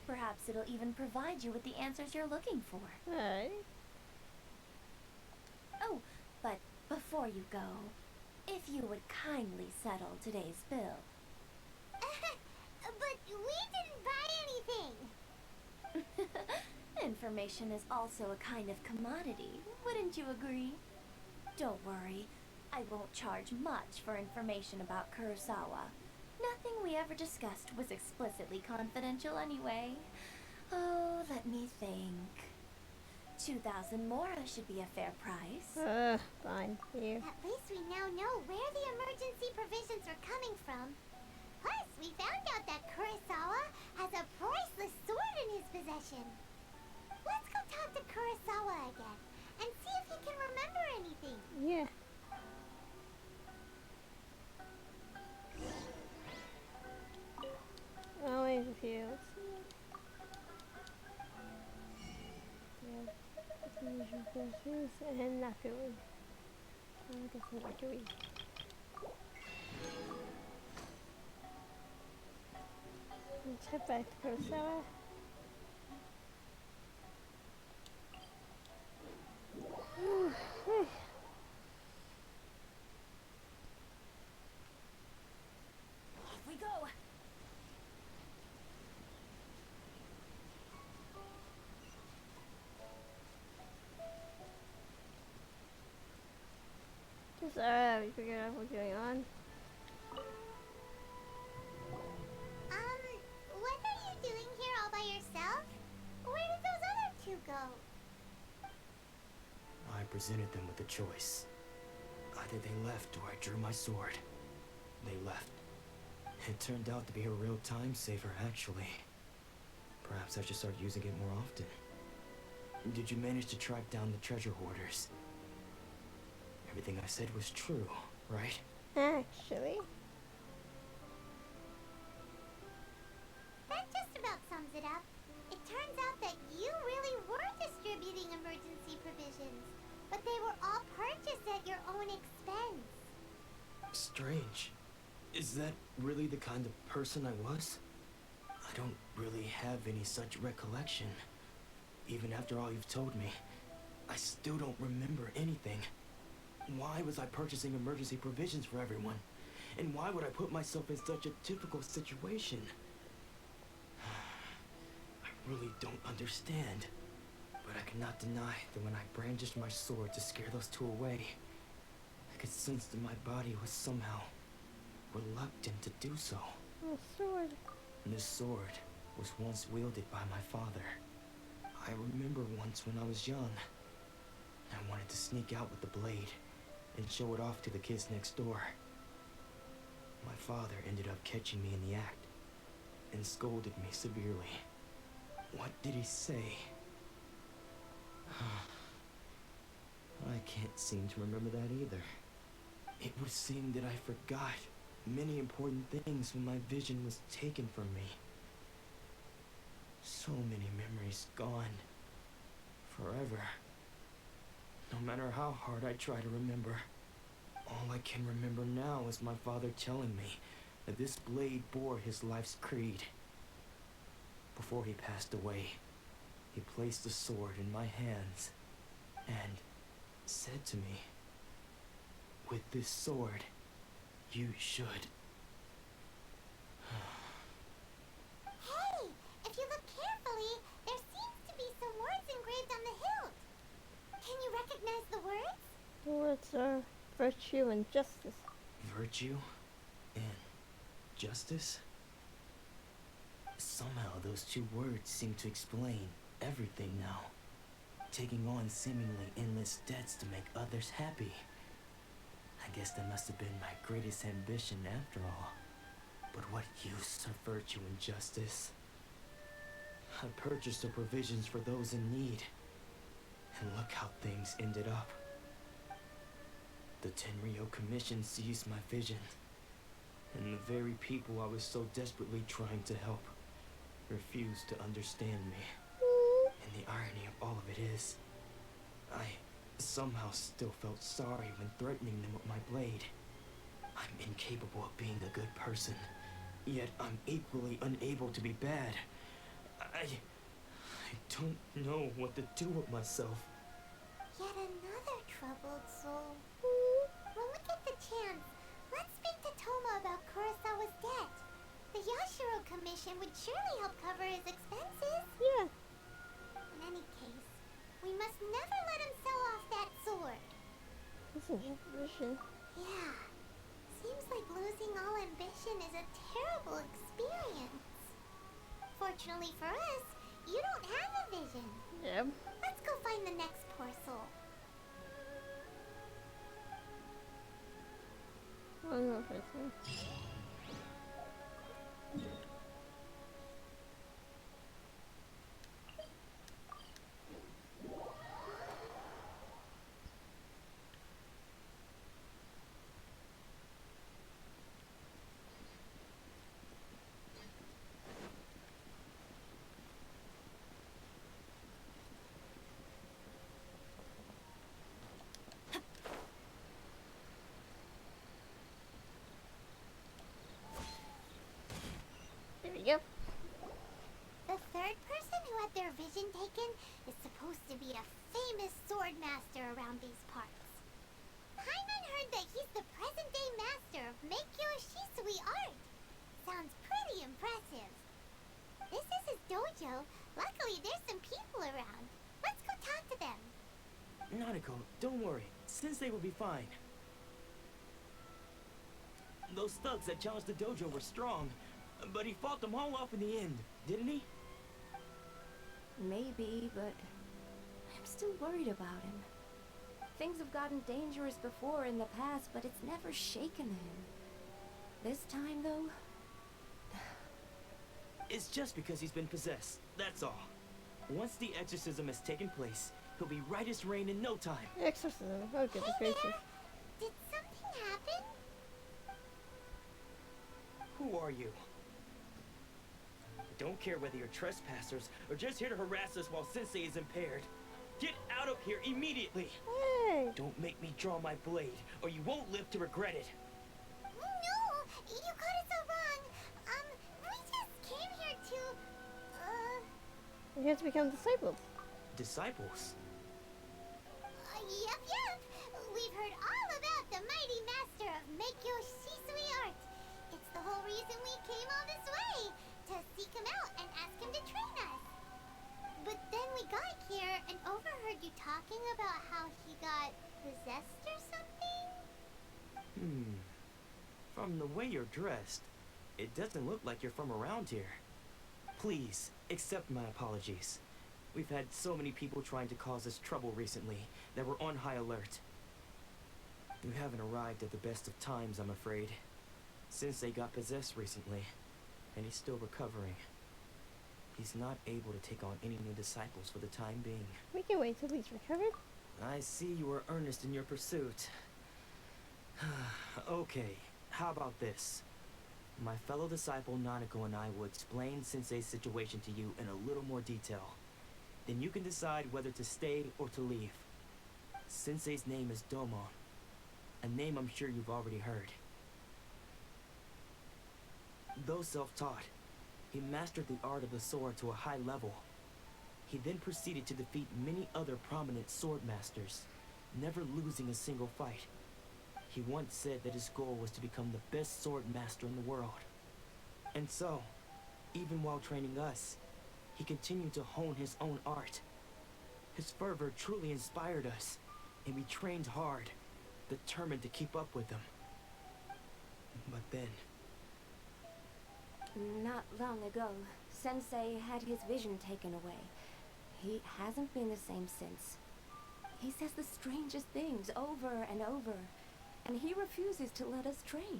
Speaker 6: Perhaps it'll even provide you with the answers you're looking for.
Speaker 1: Alright.
Speaker 6: Oh, but before you go, if you would kindly settle today's bill.
Speaker 2: But we didn't buy anything!
Speaker 6: Information is also a kind of commodity, wouldn't you agree? Don't worry, I won't charge much for information about Kurosawa. Nothing we ever discussed was explicitly confidential anyway. Oh, let me think. 2,000 mora should be a fair price.
Speaker 1: Fine. Here.
Speaker 2: At least we now know where the emergency provisions are coming from. Plus, we found out that Kurosawa has a priceless sword in his possession. Let's go talk to Kurosawa again and see if he can remember anything.
Speaker 1: Yeah. Always a few. Let's see. Yeah. And Nakui. I guess Nakui. Let's head back to Kurosawa.
Speaker 6: Off we go!
Speaker 1: Just we figured out what's going on.
Speaker 2: What are you doing here all by yourself? Where did those other two go?
Speaker 3: I presented them with a choice. Either they left or I drew my sword. They left. It turned out to be a real time saver, actually. Perhaps I should start using it more often. Did you manage to track down the treasure hoarders? Everything I said was true, right?
Speaker 1: Actually.
Speaker 2: That just about sums it up. It turns out that you really were distributing emergency provisions, but they were all purchased at your own expense.
Speaker 3: Strange. Is that really the kind of person I was? I don't really have any such recollection. Even after all you've told me, I still don't remember anything. Why was I purchasing emergency provisions for everyone? And why would I put myself in such a difficult situation? I really don't understand. But I cannot deny that when I brandished my sword to scare those two away, I could sense that my body was somehow reluctant to do so.
Speaker 1: Oh, sword.
Speaker 3: And this sword was once wielded by my father. I remember once when I was young, I wanted to sneak out with the blade and show it off to the kids next door. My father ended up catching me in the act and scolded me severely. What did he say? I can't seem to remember that either. It would seem that I forgot many important things when my vision was taken from me. So many memories gone. Forever. No matter how hard I try to remember, all I can remember now is my father telling me This blade bore his life's creed. Before he passed away, he placed the sword in my hands and said to me, "With this sword, you should."
Speaker 2: Hey, if you look carefully, there seems to be some words engraved on the hilt. Can you recognize the words?
Speaker 1: The words are virtue and justice.
Speaker 3: Virtue and justice? Somehow those two words seem to explain everything now. Taking on seemingly endless debts to make others happy. I guess that must have been my greatest ambition after all. But what use of virtue and justice? I purchased the provisions for those in need. And look how things ended up. The Tenryo Commission seized my vision. And the very people I was so desperately trying to help refused to understand me. And the irony of all of it is, I somehow still felt sorry when threatening them with my blade. I'm incapable of being a good person, yet I'm equally unable to be bad. I don't know what to do with myself.
Speaker 2: Yet another troubled soul. When we get the chance, let's speak to Toma about Kurosawa's debt. The Yashiro Commission would surely help cover his expenses.
Speaker 1: Yeah.
Speaker 2: In any case, we must never let him sell off that sword.
Speaker 1: That's an ambition.
Speaker 2: Yeah. Seems like losing all ambition is a terrible experience. Fortunately for us, you don't have a vision.
Speaker 1: Yep.
Speaker 2: Let's go find the next poor soul.
Speaker 1: One more person. There we go.
Speaker 2: The third person who had their vision taken is supposed to be a famous sword master around these parts. Paimon heard that he's the present-day master of Meikyo Shisui art. Sounds pretty impressive. This is his dojo. Luckily, there's some people around. Let's go talk to them.
Speaker 3: Nanako, don't worry. Sensei will be fine. Those thugs that challenged the dojo were strong, but he fought them all off in the end, didn't he?
Speaker 14: Maybe, but I'm still worried about him. Things have gotten dangerous before in the past, but it's never shaken him. This time, though...
Speaker 3: It's just because he's been possessed, that's all. Once the exorcism has taken place, he'll be right as rain in no time.
Speaker 1: Exorcism. Oh, goodness gracious.
Speaker 2: Did something happen?
Speaker 3: Who are you? Don't care whether you're trespassers or just here to harass us while Sensei is impaired. Get out of here immediately!
Speaker 1: Hey!
Speaker 3: Don't make me draw my blade, or you won't live to regret it.
Speaker 2: No! You got it so wrong! We just came here to...
Speaker 1: We have to become disciples.
Speaker 3: Disciples?
Speaker 2: Yep. We've heard all about the mighty master of Meikyo Shisui art. It's the whole reason we came all this way, to seek him out and ask him to train us. But then we got here and overheard you talking about how he got possessed or something?
Speaker 3: From the way you're dressed, it doesn't look like you're from around here. Please, accept my apologies. We've had so many people trying to cause us trouble recently that we're on high alert. You haven't arrived at the best of times, I'm afraid. Sensei got possessed recently, and he's still recovering. He's not able to take on any new disciples for the time being.
Speaker 1: We can wait till he's recovered.
Speaker 3: I see you are earnest in your pursuit. Okay, how about this? My fellow disciple Nanako and I will explain Sensei's situation to you in a little more detail. Then you can decide whether to stay or to leave. Sensei's name is Domon, a name I'm sure you've already heard. Though self-taught, he mastered the art of the sword to a high level. He then proceeded to defeat many other prominent sword masters, never losing a single fight. He once said that his goal was to become the best sword master in the world. And so, even while training us, he continued to hone his own art. His fervor truly inspired us, and we trained hard, determined to keep up with him. But then...
Speaker 8: Not long ago, Sensei had his vision taken away. He hasn't been the same since. He says the strangest things over and over, and he refuses to let us train.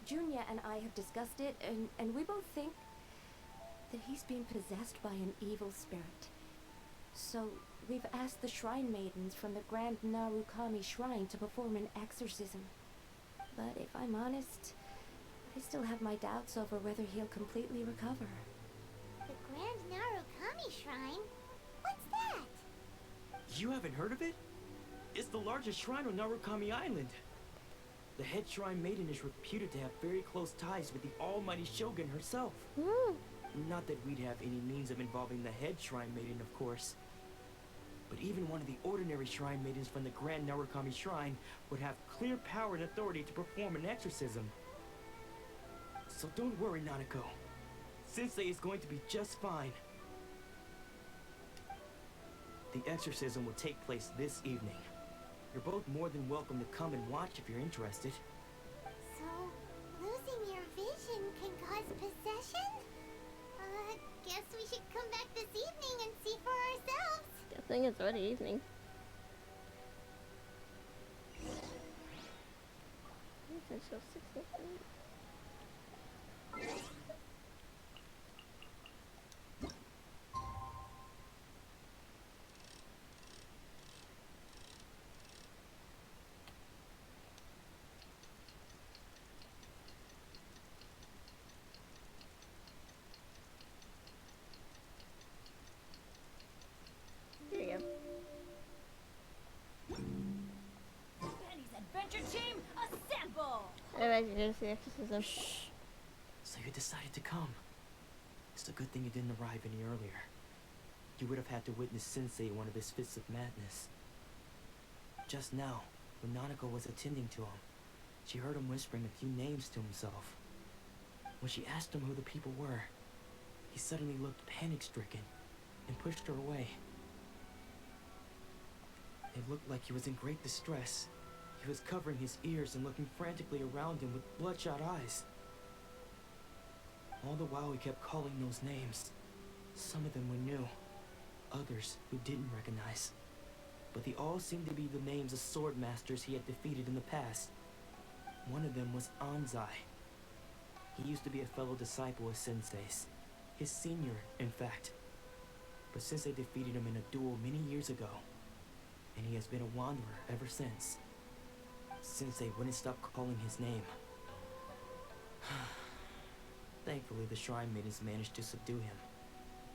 Speaker 8: Junya and I have discussed it, and we both think that he's been possessed by an evil spirit. So, we've asked the shrine maidens from the Grand Narukami Shrine to perform an exorcism. But if I'm honest, I still have my doubts over whether he'll completely recover.
Speaker 2: The Grand Narukami Shrine? What's that?
Speaker 3: You haven't heard of it? It's the largest shrine on Narukami Island. The head shrine maiden is reputed to have very close ties with the almighty Shogun herself. Not that we'd have any means of involving the head shrine maiden, of course. But even one of the ordinary shrine maidens from the Grand Narukami Shrine would have clear power and authority to perform an exorcism. So don't worry, Nanako. Sensei is going to be just fine. The exorcism will take place this evening. You're both more than welcome to come and watch if you're interested.
Speaker 2: So, losing your vision can cause possession? Guess we should come back this evening and see for ourselves.
Speaker 1: Guessing it's already evening. Until 6 a.m. There you go.
Speaker 17: Benny's adventure team, assemble!
Speaker 1: I like to see the exorcism.
Speaker 3: Shh. So you decided to come. It's a good thing you didn't arrive any earlier. You would have had to witness Sensei in one of his fits of madness. Just now, when Nanako was attending to him, she heard him whispering a few names to himself. When she asked him who the people were, he suddenly looked panic-stricken and pushed her away. It looked like he was in great distress. He was covering his ears and looking frantically around him with bloodshot eyes. All the while he kept calling those names. Some of them we knew, others we didn't recognize. But they all seemed to be the names of sword masters he had defeated in the past. One of them was Anzai. He used to be a fellow disciple of Sensei's. His senior, in fact. But Sensei defeated him in a duel many years ago. And he has been a wanderer ever since. Sensei wouldn't stop calling his name. Thankfully, the shrine maidens managed to subdue him,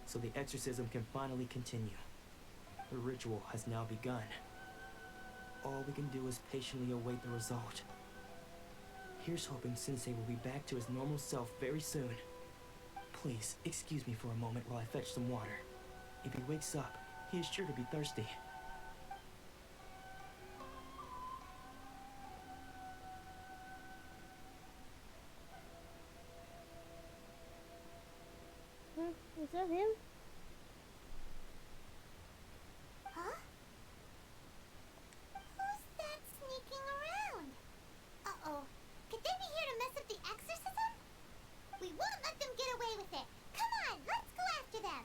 Speaker 3: so the exorcism can finally continue. The ritual has now begun. All we can do is patiently await the result. Here's hoping Sensei will be back to his normal self very soon. Please, excuse me for a moment while I fetch some water. If he wakes up, he is sure to be thirsty.
Speaker 1: Is that him?
Speaker 2: Huh? Who's that sneaking around? Uh-oh. Could they be here to mess up the exorcism? We won't let them get away with it. Come on, let's go after them.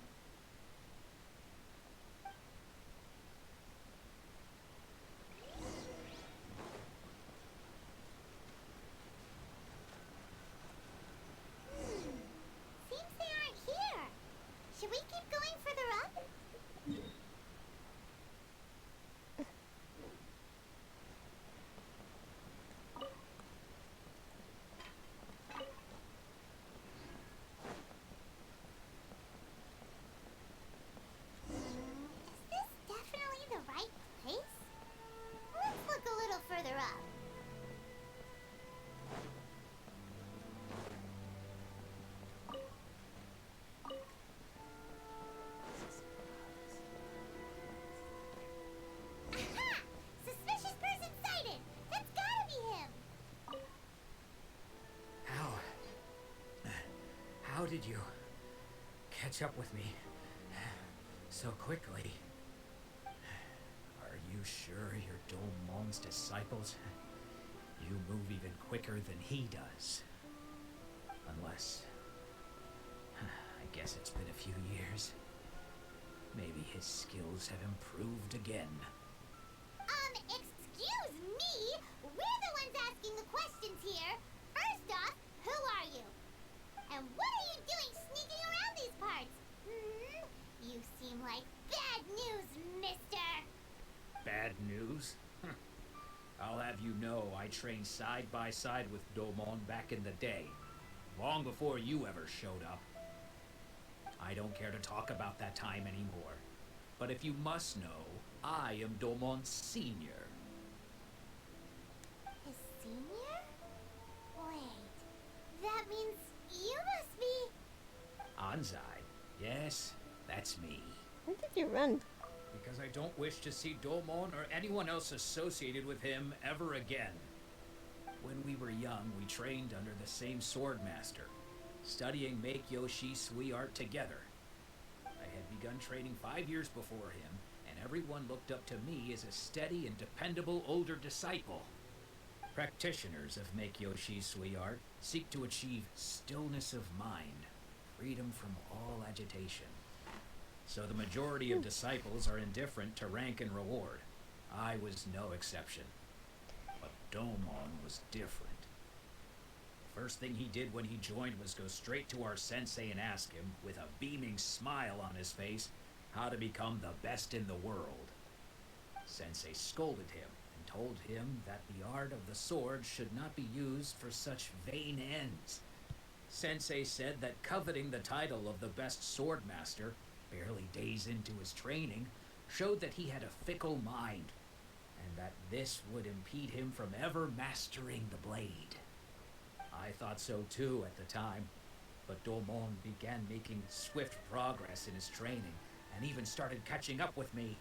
Speaker 2: Seems they aren't here. Should we
Speaker 7: did you catch up with me so quickly? Are you sure you're Domon's disciples? You move even quicker than he does. Unless... I guess it's been a few years. Maybe his skills have improved again.
Speaker 2: Excuse me? We're the ones asking the questions here. First off, who are you? And what are you doing sneaking around these parts? You seem like bad news, mister.
Speaker 7: Bad news? I'll have you know I trained side by side with Domon back in the day. Long before you ever showed up. I don't care to talk about that time anymore. But if you must know, I am Domon's senior.
Speaker 2: His senior? Wait, that means you must be...
Speaker 7: Anzai. Yes, that's me.
Speaker 1: Where did you run?
Speaker 7: Because I don't wish to see Domon or anyone else associated with him ever again. When we were young, we trained under the same sword master, studying Make-Yoshi Sui art together. I had begun training 5 years before him, and everyone looked up to me as a steady and dependable older disciple. Practitioners of Make-Yoshi Sui art seek to achieve stillness of mind, freedom from all agitation. So the majority of disciples are indifferent to rank and reward. I was no exception. But Domon was different. The first thing he did when he joined was go straight to our sensei and ask him, with a beaming smile on his face, how to become the best in the world. Sensei scolded him and told him that the art of the sword should not be used for such vain ends. Sensei said that coveting the title of the best sword master, barely days into his training, showed that he had a fickle mind, and that this would impede him from ever mastering the blade. I thought so too at the time, but Domon began making swift progress in his training, and even started catching up with me.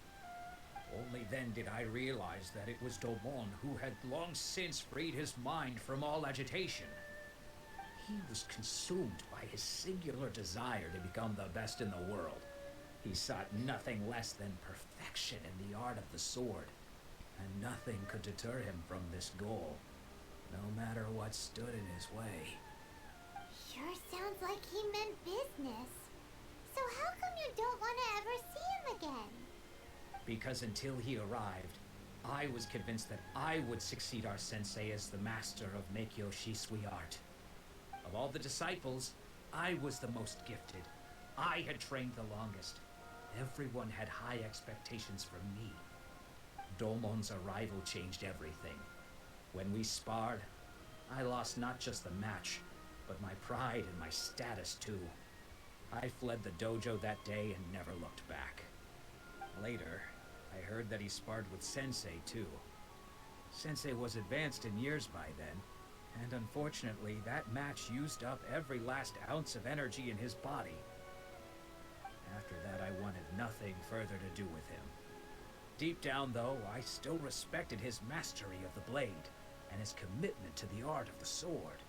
Speaker 7: Only then did I realize that it was Domon who had long since freed his mind from all agitation. He was consumed by his singular desire to become the best in the world. He sought nothing less than perfection in the art of the sword, and nothing could deter him from this goal, no matter what stood in his way.
Speaker 2: Sure sounds like he meant business. So how come you don't want to ever see him again?
Speaker 7: Because until he arrived, I was convinced that I would succeed our sensei as the master of Make-Yoshi Sui art. Of all the disciples, I was the most gifted. I had trained the longest. Everyone had high expectations from me. Domon's arrival changed everything. When we sparred, I lost not just the match, but my pride and my status too. I fled the dojo that day and never looked back. Later, I heard that he sparred with Sensei too. Sensei was advanced in years by then, and unfortunately that match used up every last ounce of energy in his body. After that, I wanted nothing further to do with him. Deep down, though, I still respected his mastery of the blade and his commitment to the art of the sword.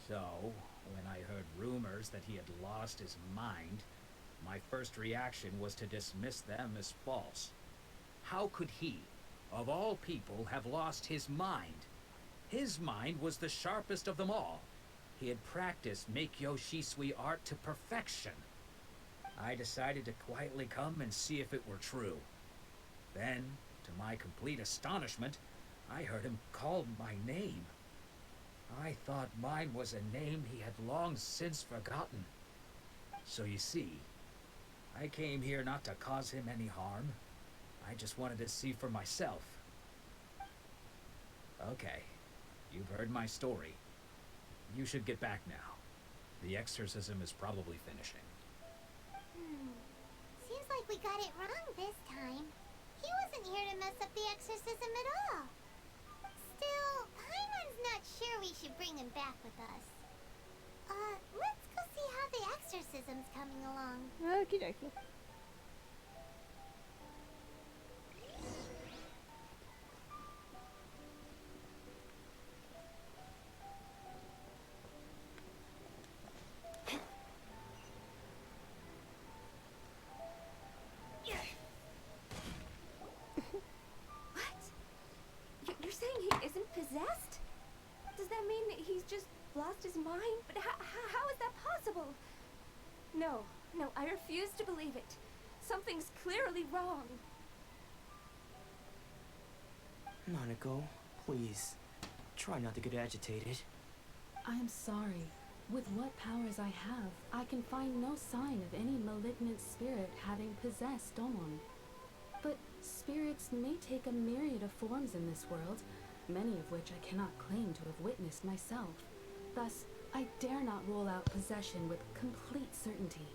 Speaker 7: So, when I heard rumors that he had lost his mind, my first reaction was to dismiss them as false. How could he, of all people, have lost his mind? His mind was the sharpest of them all. He had practiced Make-Yoshi Sui art to perfection. I decided to quietly come and see if it were true. Then, to my complete astonishment, I heard him call my name. I thought mine was a name he had long since forgotten. So you see, I came here not to cause him any harm. I just wanted to see for myself. Okay, you've heard my story. You should get back now. The exorcism is probably finishing.
Speaker 2: Seems like we got it wrong this time. He wasn't here to mess up the exorcism at all. Still, Paimon's not sure we should bring him back with us. Let's go see how the exorcism's coming along.
Speaker 1: Okie dokie.
Speaker 8: just lost his mind? But how is that possible? No, I refuse to believe it. Something's clearly wrong.
Speaker 3: Nanako, please. Try not to get agitated.
Speaker 5: I am sorry. With what powers I have, I can find no sign of any malignant spirit having possessed Domon. But spirits may take a myriad of forms in this world, many of which I cannot claim to have witnessed myself. Thus, I dare not rule out possession with complete certainty.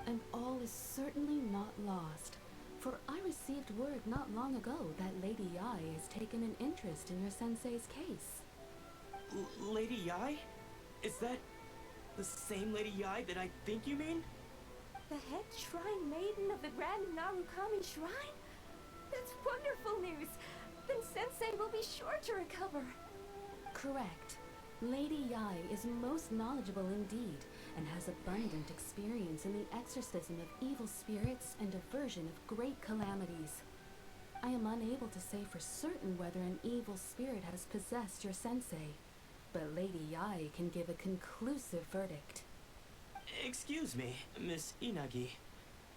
Speaker 5: And all is certainly not lost, for I received word not long ago that Lady Yai has taken an interest in your sensei's case.
Speaker 3: Lady Yai? Is that the same Lady Yai that I think you mean?
Speaker 8: The head shrine maiden of the Grand Narukami Shrine? That's wonderful news! Then Sensei will be sure to recover.
Speaker 5: Correct. Lady Yai is most knowledgeable indeed, and has abundant experience in the exorcism of evil spirits and aversion of great calamities. I am unable to say for certain whether an evil spirit has possessed your sensei, but Lady Yai can give a conclusive verdict.
Speaker 3: Excuse me, Miss Inagi,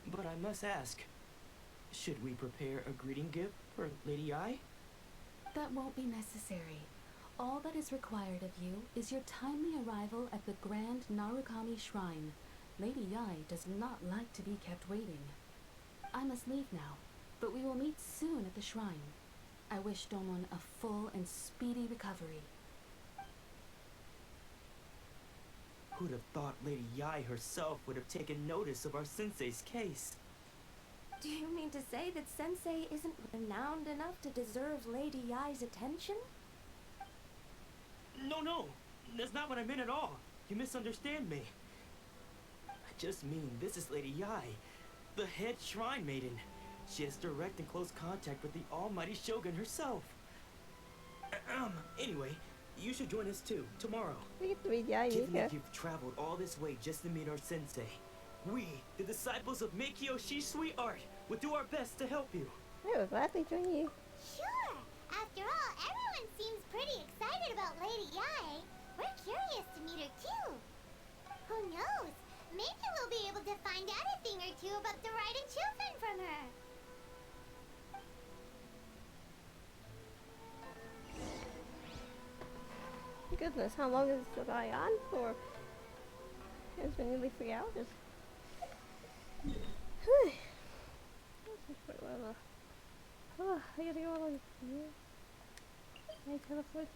Speaker 3: but I must ask, should we prepare a greeting gift for Lady Yai?
Speaker 5: That won't be necessary. All that is required of you is your timely arrival at the Grand Narukami Shrine. Lady Yai does not like to be kept waiting. I must leave now, but we will meet soon at the shrine. I wish Domon a full and speedy recovery.
Speaker 3: Who'd have thought Lady Yai herself would have taken notice of our sensei's case?
Speaker 8: Do you mean to say that Sensei isn't renowned enough to deserve Lady Yai's attention?
Speaker 3: No, that's not what I meant at all. You misunderstand me. I just mean this is Lady Yai, the head shrine maiden. She has direct and close contact with the almighty Shogun herself. Anyway, you should join us too, tomorrow.
Speaker 1: We get to read Yai,
Speaker 3: Given
Speaker 1: Nika.
Speaker 3: that you've traveled all this way just to meet our sensei, we, the disciples of Meikyo Shisui Art, will do our best to help you.
Speaker 1: I will gladly join you.
Speaker 2: Sure! After all, everyone seems pretty excited about Lady Yai. We're curious to meet her too. Who knows? Maybe we'll be able to find out a thing or two about the Raiden children from her.
Speaker 1: Goodness, how long is this guy on for? It's been nearly 3 hours. Whew. That's quite a while. Oh, I gotta go along here. I teleport.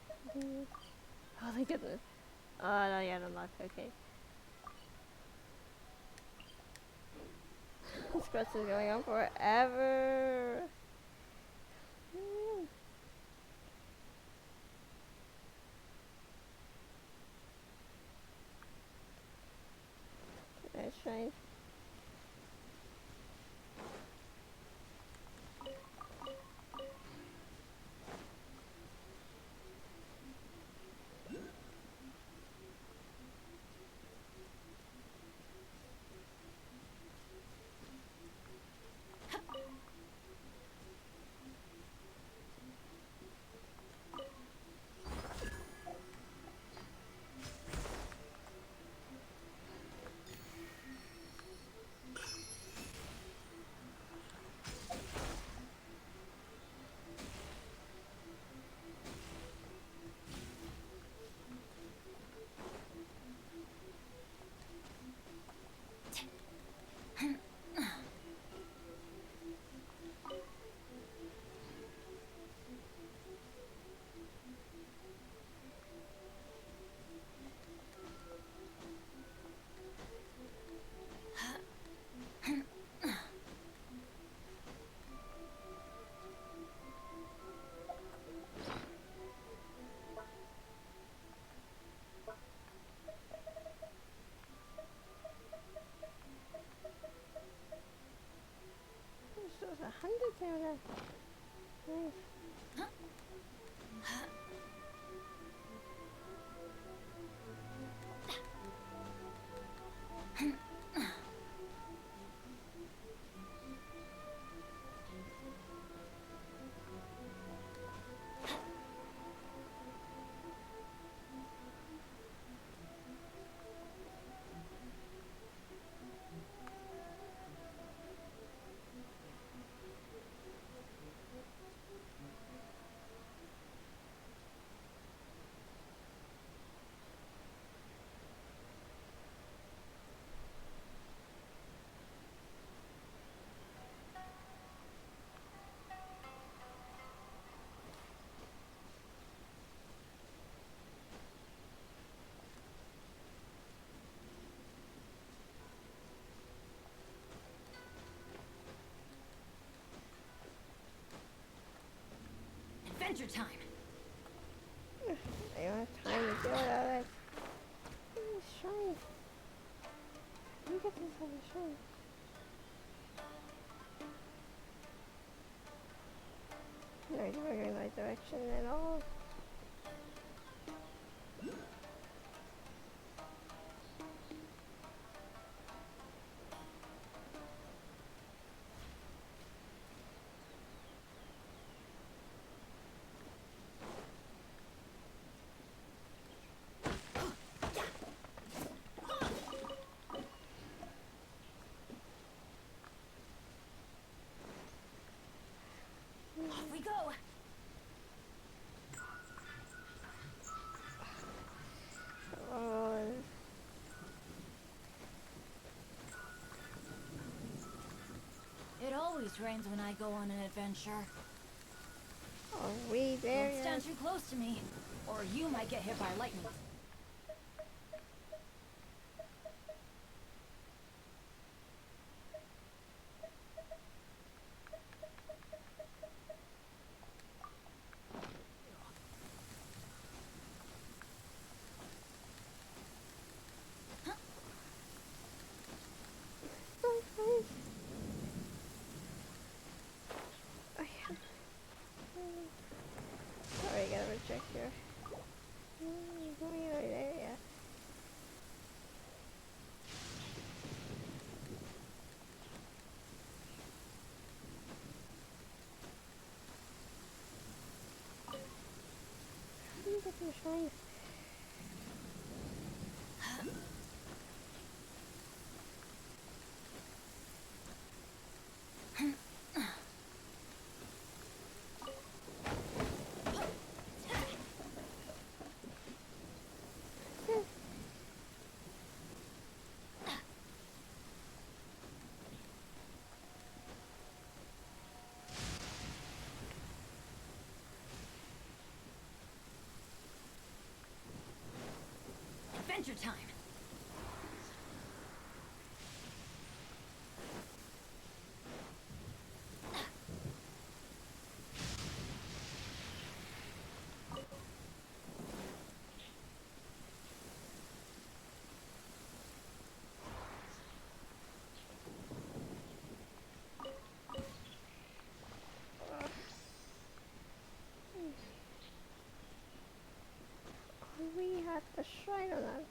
Speaker 1: Oh, thank goodness. Oh, no, yeah, unlocked. Okay. This quest is going on forever. That's strange. There's 100 there. Nice.
Speaker 17: Adventure time.
Speaker 1: I don't have time to deal with all that. This shrine. Let me get this on the shrine. No, you're going in the right direction at all.
Speaker 17: Off we go.
Speaker 1: Oh.
Speaker 17: It always rains when I go on an adventure.
Speaker 1: Are we there
Speaker 17: Don't
Speaker 1: yet?
Speaker 17: stand too close to me, or you might get hit by lightning.
Speaker 1: Sorry, I gotta check here. Going in the right area. How do you get to the shrine?
Speaker 17: Adventure time.
Speaker 1: Are we at the shrine or not?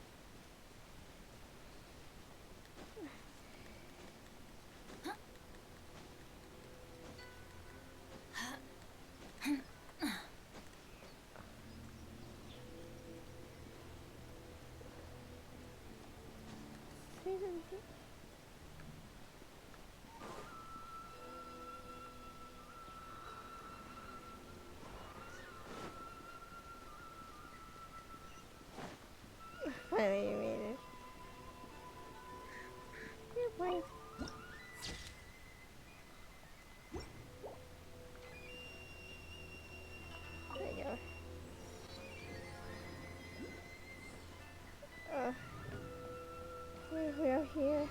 Speaker 1: Finally, you made it. You're fine. There you go. We're here.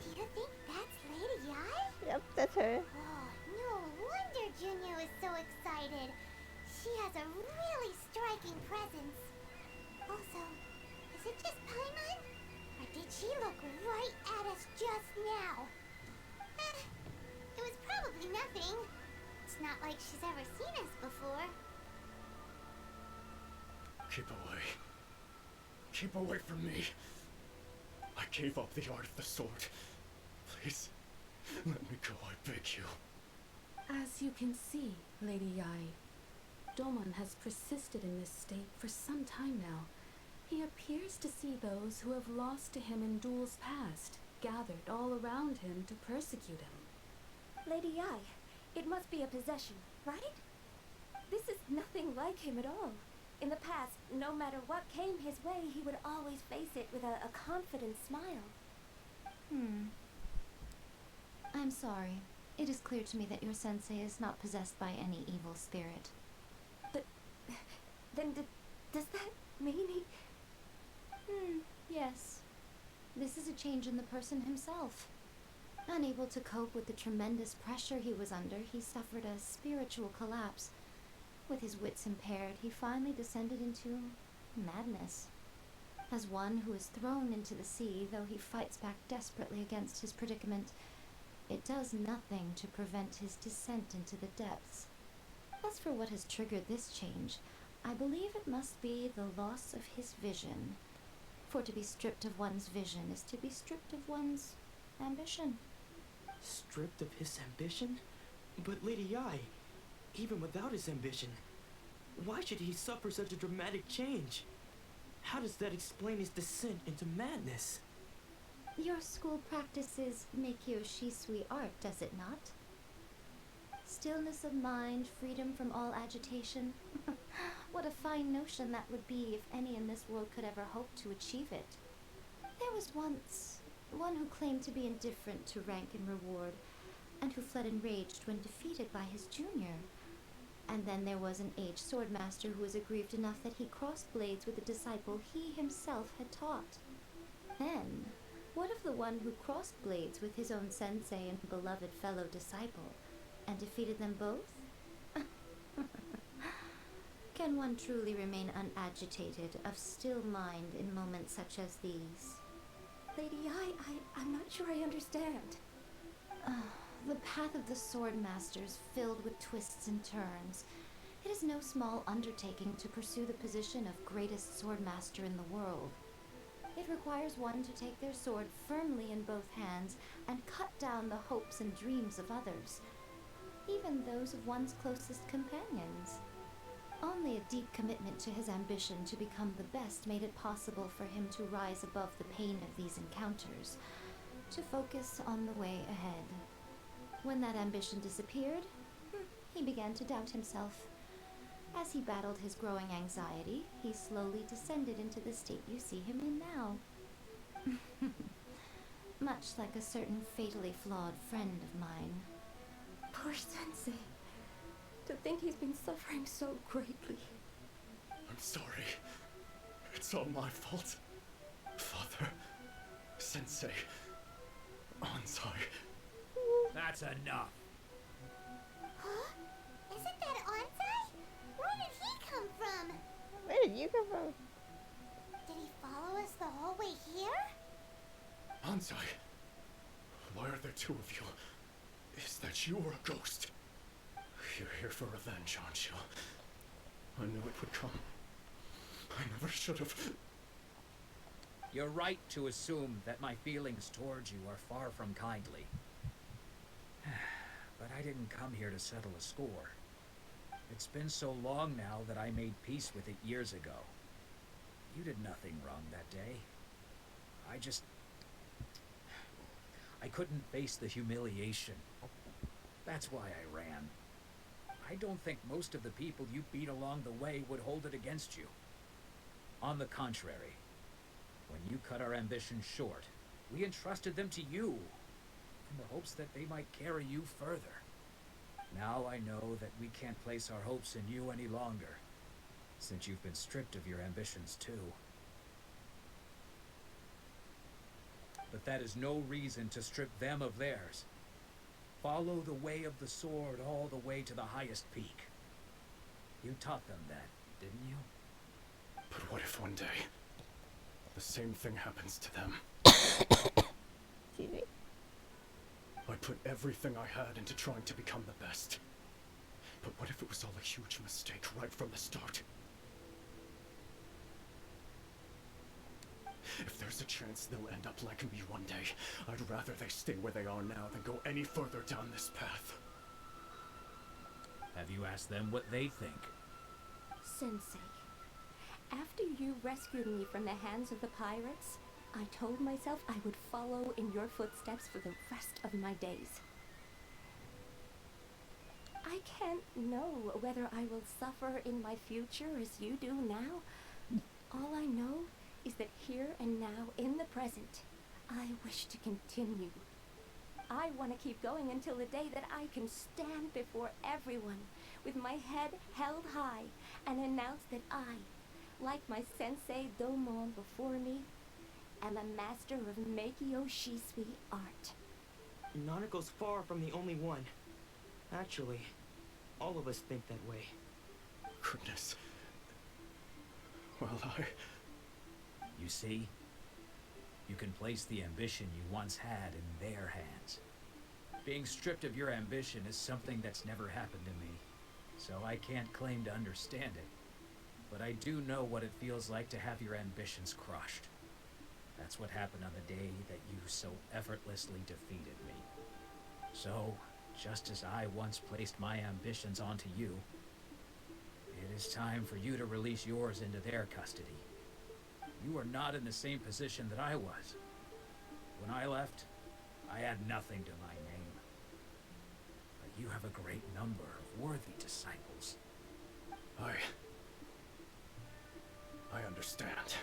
Speaker 2: Do you think that's Lady Yai?
Speaker 1: Yep, that's her.
Speaker 2: Oh, no wonder Junior is so excited. She has a really striking presence. Also, is it just Paimon? Or did she look right at us just now? It was probably nothing. It's not like she's ever seen us before.
Speaker 12: Keep away. Keep away from me. I gave up the art of the sword. Please, let me go, I beg you.
Speaker 5: As you can see, Lady Yai, Domon has persisted in this state for some time now. He appears to see those who have lost to him in duels past, gathered all around him to persecute him.
Speaker 8: Lady Yai, it must be a possession, right? This is nothing like him at all. In the past, no matter what came his way, he would always face it with a confident smile.
Speaker 9: I'm sorry. It is clear to me that your sensei is not possessed by any evil spirit.
Speaker 8: But then does that mean he...
Speaker 9: Yes. This is a change in the person himself. Unable to cope with the tremendous pressure he was under, he suffered a spiritual collapse. With his wits impaired, he finally descended into madness. As one who is thrown into the sea, though he fights back desperately against his predicament, it does nothing to prevent his descent into the depths. As for what has triggered this change, I believe it must be the loss of his vision. For to be stripped of one's vision is to be stripped of one's ambition.
Speaker 3: Stripped of his ambition? But Lady Yi, even without his ambition, why should he suffer such a dramatic change? How does that explain his descent into madness?
Speaker 9: Your school practices Meikyo Shisui art, does it not? Stillness of mind, freedom from all agitation. What a fine notion that would be if any in this world could ever hope to achieve it. There was once one who claimed to be indifferent to rank and reward, and who fled enraged when defeated by his junior. And then there was an aged swordmaster who was aggrieved enough that he crossed blades with a disciple he himself had taught. Then, what of the one who crossed blades with his own sensei and beloved fellow disciple, and defeated them both? Can one truly remain unagitated, of still mind in moments such as these?
Speaker 8: Lady Yi, I'm not sure I understand.
Speaker 9: The path of the swordmaster is filled with twists and turns. It is no small undertaking to pursue the position of greatest swordmaster in the world. It requires one to take their sword firmly in both hands and cut down the hopes and dreams of others, even those of one's closest companions. Only a deep commitment to his ambition to become the best made it possible for him to rise above the pain of these encounters, to focus on the way ahead. When that ambition disappeared, he began to doubt himself. As he battled his growing anxiety, he slowly descended into the state you see him in now. Much like a certain fatally flawed friend of mine.
Speaker 8: Poor sensei. To think he's been suffering so greatly.
Speaker 12: I'm sorry. It's all my fault. Father, Sensei, Ansai.
Speaker 7: That's enough.
Speaker 2: Huh? Isn't that Ansai? Where did he come from?
Speaker 1: Where did you come from?
Speaker 2: Did he follow us the whole way here?
Speaker 12: Ansai, why are there two of you? Is that you or a ghost? You're here for revenge, aren't you? I knew it would come. I never should have.
Speaker 7: You're right to assume that my feelings towards you are far from kindly. But I didn't come here to settle a score. It's been so long now that I made peace with it years ago. You did nothing wrong that day. I couldn't face the humiliation. That's why I ran. I don't think most of the people you beat along the way would hold it against you. On the contrary, when you cut our ambitions short, we entrusted them to you, in the hopes that they might carry you further. Now I know that we can't place our hopes in you any longer, since you've been stripped of your ambitions too. But that is no reason to strip them of theirs. Follow the way of the sword all the way to the highest peak. You taught them that, didn't you?
Speaker 12: But what if one day the same thing happens to them?
Speaker 1: Excuse me.
Speaker 12: I put everything I had into trying to become the best. But what if it was all a huge mistake right from the start? If there's a chance they'll end up like me one day, I'd rather they stay where they are now than go any further down this path.
Speaker 7: Have you asked them what they think?
Speaker 8: Sensei, after you rescued me from the hands of the pirates, I told myself I would follow in your footsteps for the rest of my days. I can't know whether I will suffer in my future as you do now. All I know is that here and now, in the present, I wish to continue. I want to keep going until the day that I can stand before everyone with my head held high and announce that I, like my sensei Domon before me, am a master of Meikyo Shisui art.
Speaker 3: Nanako's far from the only one. Actually, all of us think that way.
Speaker 12: Goodness. Well,
Speaker 15: You see? You can place the ambition you once had in their hands. Being stripped of your ambition is something that's never happened to me, so I can't claim to understand it. But I do know what it feels like to have your ambitions crushed. That's what happened on the day that you so effortlessly defeated me. So, just as I once placed my ambitions onto you, it is time for you to release yours into their custody. You are not in the same position that I was. When I left, I had nothing to my name. But you have a great number of worthy disciples.
Speaker 12: I understand.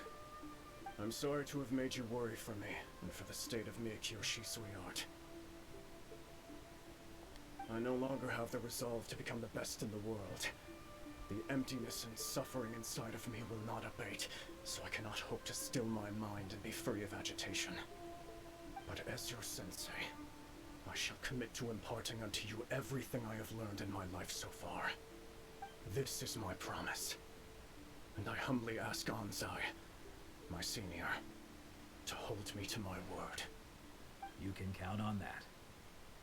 Speaker 12: I'm sorry to have made you worry for me, and for the state of Meikyo Shisui art. I no longer have the resolve to become the best in the world. The emptiness and suffering inside of me will not abate, so I cannot hope to still my mind and be free of agitation. But as your sensei, I shall commit to imparting unto you everything I have learned in my life so far. This is my promise. And I humbly ask Anzai, my senior, to hold me to my word.
Speaker 15: You can count on that.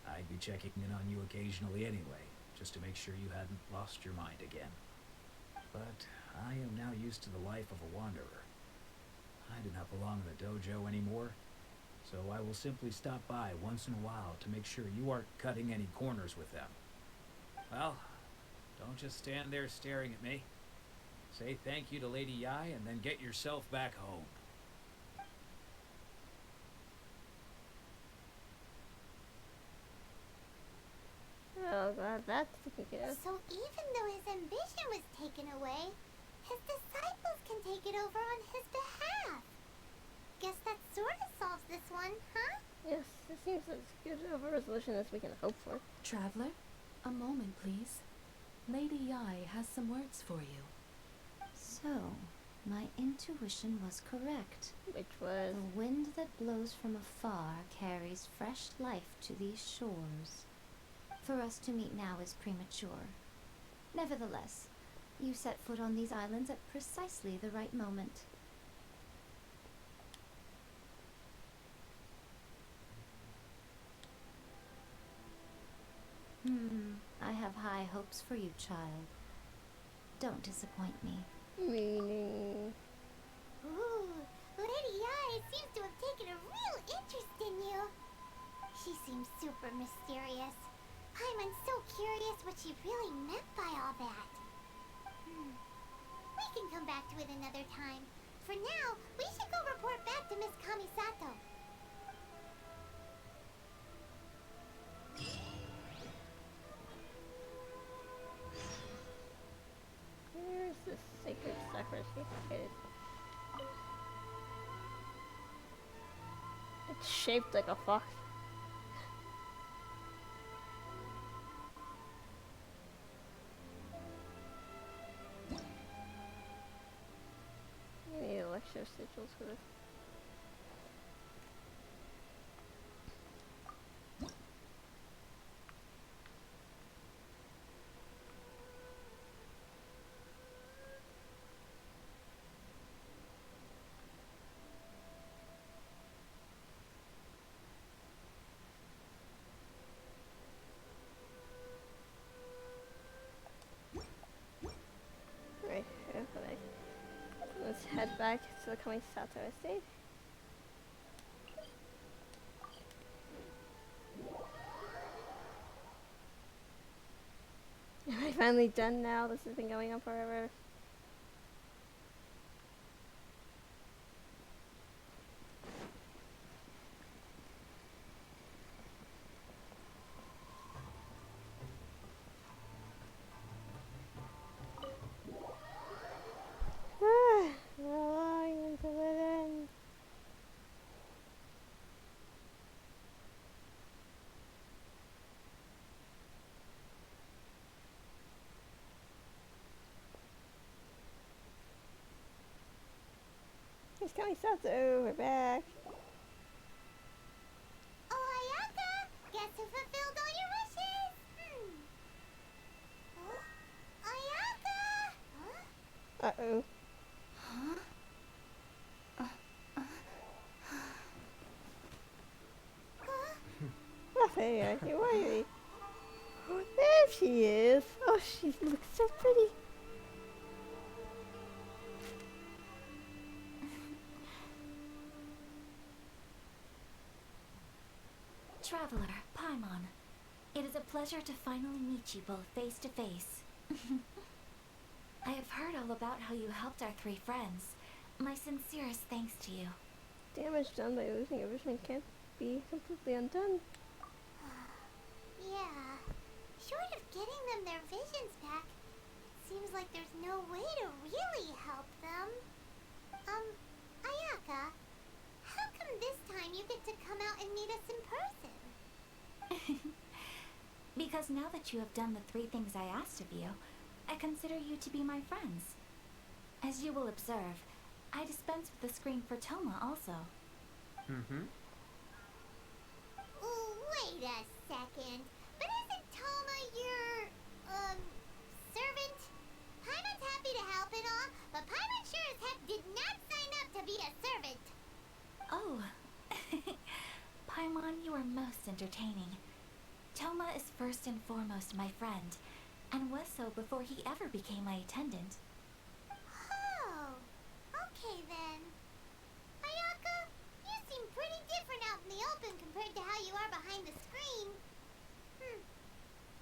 Speaker 15: I'd be checking in on you occasionally anyway, just to make sure you hadn't lost your mind again. But I am now used to the life of a wanderer. I do not belong in the dojo anymore, so I will simply stop by once in a while to make sure you aren't cutting any corners with them. Well, don't just stand there staring at me. Say thank you to Lady Yai and then get yourself back home.
Speaker 1: Oh god, that's taken care of.
Speaker 2: So even though his ambition was taken away, his disciples can take it over on his behalf. Guess that sort of solves this one, huh?
Speaker 1: Yes, it seems as good of a resolution as we can hope for.
Speaker 5: Traveler, a moment, please. Lady Yai has some words for you.
Speaker 9: So, my intuition was correct.
Speaker 1: Which was?
Speaker 9: The wind that blows from afar carries fresh life to these shores. For us to meet now is premature. Nevertheless, you set foot on these islands at precisely the right moment. I have high hopes for you, child. Don't disappoint me.
Speaker 1: Meaning?
Speaker 2: Ooh, Lady Yai seems to have taken a real interest in you. She seems super mysterious. I'm so curious what she really meant by all that. We can come back to it another time. For now, we should go report back to Miss Kamisato.
Speaker 1: Where's the sacred sacrifice located? It's shaped like a fox. You need lecture sigils for this. Right, okay. Let's head back to the Kamisato estate. Am I finally done now? This has been going on forever. Miss Kamisato, we're back.
Speaker 2: Oh, Ayaka! Guess who fulfilled all your wishes? Huh? Ayaka! Huh?
Speaker 1: Uh-oh.
Speaker 9: Huh?
Speaker 1: Oh, hey, who are you? Oh, there she is. Oh, she looks so pretty.
Speaker 6: Traveler, Paimon, it is a pleasure to finally meet you both face to face. I have heard all about how you helped our three friends. My sincerest thanks to you.
Speaker 1: Damage done by losing a vision can't be completely undone.
Speaker 2: Yeah. Short of getting them their visions back, it seems like there's no way to really help them. Ayaka, how come this time you get to come out and meet us in person?
Speaker 6: Because now that you have done the three things I asked of you, I consider you to be my friends. As you will observe, I dispense with the screen for Toma also.
Speaker 4: Mm-hmm.
Speaker 2: Wait a second. But isn't Toma your, servant? Paimon's happy to help and all, but Paimon sure as heck did not sign up to be a servant.
Speaker 6: Oh. Paimon, you are most entertaining. Toma is first and foremost my friend, and was so before he ever became my attendant.
Speaker 2: Oh, okay then. Ayaka, you seem pretty different out in the open compared to how you are behind the screen.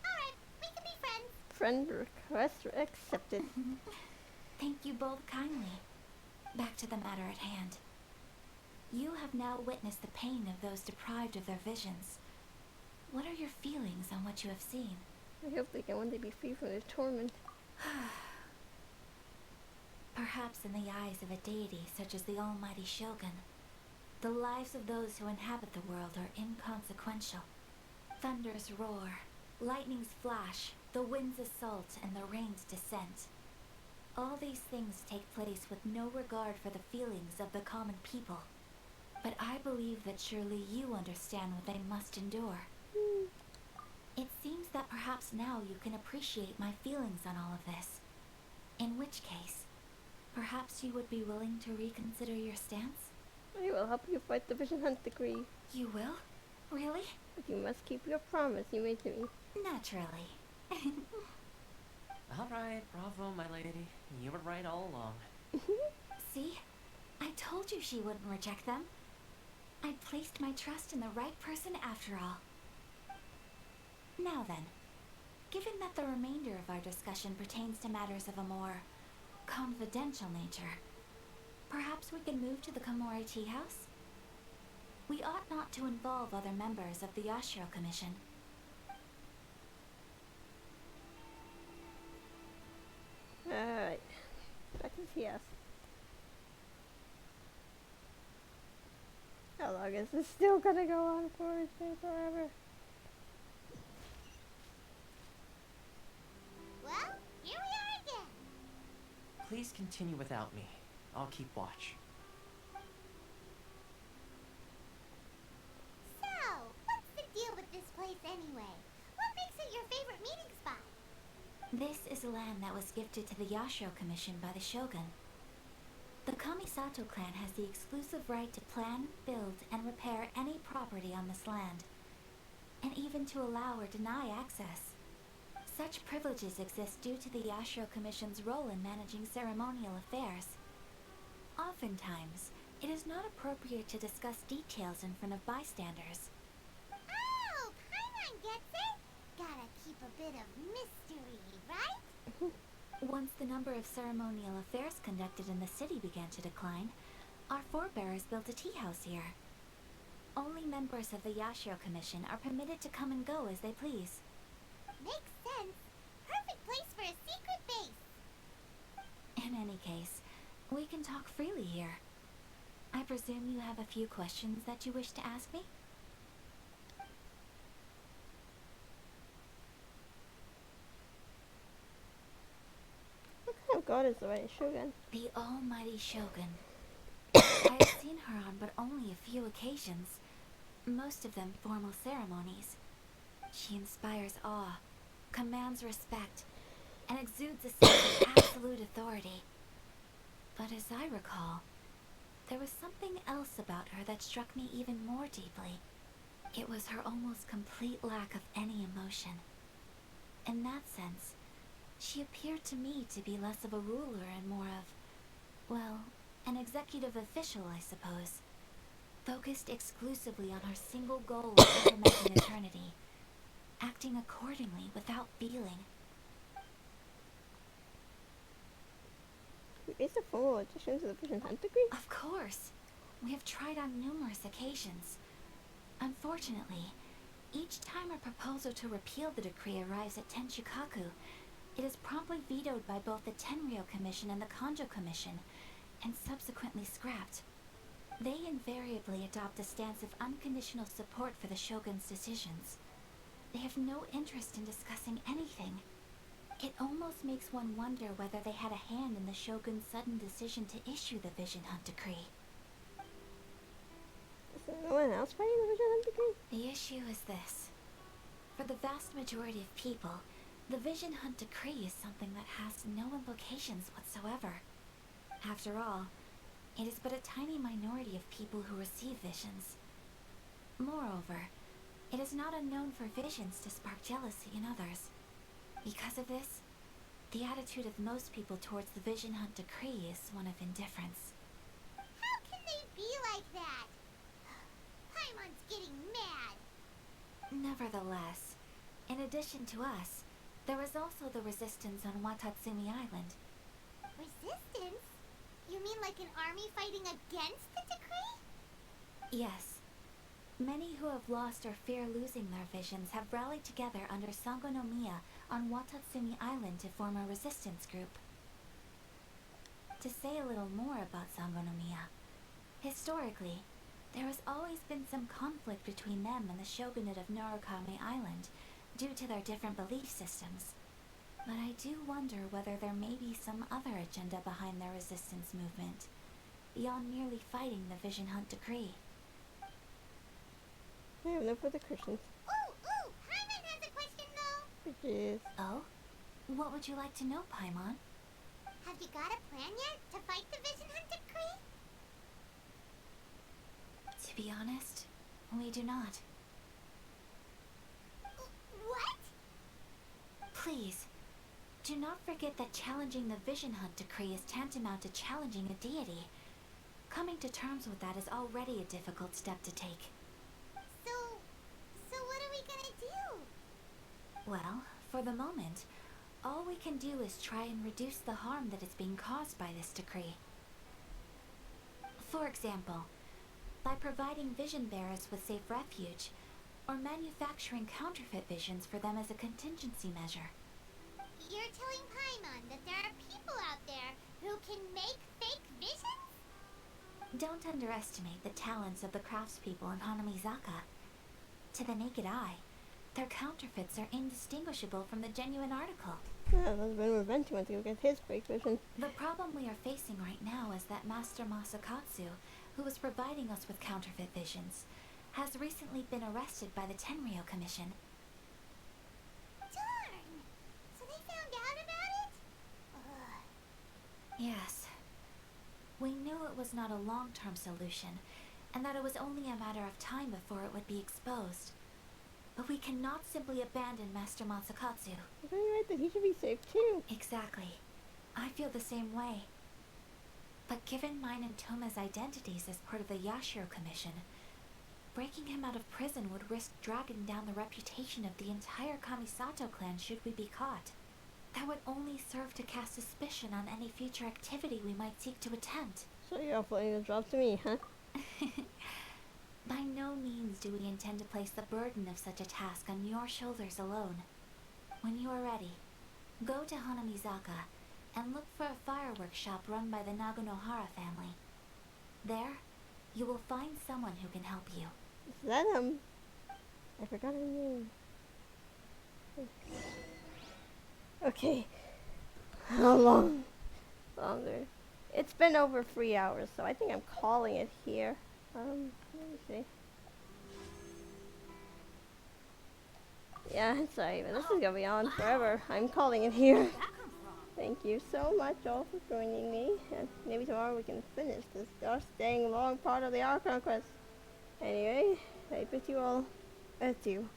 Speaker 2: Alright, we can be friends.
Speaker 1: Friend request accepted.
Speaker 6: Thank you both kindly. Back to the matter at hand. You have now witnessed the pain of those deprived of their visions. What are your feelings on what you have seen?
Speaker 1: I hope they can one day be free from their torment.
Speaker 6: Perhaps in the eyes of a deity such as the almighty Shogun, the lives of those who inhabit the world are inconsequential. Thunders roar, lightnings flash, the winds assault, and the rains descent. All these things take place with no regard for the feelings of the common people. But I believe that surely you understand what they must endure. It seems that perhaps now you can appreciate my feelings on all of this. In which case, perhaps you would be willing to reconsider your stance?
Speaker 1: I will help you fight the Vision Hunt decree.
Speaker 6: You will? Really?
Speaker 1: But you must keep your promise you made to me.
Speaker 6: Naturally.
Speaker 4: Alright, bravo, my lady. You were right all along.
Speaker 6: See? I told you she wouldn't reject them. I placed my trust in the right person after all. Now then, given that the remainder of our discussion pertains to matters of a more confidential nature, perhaps we can move to the Komori Tea House? We ought not to involve other members of the Yashiro Commission.
Speaker 1: Alright. Back to the house. How long is this still gonna go on for? It's been forever.
Speaker 2: Well, here we are again.
Speaker 4: Please continue without me. I'll keep watch.
Speaker 2: So, what's the deal with this place anyway? What makes it your favorite meeting spot?
Speaker 6: This is land that was gifted to the Yashiro Commission by the Shogun. The Kamisato clan has the exclusive right to plan, build, and repair any property on this land, and even to allow or deny access. Such privileges exist due to the Yashiro Commission's role in managing ceremonial affairs. Oftentimes, it is not appropriate to discuss details in front of bystanders.
Speaker 2: Oh, Paimon gets it. Gotta keep a bit of mystery, right?
Speaker 6: Once the number of ceremonial affairs conducted in the city began to decline, our forebears built a tea house here. Only members of the Yashiro Commission are permitted to come and go as they please.
Speaker 2: Makes sense. Perfect place for a secret base.
Speaker 6: In any case, we can talk freely here. I presume you have a few questions that you wish to ask me?
Speaker 1: What kind of god is the right Shogun?
Speaker 6: The almighty Shogun. I've seen her on but only a few occasions, most of them formal ceremonies. She inspires awe, commands respect, and exudes a sense of absolute authority. But as I recall, there was something else about her that struck me even more deeply. It was her almost complete lack of any emotion. In that sense, she appeared to me to be less of a ruler and more of, well, an executive official, I suppose. Focused exclusively on her single goal of implementing eternity, acting accordingly without feeling.
Speaker 1: Is a full addition to the Vision Hunt degree?
Speaker 6: Of course. We have tried on numerous occasions. Unfortunately, each time a proposal to repeal the decree arrives at Tenshukaku, it is promptly vetoed by both the Tenryou Commission and the Kanjo Commission, and subsequently scrapped. They invariably adopt a stance of unconditional support for the Shogun's decisions. They have no interest in discussing anything. It almost makes one wonder whether they had a hand in the Shogun's sudden decision to issue the Vision Hunt decree.
Speaker 1: Is there no one else fighting the Vision Hunt decree?
Speaker 6: The issue is this. For the vast majority of people, the Vision Hunt decree is something that has no implications whatsoever. After all, it is but a tiny minority of people who receive visions. Moreover, it is not unknown for visions to spark jealousy in others. Because of this, the attitude of most people towards the Vision Hunt decree is one of indifference.
Speaker 2: How can they be like that? Paimon's getting mad.
Speaker 6: Nevertheless, in addition to us, there is also the resistance on Watatsumi Island.
Speaker 2: Resistance? You mean like an army fighting against the decree?
Speaker 6: Yes. Many who have lost or fear losing their visions have rallied together under Sangonomiya on Watatsumi Island to form a resistance group. To say a little more about Sangonomiya, historically, there has always been some conflict between them and the shogunate of Narukami Island due to their different belief systems. But I do wonder whether there may be some other agenda behind their resistance movement, beyond merely fighting the Vision Hunt decree.
Speaker 1: I have no further questions.
Speaker 2: Ooh, Paimon has a question though.
Speaker 1: Which is...
Speaker 6: Oh? What would you like to know, Paimon?
Speaker 2: Have you got a plan yet to fight the Vision Hunt decree?
Speaker 6: To be honest, we do not.
Speaker 2: What?
Speaker 6: Please, do not forget that challenging the Vision Hunt decree is tantamount to challenging a deity. Coming to terms with that is already a difficult step to take.
Speaker 2: So what are we gonna do?
Speaker 6: Well, for the moment, all we can do is try and reduce the harm that is being caused by this decree. For example, by providing vision bearers with safe refuge, or manufacturing counterfeit visions for them as a contingency measure.
Speaker 2: You're telling Paimon that there are people out there who can make fake visions?
Speaker 6: Don't underestimate the talents of the craftspeople in Hanamizaka. To the naked eye, their counterfeits are indistinguishable from the genuine article.
Speaker 1: Yeah, that's when Reventi went to go get his fake vision.
Speaker 6: The problem we are facing right now is that Master Masakatsu, who is providing us with counterfeit visions, has recently been arrested by the Tenryou Commission.
Speaker 2: Darn! So they found out about it? Ugh.
Speaker 6: Yes. We knew it was not a long-term solution, and that it was only a matter of time before it would be exposed. But we cannot simply abandon Master Masakatsu.
Speaker 1: You're very right that he should be safe too.
Speaker 6: Exactly. I feel the same way. But given mine and Toma's identities as part of the Yashiro Commission, breaking him out of prison would risk dragging down the reputation of the entire Kamisato clan should we be caught. That would only serve to cast suspicion on any future activity we might seek to attempt.
Speaker 1: So you're offloading the job to me, huh?
Speaker 6: By no means do we intend to place the burden of such a task on your shoulders alone. When you are ready, go to Hanamizaka and look for a fireworks shop run by the Naganohara family. There, you will find someone who can help you.
Speaker 1: Is that I forgot her name. Okay. How long? Longer. It's been over 3 hours, so I think I'm calling it here. Let me see. Yeah, sorry, but this is gonna be on forever. I'm calling it here. Thank you so much all for joining me, and maybe tomorrow we can finish this gosh dang long part of the Archon quest. Anyway, I bid you all adieu.